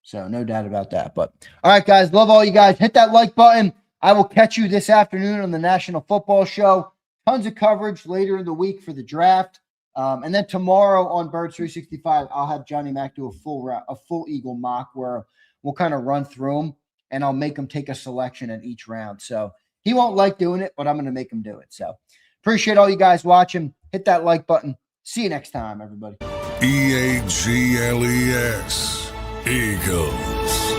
So no doubt about that. But all right, guys, love all you guys. Hit that like button. I will catch you this afternoon on the National Football Show. Tons of coverage later in the week for the draft. And then tomorrow on Birds 365, I'll have Johnny Mack do a full Eagle mock where we'll kind of run through them, and I'll make him take a selection in each round. So he won't like doing it, but I'm going to make him do it. So appreciate all you guys watching. Hit that like button. See you next time, everybody. EAGLES. Eagles.